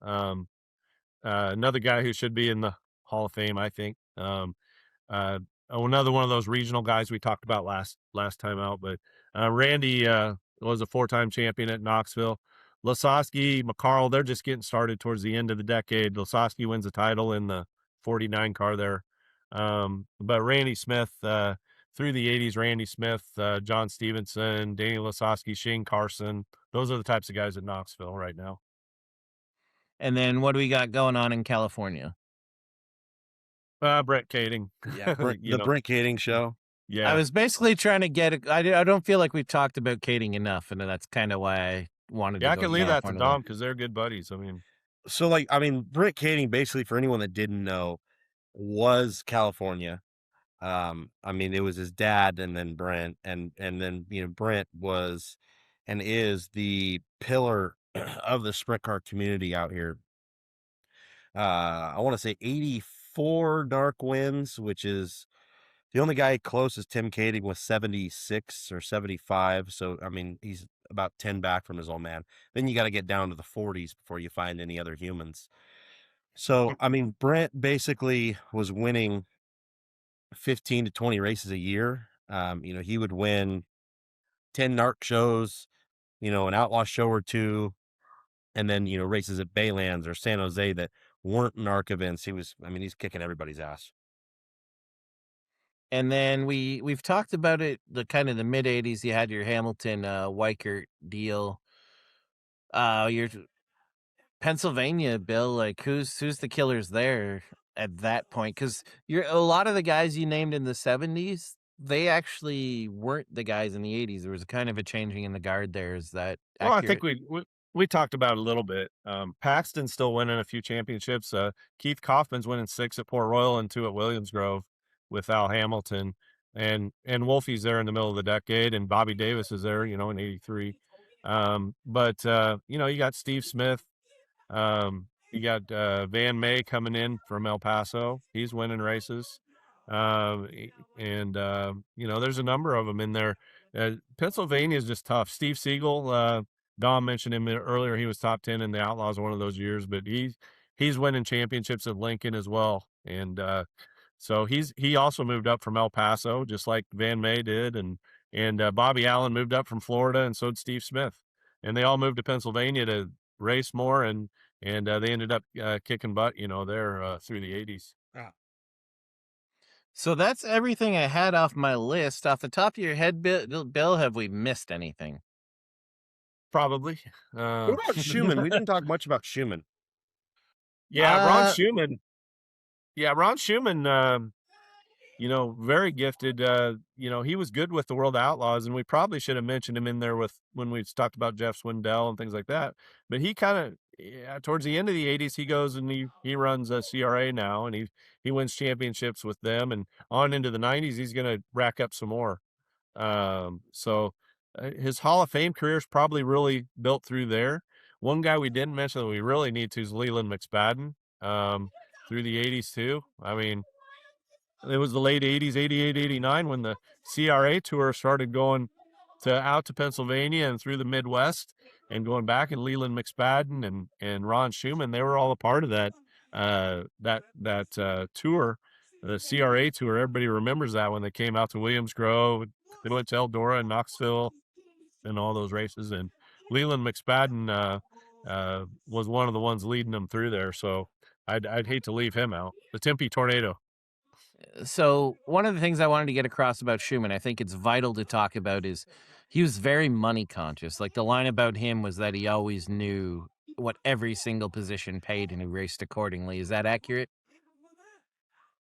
Another guy who should be in the Hall of Fame, I think. Another one of those regional guys we talked about last time out. But Randy was a 4-time champion at Knoxville. Lasowski, McCarl, they're just getting started towards the end of the decade. Lasowski wins the title in the 49 car there. But Randy Smith, through the 80s, Randy Smith, John Stevenson, Danny Lasowski, Shane Carson, those are the types of guys at Knoxville right now. And then what do we got going on in California? Brett Kading. Yeah, the Brett Kading show. Yeah. I was basically trying to get it. I don't feel like we've talked about Kading enough, and that's kind of why I wanted to. Yeah, I can leave that to Dom because they're good buddies. So Brett Kading, basically, for anyone that didn't know, was California. It was his dad and then Brent, and then Brent was and is the pillar of the sprint car community out here. I want to say 84 NARC wins, which is the only guy close is Tim Kading with 76 or 75. So he's about 10 back from his old man. Then you got to get down to the 40s before you find any other humans. So Brent basically was winning 15 to 20 races a year. He would win 10 NARC shows, an outlaw show or 2, and then races at Baylands or San Jose that weren't NARC events. He's kicking everybody's ass. And then we've talked about it, the kind of the mid 80s. You had your Hamilton Weichert deal. Your Pennsylvania, Bill, like who's the killers there at that point? Because a lot of the guys you named in the 70s, they actually weren't the guys in the 80s. There was kind of a changing in the guard there. Is that accurate? I think we talked about it a little bit. Paxton's still winning a few championships. Keith Kaufman's winning 6 at Port Royal and 2 at Williams Grove with Al Hamilton, and Wolfie's there in the middle of the decade, and Bobby Davis is there, in 83. But you got Steve Smith. You got Van May coming in from El Paso. He's winning races. There's a number of them in there. Pennsylvania is just tough. Steve Siegel, Dom mentioned him earlier. He was top 10 in the Outlaws one of those years, but he's winning championships at Lincoln as well. And so he also moved up from El Paso, just like Van May did. And Bobby Allen moved up from Florida, and so did Steve Smith. And they all moved to Pennsylvania to race more, and they ended up kicking butt, there through the 80s. So that's everything I had off my list. Off the top of your head, Bill, have we missed anything? Probably. What about Schumann? We didn't talk much about Schumann. Yeah, Ron Schumann. Yeah, Ron Schumann. Very gifted. He was good with the World Outlaws, and we probably should have mentioned him in there with when we talked about Jeff Swindell and things like that. But he kind of, towards the end of the '80s, he goes and he runs a CRA now, and he wins championships with them, and on into the '90s, he's going to rack up some more. His Hall of Fame career is probably really built through there. One guy we didn't mention that we really need to is Leland McSpadden. Through the '80s too. I mean, it was the late '80s, '88, '89 when the CRA tour started going out to Pennsylvania and through the Midwest and going back. And Leland McSpadden and Ron Schumann, they were all a part of that tour, the CRA tour. Everybody remembers that when they came out to Williams Grove, they went to Eldora and Knoxville and all those races. And Leland McSpadden was one of the ones leading them through there. So I'd hate to leave him out. The Tempe Tornado. So one of the things I wanted to get across about Schumann, I think it's vital to talk about, is he was very money conscious. Like, the line about him was that he always knew what every single position paid and he raced accordingly. Is that accurate?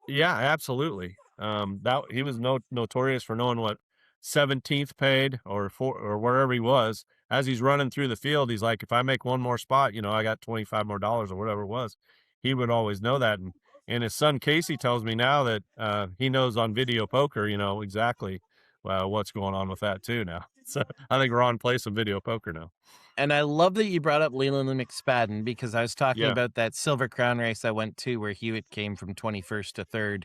Yeah, absolutely. That he was notorious for knowing what 17th paid or wherever he was. As he's running through the field, he's like, if I make one more spot, I got $25 more or whatever it was. He would always know that. And his son Casey tells me now that he knows on video poker, exactly what's going on with that too now. So I think Ron plays some video poker now. And I love that you brought up Leland McSpadden, because I was talking Yeah. about that Silver Crown race I went to where Hewitt came from 21st to 3rd.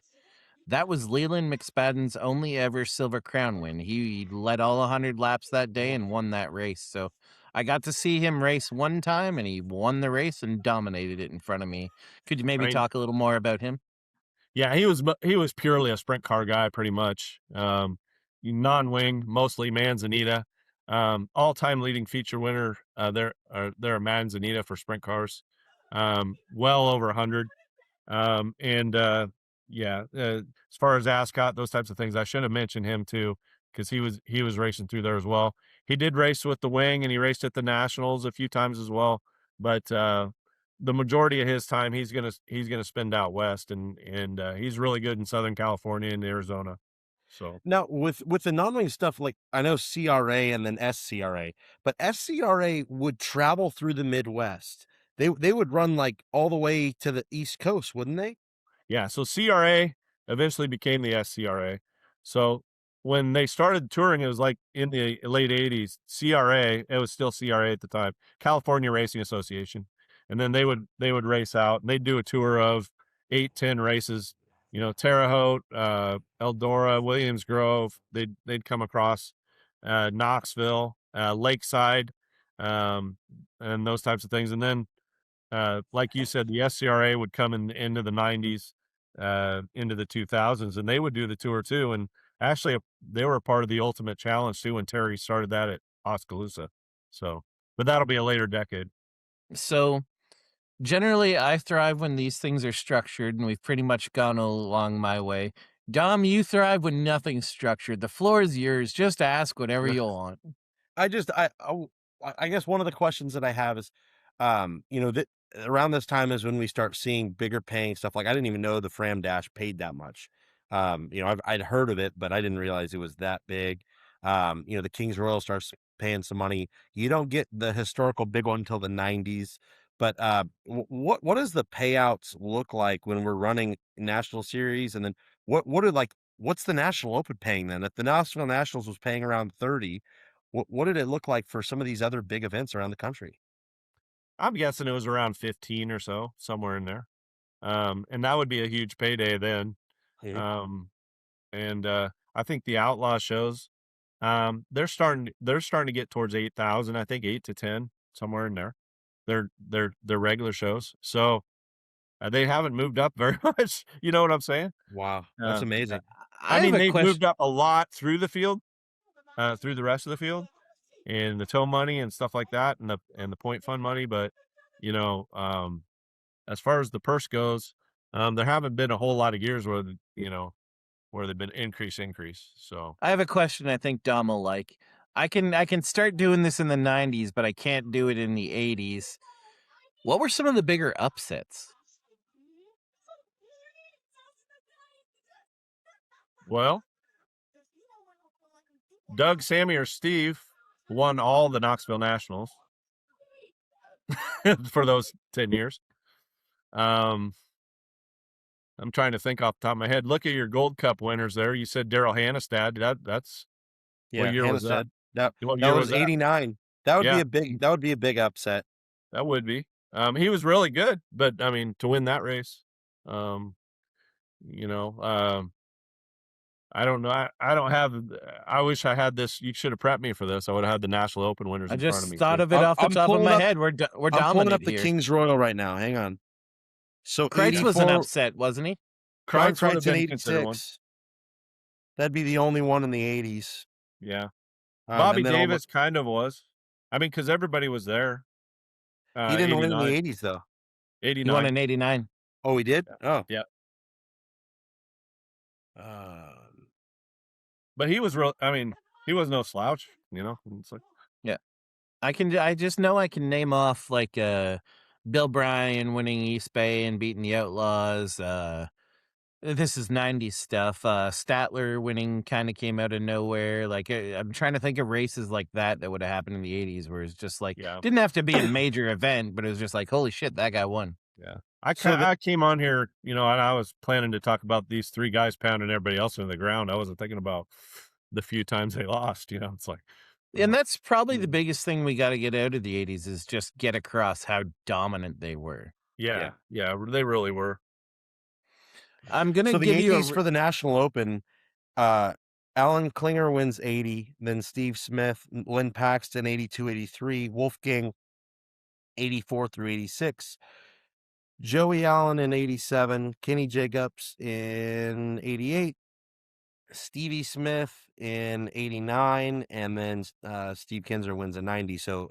That was Leland McSpadden's only ever Silver Crown win. He led all 100 laps that day and won that race. So I got to see him race one time, and he won the race and dominated it in front of me. Could you maybe talk a little more about him? Yeah, he was purely a sprint car guy, pretty much. Non-wing, mostly Manzanita. All-time leading feature winner. They're a Manzanita for sprint cars. Well over 100. As far as Ascot, those types of things, I should have mentioned him too, because he was racing through there as well. He did race with the wing, and he raced at the Nationals a few times as well. But the majority of his time, he's gonna spend out west, and he's really good in Southern California and Arizona. So now with the non-wing stuff, like I know CRA and then SCRA, but SCRA would travel through the Midwest. They would run like all the way to the East Coast, wouldn't they? Yeah, so CRA eventually became the SCRA. So when they started touring, it was like in the late '80s. CRA, it was still CRA at the time, California Racing Association, and then they would race out, and they'd do a tour of 8-10 races. Terre Haute, Eldora, Williams Grove. They'd come across Knoxville, Lakeside, and those types of things. And then, like you said, the SCRA would come into the '90s, into the 2000s, and they would do the tour too. And actually, they were a part of the Ultimate Challenge too when Terry started that at Oskaloosa. So, but that'll be a later decade. So generally, I thrive when these things are structured, and we've pretty much gone along my way. Dom, you thrive when nothing's structured. The floor is yours. Just ask whatever you want. I guess one of the questions that I have is, that around this time is when we start seeing bigger paying stuff. Like, I didn't even know the Fram Dash paid that much. I'd heard of it, but I didn't realize it was that big. The King's Royal starts paying some money. You don't get the historical big one until the '90s. But what does the payouts look like when we're running National Series? And then what's the National Open paying then? If the National Nationals was paying around 30, what did it look like for some of these other big events around the country? I'm guessing it was around 15 or so, somewhere in there. And that would be a huge payday then. I think the Outlaw shows, they're starting to get towards 8,000. I think 8 to 10, somewhere in there. They're regular shows. So they haven't moved up very much. You know what I'm saying? Wow, that's amazing. They've moved up a lot through the field, through the rest of the field, and the tow money and stuff like that, and the point fund money. But as far as the purse goes, there haven't been a whole lot of years where where they've been increase. So I have a question I think Dom will like. I can start doing this in the 90s, but I can't do it in the 80s. What were some of the bigger upsets? Well, Doug, Sammy, or Steve won all the Knoxville Nationals for those 10 years. I'm trying to think off the top of my head. Look at your Gold Cup winners there. You said Daryl Hannestad. That's what year was that? That What year was that? 89. That would Yeah. be a big. That would be a big upset. That would be. He was really good, but I mean, to win that race, I don't know. I don't have. I wish I had this. You should have prepped me for this. I would have had the National Open winners I in front of just me. thought too. of it off the I'm top of pulling my up- head. We're I'm dominant pulling up the here. King's Royal right now. Hang on. So Kreitz was an 84 upset, wasn't he? Kreitz would have in been considered one. 86. That'd be the only one in the 80s. Yeah. And Bobby then Davis kind of was. I mean, because everybody was there. he didn't win in the 89. 80s though. 89. He won in 89. Oh, he did. Oh, Yeah. Uh, But he was real. I mean, he was no slouch. It's like, I just know I can name off like Bill Bryan winning East Bay and beating the Outlaws. This is 90s stuff. Statler winning kind of came out of nowhere. Like I'm trying to think of races like that would have happened in the 80s where it's just like didn't have to be a major event, but it was just like, holy shit, that guy won. yeah. I came on here, and I was planning to talk about these three guys pounding everybody else into the ground. I wasn't thinking about the few times they lost. It's like, And that's probably the biggest thing we got to get out of the 80s is just get across how dominant they were. yeah, they really were. I'm gonna so the give you Yankees for the National Open. Alan Klinger wins 80. Then Steve Smith, Lynn Paxton 82, 83, Wolfgang 84 through 86. Joey Allen in 87, Kenny Jacobs in 88, Stevie Smith in 89, and then Steve Kinzer wins in 90. So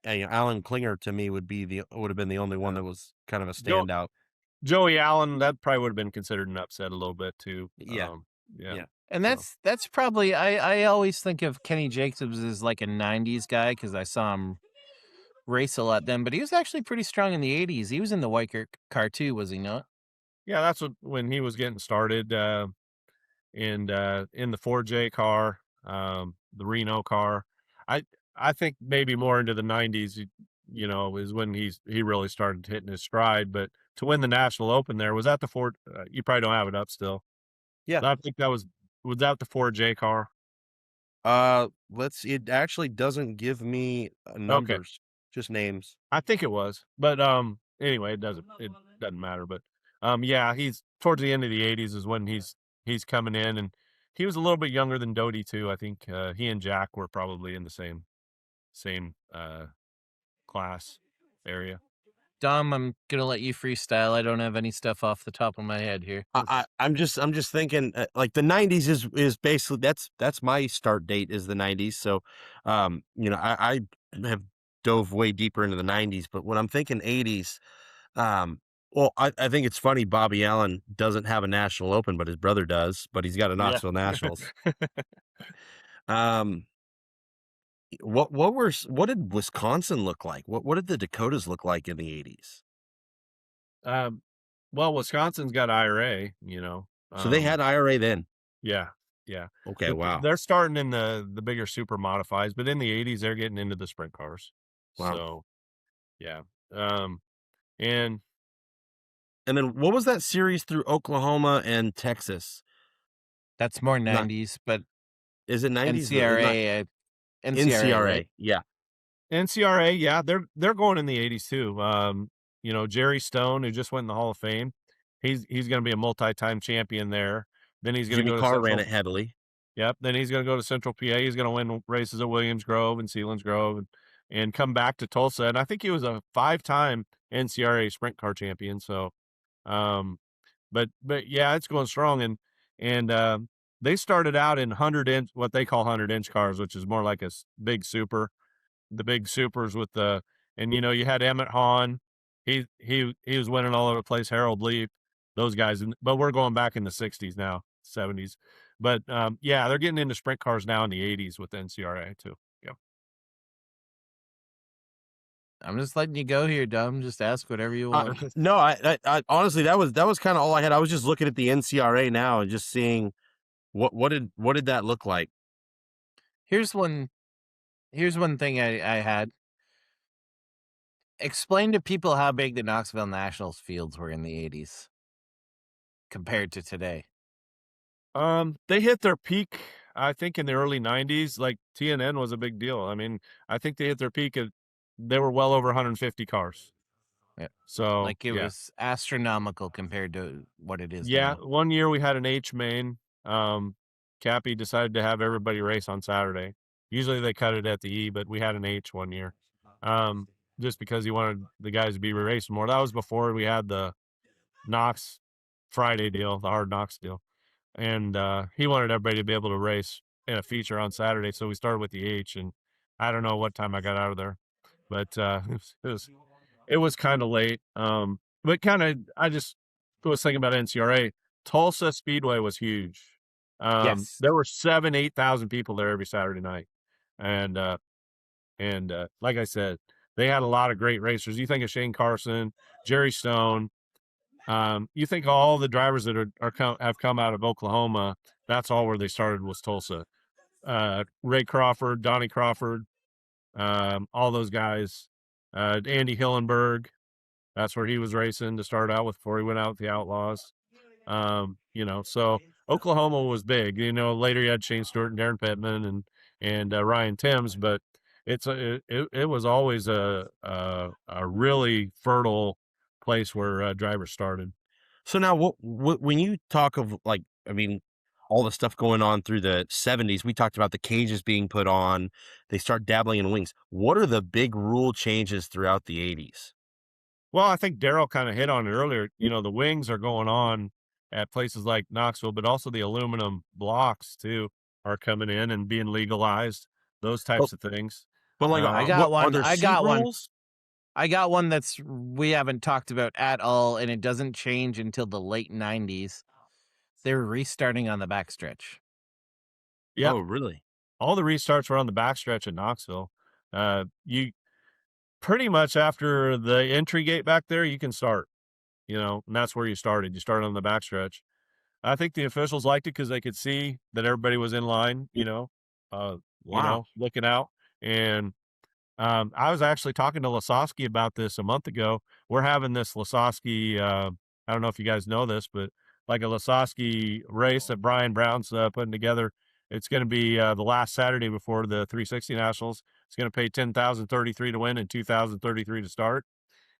Alan Klinger to me would have been the only one that was kind of a standout. Joey Allen, that probably would have been considered an upset a little bit too. Yeah. And that's probably I always think of Kenny Jacobs as like a 90s guy because I saw him race a lot then, but he was actually pretty strong in the 80s. He was in the white car too, was he not? Yeah, that's when he was getting started in the 4J car, the Reno car. I think maybe more into the 90s, is when he really started hitting his stride. But to win the National Open there, was that the Ford? You probably don't have it up still. Yeah. I think was that the 4J car? It actually doesn't give me numbers, just names. I think it was, but anyway, it doesn't matter. But yeah, he's towards the end of the 80s is when he's coming in, and he was a little bit younger than Doty too. I think he and Jack were probably in the same class area. Dom, I'm gonna let you freestyle. I don't have any stuff off the top of my head here. I'm just thinking like the 90s is basically that's my start date is the 90s. So I have dove way deeper into the 90s, but when I'm thinking 80s, well, I think it's funny Bobby Allen doesn't have a National Open, but his brother does, but he's got a Knoxville Nationals. What did Wisconsin look like? What did the Dakotas look like in the 80s? Well, Wisconsin's got IRA, So they had IRA then. Yeah. Okay, wow. They're starting in the bigger super modifies, but in the 80s they're getting into the sprint cars. Wow. So, yeah. And then what was that series through Oklahoma and Texas? That's more 90s, but is it 90s? NCRA, right? Yeah. NCRA, yeah, they're going in the 80s too. Jerry Stone, who just went in the Hall of Fame, he's going to be a multi-time champion there. Then he's going to go to Carr ran it heavily. Yep. Then he's going to go to Central PA. He's going to win races at Williams Grove and Sealands Grove and come back to Tulsa. And I think he was a 5-time NCRA sprint car champion. So, but yeah, it's going strong. And they started out in what they call 100-inch cars, which is more like a big super. The big supers with you had Emmett Hahn. He was winning all over the place. Harold Leaf, those guys. But we're going back in the 60s now. 70s. But yeah, they're getting into sprint cars now in the 80s with the NCRA too. Yeah. I'm just letting you go here, Dom. Just ask whatever you want. No, I honestly that was kind of all I had. I was just looking at the NCRA now and just seeing what did that look like. Here's one thing I had. Explain to people how big the Knoxville Nationals fields were in the 80s compared to today. They hit their peak, I think, in the early 90s. Like TNN was a big deal. I mean, I think they hit their peak they were well over 150 cars. Yeah. So like it was astronomical compared to what it is Yeah, now. one year we had an H main. Cappy decided to have everybody race on Saturday. Usually they cut it at the E, but we had an H one year. Just because he wanted the guys to be racing more. That was before we had the Knox Friday deal, the hard Knox deal. And he wanted everybody to be able to race in a feature on Saturday. So we started with the H, and I don't know what time I got out of there, but it was kind of late. But I just was thinking about NCRA. Tulsa Speedway was huge. Yes. There were 8,000 people there every Saturday night. And like I said, they had a lot of great racers. You think of Shane Carson, Jerry Stone. You think all the drivers that have come out of Oklahoma, that's all where they started was Tulsa. Ray Crawford, Donnie Crawford, all those guys. Andy Hillenberg, that's where he was racing to start out with before he went out with the Outlaws. So Oklahoma was big. Later you had Shane Stewart and Darren Pittman and Ryan Timms, but it was always a really fertile place where drivers started. So now, when you talk of all the stuff going on through the 70s, we talked about the cages being put on. They start dabbling in wings. What are the big rule changes throughout the 80s? Well, I think Daryl kind of hit on it earlier. The wings are going on at places like Knoxville, but also the aluminum blocks too are coming in and being legalized. Those types of things. But I got one. I got one. I got one that's we haven't talked about at all, and it doesn't change until the late 90s. They're restarting on the backstretch. Yeah. Oh, really? All the restarts were on the backstretch at Knoxville. You pretty much after the entry gate back there, you can start, and that's where you started. You started on the backstretch. I think the officials liked it because they could see that everybody was in line, looking out. And I was actually talking to Lasowski about this a month ago. We're having this Lasowski, I don't know if you guys know this, but like a Lasowski race that Brian Brown's putting together. It's going to be the last Saturday before the 360 Nationals. It's going to pay $10,033 to win and $2,033 to start.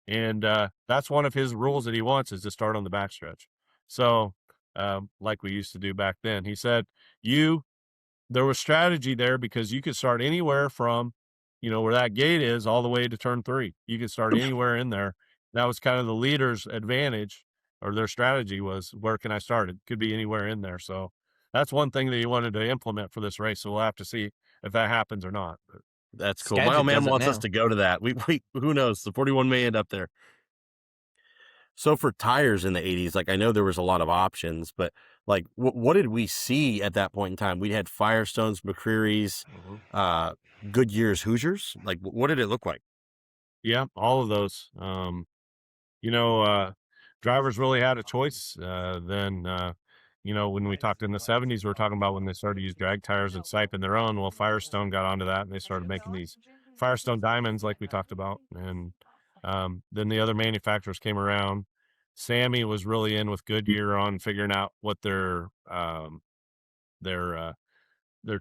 And that's one of his rules that he wants is to start on the backstretch. So like we used to do back then, he said, there was strategy there because you could start anywhere from, where that gate is all the way to turn 3. You could start anywhere in there. That was kind of the leader's advantage, or their strategy was, where can I start? It could be anywhere in there. So that's one thing that he wanted to implement for this race. So we'll have to see if that happens or not. But that's cool. My old man wants us to go to that. We who knows? The 41 may end up there. So for tires in the 80s, I know there was a lot of options, but what did we see at that point in time? We had Firestones, McCreary's, Goodyear's, Hoosiers. What did it look like? Yeah, all of those. Drivers really had a choice then. When we talked in the 70s, we were talking about when they started to use drag tires and siping their own. Well, Firestone got onto that and they started making these Firestone diamonds like we talked about. And then the other manufacturers came around. Sammy was really in with Goodyear on figuring out what their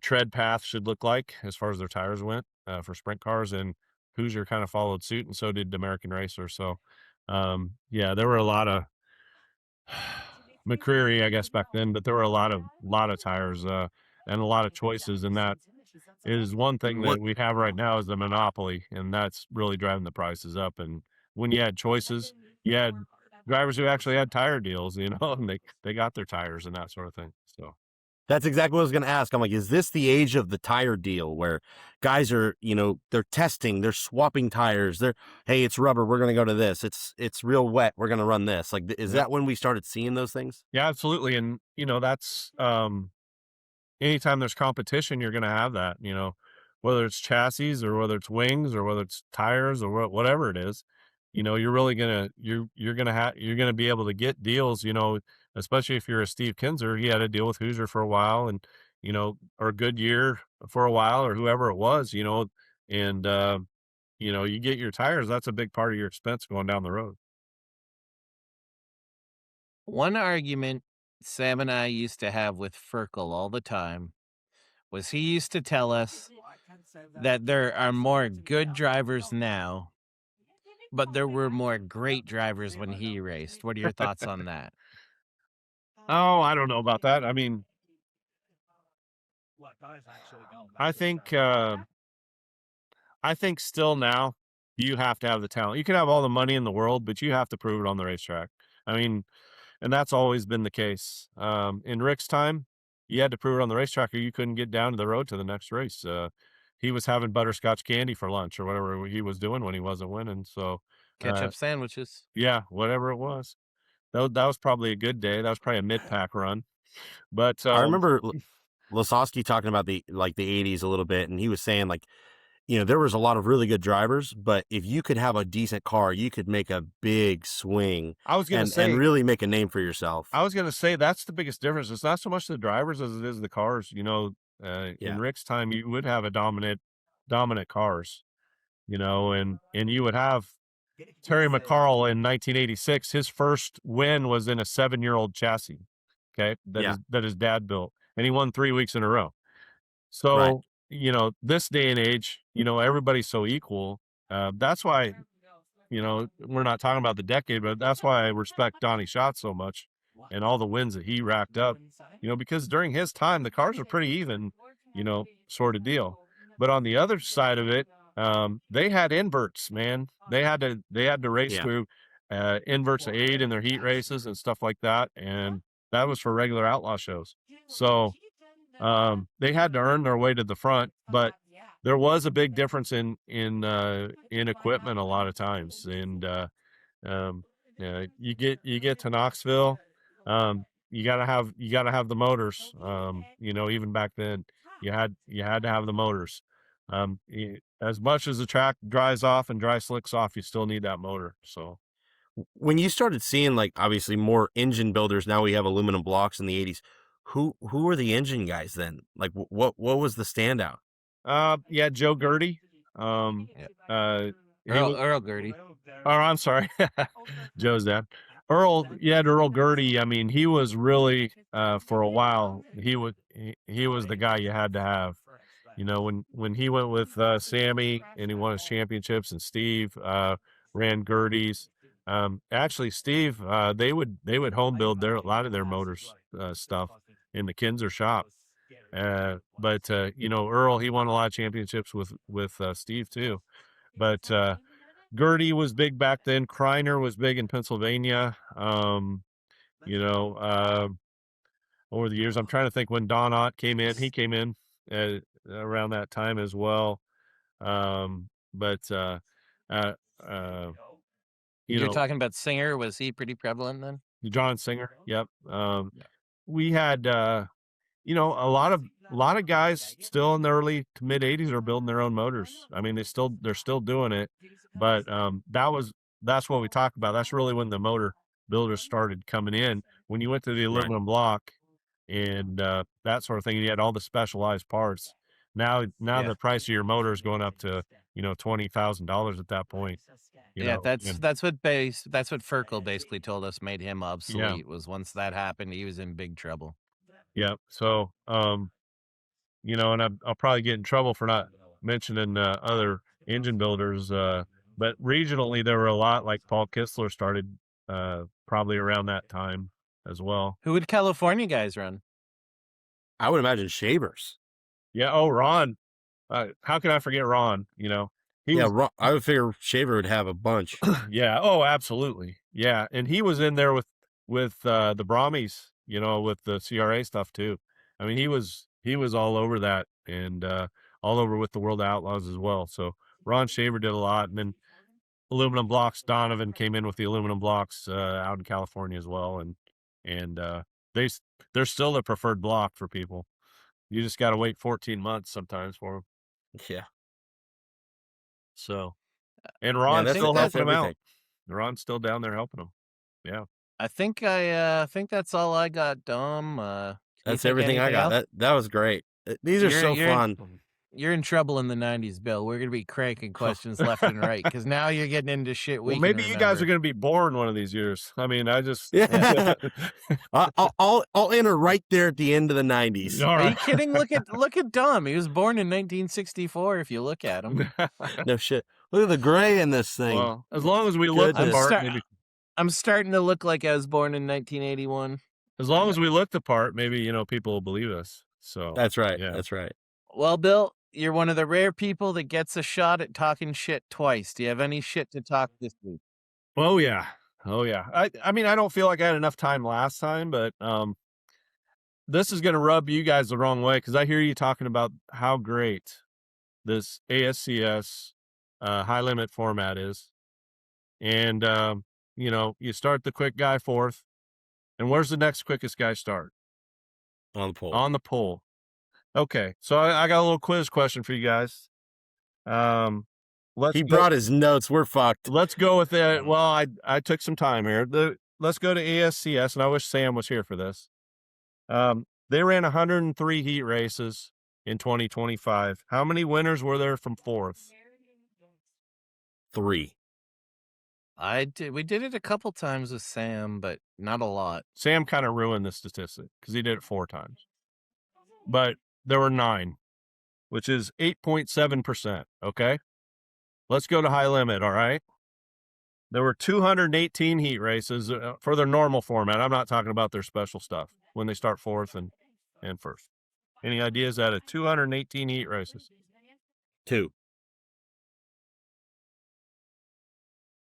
tread path should look like as far as their tires went for sprint cars, and Hoosier kind of followed suit, and so did American Racer. So, there were a lot of McCreary, I guess, back then, but there were a lot of tires and a lot of choices, and that is one thing that we have right now is the monopoly, and that's really driving the prices up. And when you had choices, you had drivers who actually had tire deals, and they got their tires and that sort of thing. So That's exactly what I was going to ask. I'm like, is this the age of the tire deal where guys are, they're testing, they're swapping tires. Hey, it's rubber. We're going to go to this. It's real wet. We're going to run this. Like, is that when we started seeing those things? Yeah, absolutely. And, that's, anytime there's competition, you're going to have that, whether it's chassis or whether it's wings or whether it's tires or whatever it is, you're really going to, you're going to be able to get deals, especially if you're a Steve Kinzer. He had a deal with Hoosier for a while and, or Goodyear for a while or whoever it was, and, you get your tires. That's a big part of your expense going down the road. One argument Sam and I used to have with Ferkel all the time was he used to tell us that there are more good drivers now, but there were more great drivers when he raced. What are your thoughts on that? Oh, I don't know about that. I mean, I think still now you have to have the talent. You can have all the money in the world, but you have to prove it on the racetrack. I mean, and that's always been the case. In Rick's time, you had to prove it on the racetrack or you couldn't get down to the road to the next race. He was having butterscotch candy for lunch or whatever he was doing when he wasn't winning. So ketchup sandwiches. Yeah, whatever it was. That was probably a good day. That was probably a mid-pack run. But I remember Lasowski talking about the 80s a little bit, and he was saying there was a lot of really good drivers, but if you could have a decent car, you could make a big swing. I was going to say, and really make a name for yourself. I was going to say that's the biggest difference. It's not so much the drivers as it is the cars. In Rick's time, you would have a dominant cars, and you would have Terry McCarl in 1986. His first win was in a 7-year-old chassis. Okay, that his dad built, and he won 3 weeks in a row. So. Right. This day and age, everybody's so equal. That's why, we're not talking about the decade, but that's why I respect Donnie Schatz so much and all the wins that he racked up, because during his time, the cars were pretty even, sort of deal. But on the other side of it, they had inverts, man. They had to race through inverts of 8 in their heat races and stuff like that. And that was for regular outlaw shows. So, they had to earn their way to the front, but there was a big difference in equipment a lot of times. And you get to Knoxville, you gotta have the motors. Even back then, you had to have the motors. As much as the track dries off and dry slicks off, you still need that motor. So. When you started seeing obviously more engine builders, now we have aluminum blocks in the 80s. Who were the engine guys then? What was the standout? Joe Gertie. Earl Gertie. Oh, I'm sorry. Joe's dad. Earl Gertie. I mean, he was really for a while. He was the guy you had to have. When he went with Sammy and he won his championships, and Steve ran Gertie's. Actually, Steve, they would home build a lot of their motors stuff in the Kinzer shop. But Earl, he won a lot of championships with Steve too. But Gertie was big back then. Kreiner was big in Pennsylvania. Over the years, I'm trying to think when Don Ott came in. He came in around that time as well. You're talking about Singer. Was he pretty prevalent then? John Singer. Yep. We had, a lot of guys still in the early to mid 80s are building their own motors. I mean, they're still doing it, but that's what we talk about. That's really when the motor builders started coming in. When you went to the aluminum block and that sort of thing, you had all the specialized parts. Now the price of your motor is going up to $20,000 at that point. That's what Ferkel basically told us made him obsolete. Was once that happened, he was in big trouble. Yeah. So, and I'll probably get in trouble for not mentioning other engine builders, but regionally there were a lot. Like Paul Kistler started probably around that time as well. Who would California guys run? I would imagine Shavers. Yeah. Oh, Ron. How can I forget Ron? Ron, I would figure Shaver would have a bunch. Yeah. Oh, absolutely. Yeah. And he was in there with the Brahmies, with the CRA stuff too. I mean, he was all over that, and all over with the World Outlaws as well. So Ron Shaver did a lot, and then aluminum blocks. Donovan came in with the aluminum blocks out in California as well, and they're still the preferred block for people. You just got to wait 14 months sometimes for them. Yeah. So, and Ron's that's- still that's helping them out. everything. Ron's still down there helping them. Yeah. I think that's all I got, Dom. That's everything I got. That was great. These are so fun. You're in trouble in the 90s, Bill. We're going to be cranking questions left and right because now you're getting into shit we Well, maybe you guys are going to be born one of these years. I mean, I just... Yeah. I'll enter right there at the end of the 90s. All right. Are you kidding? Look at Dom. He was born in 1964, if you look at him. No shit. Look at the gray in this thing. Well, as long as we look the part, maybe... I'm starting to look like I was born in 1981. As long as we look the part, maybe, people will believe us. So That's right. Yeah. That's right. Well, Bill, you're one of the rare people that gets a shot at talking shit twice. Do you have any shit to talk this week? Oh yeah. I mean, I don't feel like I had enough time last time, but this is going to rub you guys the wrong way because I hear you talking about how great this ASCS high limit format is, and you start the quick guy fourth, and where's the next quickest guy start? On the pole. On the pole. Okay, so I got a little quiz question for you guys. He brought his notes. We're fucked. Let's go with it. Well, I took some time here. Let's go to ASCS, and I wish Sam was here for this. They ran 103 heat races in 2025. How many winners were there from fourth? 3. We did it a couple times with Sam, but not a lot. Sam kind of ruined the statistic because he did it 4 times. But there were 9, which is 8.7%. Okay. Let's go to high limit. All right. There were 218 heat races for their normal format. I'm not talking about their special stuff when they start fourth and first. Any ideas out of 218 heat races? 2.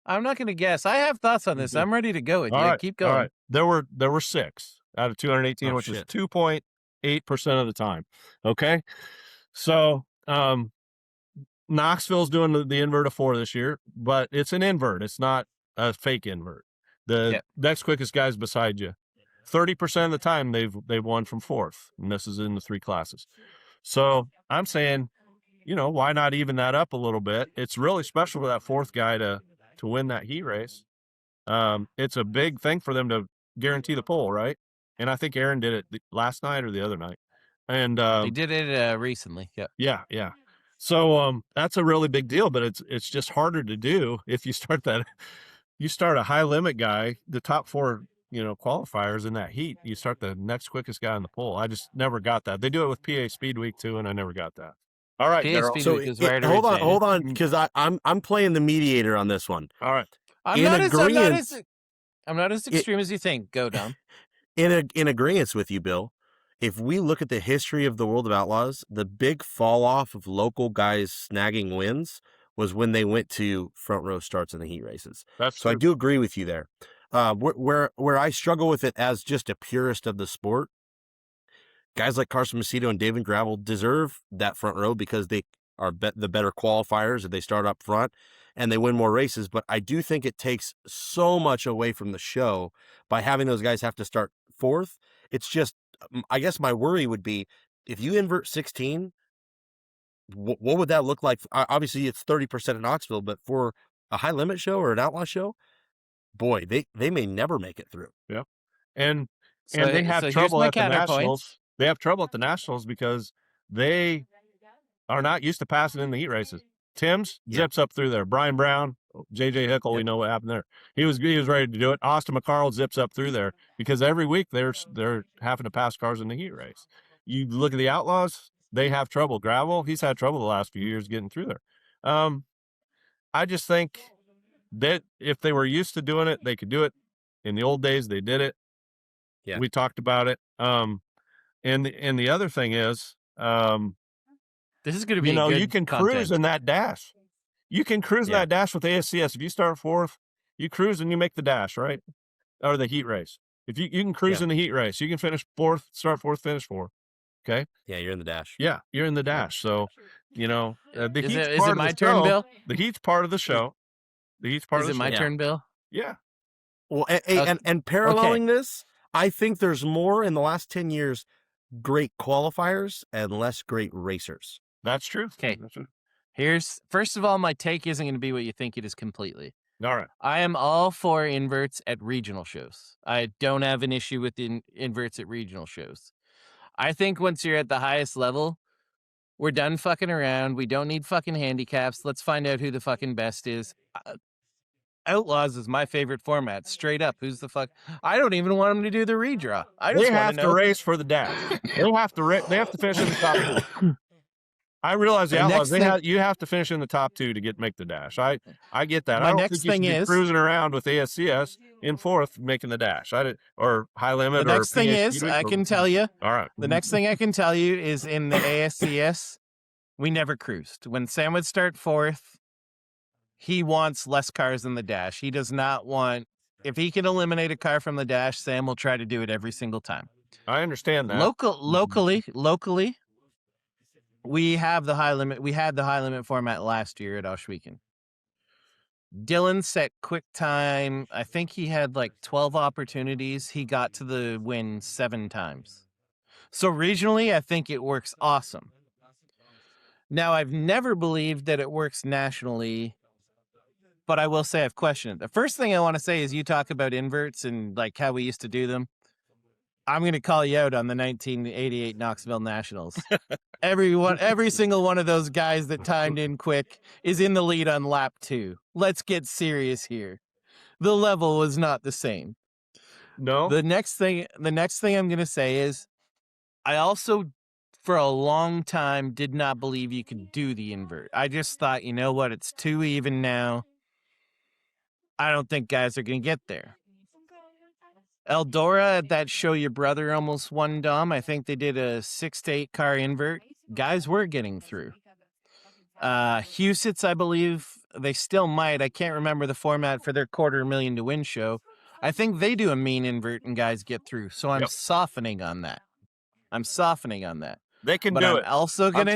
I'm not going to guess. I have thoughts on this. I'm ready to go with you. Right, keep going. All right. There were 6 out of 218, which is 2.8% of the time. Okay. So, Knoxville's doing the invert of 4 this year, but it's an invert. It's not a fake invert. The next quickest guy's beside you. 30% of the time they've won from fourth, and this is in the 3 classes. So I'm saying, why not even that up a little bit? It's really special for that fourth guy to win that heat race. It's a big thing for them to guarantee the pole, right? And I think Aaron did it last night or the other night. And he did it recently. Yeah. So that's a really big deal, but it's just harder to do if you start a high limit guy, the top 4, qualifiers in that heat, you start the next quickest guy on the pole. I just never got that. They do it with PA Speed Week too, and I never got that. All right, Daryl. So hold on, because I'm playing the mediator on this one. All right. I'm not as extreme as you think. Go, Dom. In agreement with you, Bill. If we look at the history of the World of Outlaws, the big fall off of local guys snagging wins was when they went to front row starts in the heat races. That's so true. I do agree with you there. Where I struggle with it as just a purist of the sport, guys like Carson Macedo and David Gravel deserve that front row because they are the better qualifiers and they start up front and they win more races. But I do think it takes so much away from the show by having those guys have to start fourth. It's just, I guess my worry would be if you invert 16, what would that look like? Obviously, it's 30% in Knoxville, but for a high limit show or an outlaw show, boy, they may never make it through. Yeah, and they have trouble at the Nationals. They have trouble at the Nationals because they are not used to passing in the heat races. Tim's zips up through there. Brian Brown, JJ Hickle, we know what happened there. He was ready to do it. Austin McCarl zips up through there because every week they're having to pass cars in the heat race. You look at the Outlaws, they have trouble. Gravel, he's had trouble the last few years getting through there. I just think that if they were used to doing it, they could do it. In the old days, they did it. Yeah. We talked about it. And the other thing is, this is going to be you can cruise in that dash. You can cruise in that dash with ASCS. If you start fourth, you cruise and you make the dash, right? Or the heat race. If you can cruise in the heat race, you can finish fourth, start fourth, finish fourth. Okay. Yeah, you're in the dash. Yeah, you're in the dash. So, the Is Heat's it part of my the turn, show. Bill? The Heat's part of the show. The Heat's part Is of it the show. my turn, Bill? Yeah. Well, and paralleling this, I think there's more in the last 10 years great qualifiers and less great racers. That's true. Okay. That's true. Here's, first of all, my take isn't going to be what you think it is completely. All right. I am all for inverts at regional shows. I don't have an issue with inverts at regional shows. I think once you're at the highest level, we're done fucking around. We don't need fucking handicaps. Let's find out who the fucking best is. Outlaws is my favorite format. Straight up, who's the fuck? I don't even want them to do the redraw. I just They want have to to know. race for the dash. They have to finish in the top two. I realize the The Outlaws. next You have to finish in the top two to make the dash. I get that. My I don't next think you should thing be is- cruising around with ASCS in fourth making the dash. Or high limit. The or next thing PA is, Speedway. I can tell you, All right. the next thing I can tell you is in the ASCS, we never cruised. When Sam would start fourth, he wants less cars in the dash. He does not want, if he can eliminate a car from the dash, Sam will try to do it every single time. I understand that. Locally, we have the high limit. We had the high limit format last year at Oshweekend. Dylan set quick time. I think he had like 12 opportunities. He got to the win 7 times. So regionally, I think it works awesome. Now, I've never believed that it works nationally, but I will say I've questioned it. The first thing I want to say is you talk about inverts and like how we used to do them. I'm going to call you out on the 1988 Knoxville Nationals. Every single one of those guys that timed in quick is in the lead on lap 2. Let's get serious here. The level was not the same. No. The next thing I'm going to say is I also, for a long time, did not believe you could do the invert. I just thought, you know what, it's too even now. I don't think guys are going to get there. Eldora at that show your brother almost won, Dom. I think they did a 6 to 8 car invert. Guys were getting through. Husitz, I believe they still might. I can't remember the format for their $250,000 to win show. I think they do a mean invert and guys get through. So I'm softening on that. They can But do I'm it. also gonna.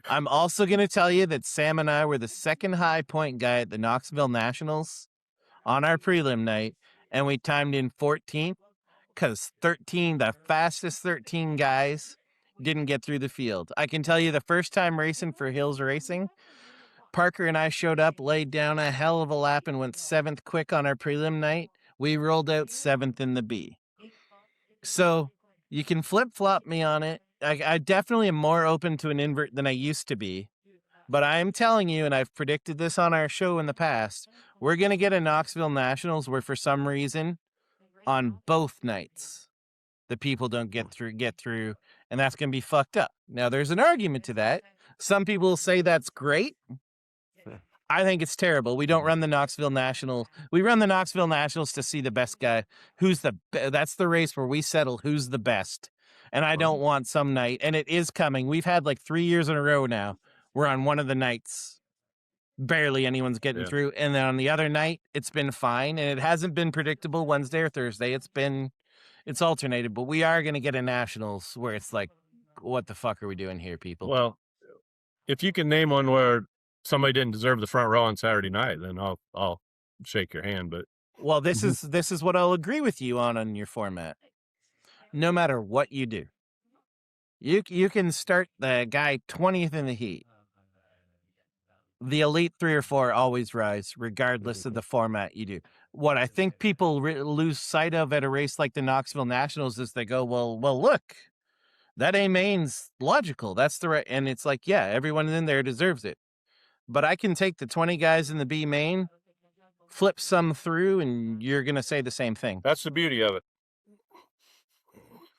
I'm also gonna tell you that Sam and I were the second high point guy at the Knoxville Nationals on our prelim night, and we timed in 14th because the fastest 13 guys didn't get through the field. I can tell you the first time racing for Hills Racing, Parker and I showed up, laid down a hell of a lap, and went 7th quick on our prelim night. We rolled out 7th in the B. So you can flip-flop me on it. I definitely am more open to an invert than I used to be. But I am telling you, and I've predicted this on our show in the past, we're going to get a Knoxville Nationals where for some reason, on both nights, the people don't get through, and that's going to be fucked up. Now, there's an argument to that. Some people will say that's great. I think it's terrible. We don't run the Knoxville Nationals. We run the Knoxville Nationals to see the best guy. That's the race where we settle who's the best. And I don't want some night, and it is coming. We've had like 3 years in a row now. We're on one of the nights. Barely anyone's getting through. And then on the other night, it's been fine. And it hasn't been predictable Wednesday or Thursday. It's alternated, but we are going to get a Nationals where it's like, what the fuck are we doing here, people? Well, if you can name one where somebody didn't deserve the front row on Saturday night, then I'll shake your hand. But well, this is what I'll agree with you on your format. No matter what you do, you can start the guy 20th in the heat. The elite 3 or 4 always rise, regardless of the format you do. What I think people lose sight of at a race like the Knoxville Nationals is they go, well, look, that A main's logical. That's the right, and it's like, yeah, everyone in there deserves it. But I can take the 20 guys in the B main, flip some through, and you're going to say the same thing. that's the beauty of it.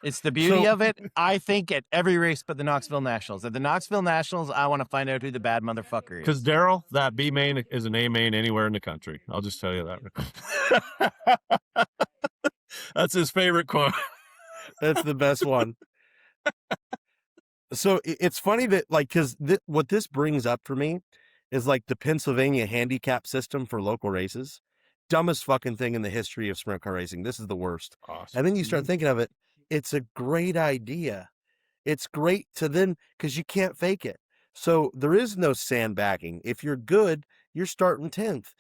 It's the beauty of it, I think, at every race but the Knoxville Nationals. At the Knoxville Nationals, I want to find out who the bad motherfucker is. Because Daryl, that B main is an A main anywhere in the country. I'll just tell you that. That's his favorite quote. That's the best one. So it's funny that, like, because what this brings up for me is like the Pennsylvania handicap system for local races. Dumbest fucking thing in the history of sprint car racing. This is the worst. Awesome. And then you start thinking of it. it's a great idea. It's great to then, because you can't fake it. So there is no sandbagging. If you're good, you're starting 10th.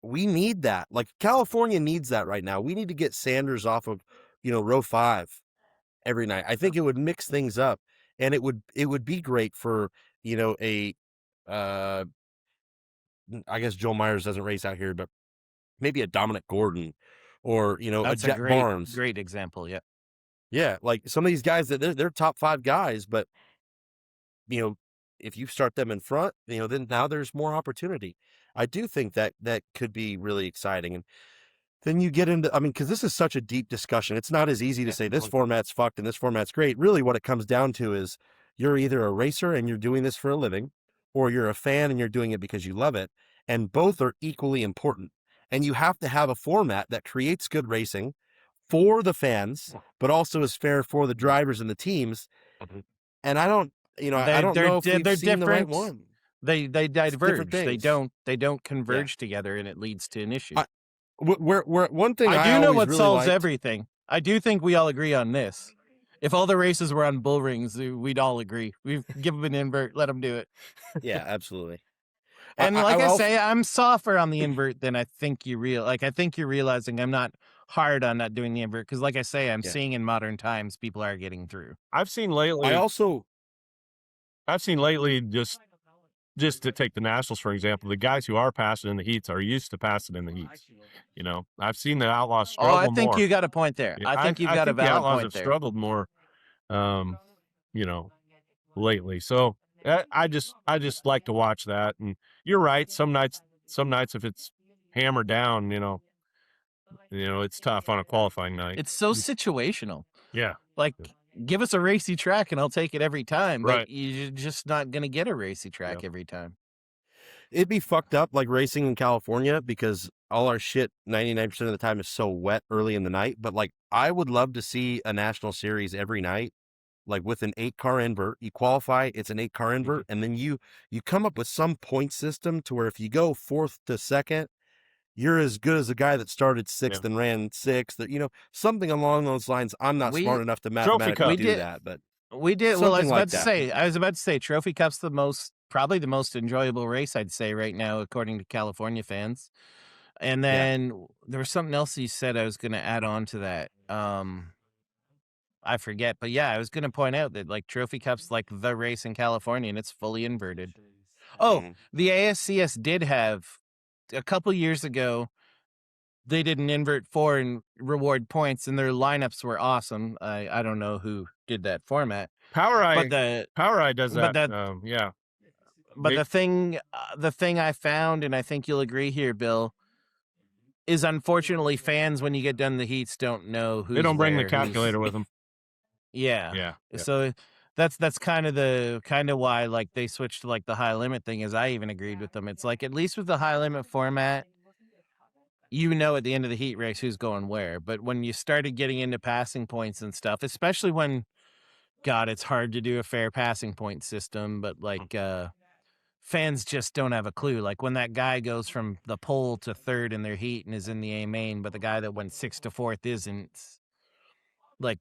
We need that. Like California needs that right now. We need to get Sanders off of, row 5 every night. I think it would mix things up, and it would be great for, a I guess Joel Myers doesn't race out here, but maybe a Dominic Gordon or, That's a Jet Barnes. great example. Yeah. Yeah, like some of these guys that they're top 5 guys, but if you start them in front, then now there's more opportunity. I do think that could be really exciting. And then you get into, because this is such a deep discussion. It's not as easy to say this format's fucked and this format's great. Really what it comes down to is you're either a racer and you're doing this for a living, or you're a fan and you're doing it because you love it. And both are equally important. And you have to have a format that creates good racing for the fans, but also is fair for the drivers and the teams. And I don't know if we've seen the right one. They diverge. things. They don't converge together, and it leads to an issue. One thing I do know what really solves liked, everything. I do think we all agree on this. If all the races were on bull rings, we'd all agree. We've given them an invert, let them do it. Yeah, absolutely. And I say, I'm softer on the invert than I think you I think you're realizing I'm not hard on not doing the invert because, like I say, I'm seeing in modern times people are getting through. I've seen lately just to take the Nationals, for example, the guys who are passing in the heats are used to passing in the heats. I've seen the Outlaws struggle more. I think you got a point there. Yeah, I think you've got a valid the Outlaws point have struggled more, lately. So I just like to watch that. And you're right. Some nights if it's hammered down, it's tough on a qualifying night. It's so situational. Yeah. Like, give us a racy track and I'll take it every time. Right. But you're just not going to get a racy track every time. It'd be fucked up like racing in California because all our shit 99% of the time is so wet early in the night. But like, I would love to see a national series every night, like with an 8-car invert. You qualify, it's an 8-car invert, and then you come up with some point system to where if you go 4th to 2nd, you're as good as a guy that started 6th and ran 6th. Something along those lines. I'm not smart enough to mathematically do that, but we did. Well, I was about to say Trophy Cup's probably the most enjoyable race, I'd say, right now, according to California fans. And then there was something else you said I was going to add on to that. I forget, but I was going to point out that like Trophy Cup's like the race in California, and it's fully inverted. Oh, the ASCS did have a couple years ago. They did an invert 4 and reward points, and their lineups were awesome. I don't know who did that format. Power Eye does that. Yeah. But the thing I found, and I think you'll agree here, Bill, is unfortunately fans when you get done the heats don't know who. They don't bring the calculator with them. Yeah. So that's kind of why like they switched to like the high limit thing. Is I even agreed with them. It's like at least with the high limit format, at the end of the heat race who's going where. But when you started getting into passing points and stuff, especially when, God, it's hard to do a fair passing point system, but like fans just don't have a clue. Like when that guy goes from the pole to 3rd in their heat and is in the A main, but the guy that went 6th to 4th isn't, like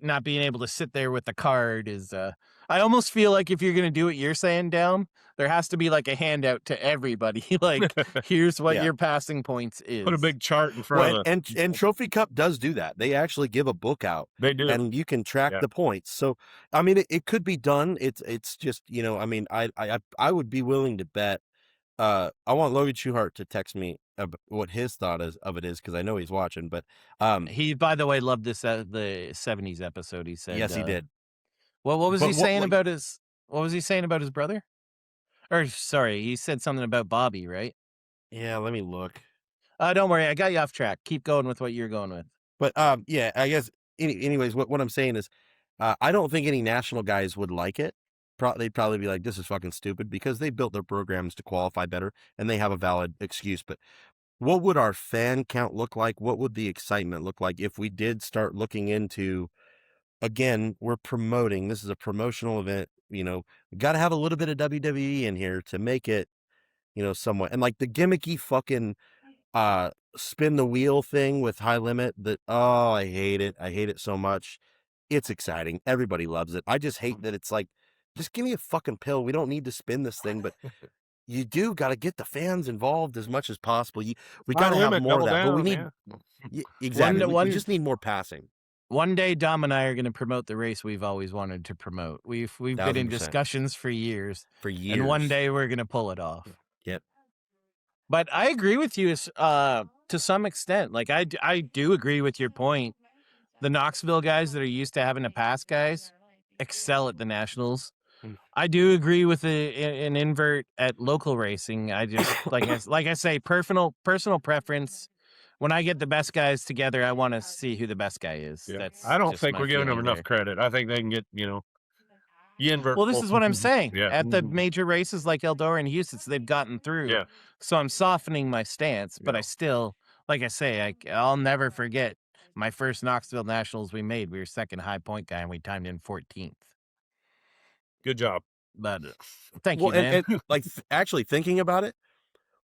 not being able to sit there with the card is I almost feel like if you're going to do what you're saying, down, there has to be like a handout to everybody. Like, here's what your passing points is. Put a big chart in front of it. And Trophy Cup does do that. They actually give a book out. They do. And you can track the points. So, I mean, it could be done. It's just, I would be willing to bet. I want Logan Schuchart to text me what his thought of it is, because I know he's watching. But he, by the way, loved this the 70s episode. He said, yes, he did. Well, what was he saying about his? What was he saying about his brother? Or sorry, he said something about Bobby, right? Yeah, let me look. Don't worry, I got you off track. Keep going with what you're going with. But I guess anyways, what I'm saying is, I don't think any national guys would like it. They'd probably be like, this is fucking stupid, because they built their programs to qualify better and they have a valid excuse. But what would our fan count look like? What would the excitement look like if we did start looking into, again, we're promoting, this is a promotional event, we got to have a little bit of WWE in here to make it, somewhat. And like the gimmicky fucking spin the wheel thing with high limit. I hate it. I hate it so much. It's exciting. Everybody loves it. I just hate that it's like, just give me a fucking pill. We don't need to spin this thing, but you do got to get the fans involved as much as possible. We got to have more of that, but we need exactly. We just need more passing. One day, Dom and I are going to promote the race we've always wanted to promote. We've 1,000%. Been in discussions for years. And one day we're going to pull it off. Yep. But I agree with you to some extent. Like, I do agree with your point. The Knoxville guys that are used to having to pass guys excel at the Nationals. I do agree with an invert at local racing. I just, like I say, personal preference. When I get the best guys together, I want to see who the best guy is. Yeah. That's I don't think we're giving them enough there. credit. I think they can get, invert. Well, this is what I'm saying. Yeah. At the major races like Eldora and Houston, they've gotten through. Yeah. So I'm softening my stance, but I still, like I say, I'll never forget my first Knoxville Nationals we made. We were second high point guy, and we timed in 14th. Good job. But thank you, man. And actually thinking about it,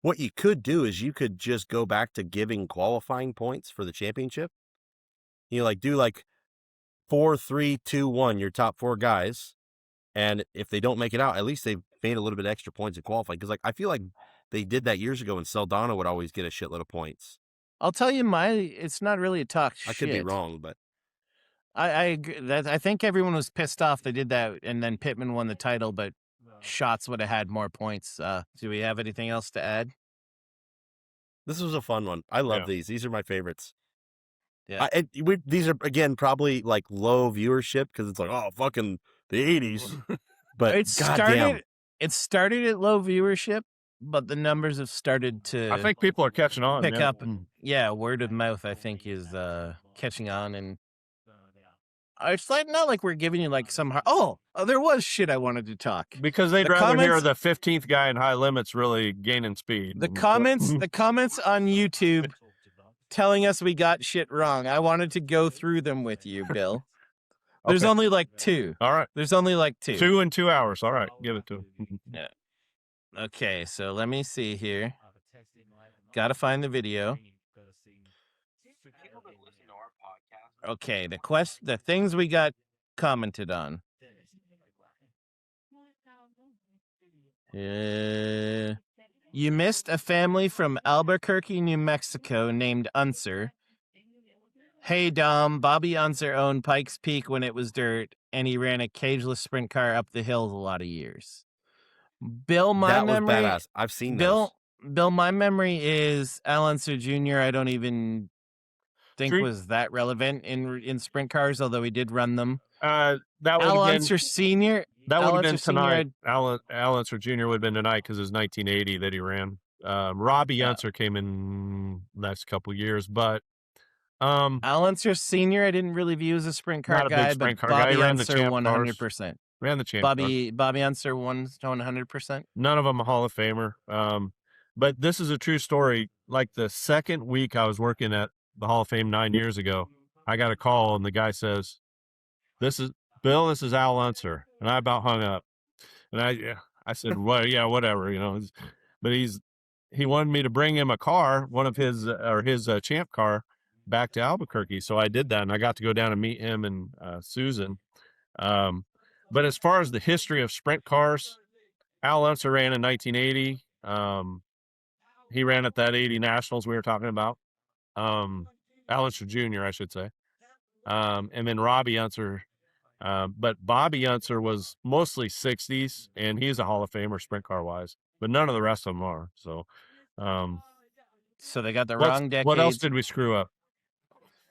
what you could do is you could just go back to giving qualifying points for the championship. Do 4, 3, 2, 1, your top 4 guys. And if they don't make it out, at least they've made a little bit extra points in qualifying. Because I feel like they did that years ago, and Saldana would always get a shitload of points. I'll tell you, it's not really a talk shit. I could be wrong, but I agree. I think everyone was pissed off they did that, and then Pittman won the title, but Schatz would have had more points. Do we have anything else to add? This was a fun one. I love these. These are my favorites. Yeah. These are, again, probably low viewership because it's fucking the 80s. But it started at low viewership, but the numbers have started to. I think people are catching on. Pick up. Yeah, word of mouth, I think, is catching on. And it's not like we're giving you some. There was shit I wanted to talk. Because they'd rather hear the 15th guy in high limits really gaining speed. The comments on YouTube telling us we got shit wrong. I wanted to go through them with you, Bill. There's only 2. All right. There's only 2. 2 in 2 hours. All right. Give it to him. Yeah. Okay, so let me see here. Got to find the video. Okay, the things we got commented on. You missed a family from Albuquerque, New Mexico named Unser. Hey, Dom, Bobby Unser owned Pikes Peak when it was dirt, and he ran a cageless sprint car up the hills a lot of years. Bill, that was badass. I've seen Bill, my memory is Al Unser Jr. I don't even think was that relevant in sprint cars, although he did run them. That would Al Unser Sr. That would have been tonight. Al Unser Jr. would have been tonight because it was 1980 that he ran. Robbie Unser came in last couple years, but Al Unser Sr. I didn't really view as a sprint car not guy, a big sprint but car Bobby guy. He ran Unser the champ 100%. Ran the champ. Bobby Unser won 100%. None of them a Hall of Famer. But this is a true story. Like the second week I was working at the Hall of Fame 9 years ago, I got a call and the guy says, "This is Bill. This is Al Unser," and I about hung up. And I said, "Well, yeah, whatever, But he wanted me to bring him a car, one of his champ car, back to Albuquerque. So I did that, and I got to go down and meet him and Susan. But as far as the history of sprint cars, Al Unser ran in 1980. He ran at that 80 Nationals we were talking about. Al Unser Jr., I should say. And then Robbie Unser. But Bobby Unser was mostly 60s, and he's a Hall of Famer sprint car wise. But none of the rest of them are. So they got the wrong decade. What else did we screw up?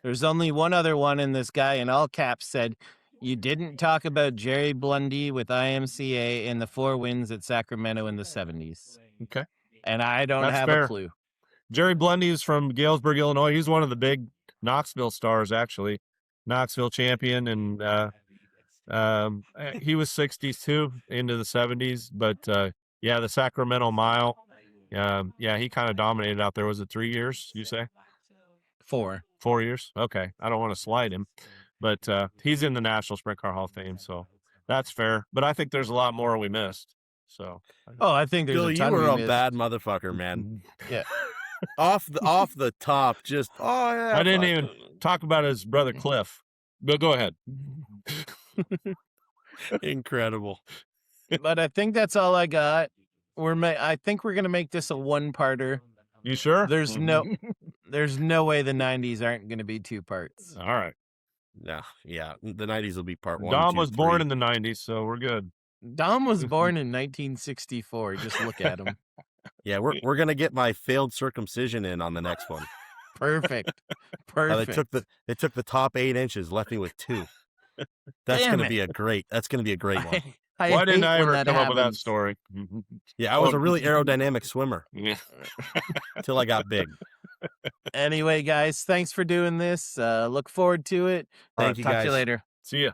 There's only one other one, and this guy in all caps said, "You didn't talk about Jerry Blundy with IMCA and the 4 wins at Sacramento in the 70s. Okay. And I don't have a clue. Jerry Blundy is from Galesburg, Illinois. He's one of the big Knoxville stars, actually. Knoxville champion, and he was 60s too, into the 70s. But the Sacramento Mile, he kind of dominated out there. Was it 3 years, you say? 4. 4 years? Okay. I don't want to slide him. But he's in the National Sprint Car Hall of Fame, so that's fair. But I think there's a lot more we missed. So, I think there's Bill, a ton you were we a missed. bad motherfucker, man. Yeah. off the top. Just yeah. I didn't fuck. even talk about his brother Cliff. But go ahead. Incredible. But I think that's all I got. I think we're gonna make this a one-parter. You sure? There's no way the 90s aren't gonna be 2 parts. All right. Yeah. The 90s will be part 1. Dom 2, was born 3. in the 90s, so we're good. Dom was born in 1964. Just look at him. Yeah, we're gonna get my failed circumcision in on the next one. Perfect. Perfect. They took the top 8 inches, left me with 2. That's gonna be a great one. Why didn't I ever come up with that happens. story? Yeah, I was a really aerodynamic swimmer Yeah. until I got big. Anyway, guys, thanks for doing this. Look forward to it. Thank you, Talk guys. to you later. See ya.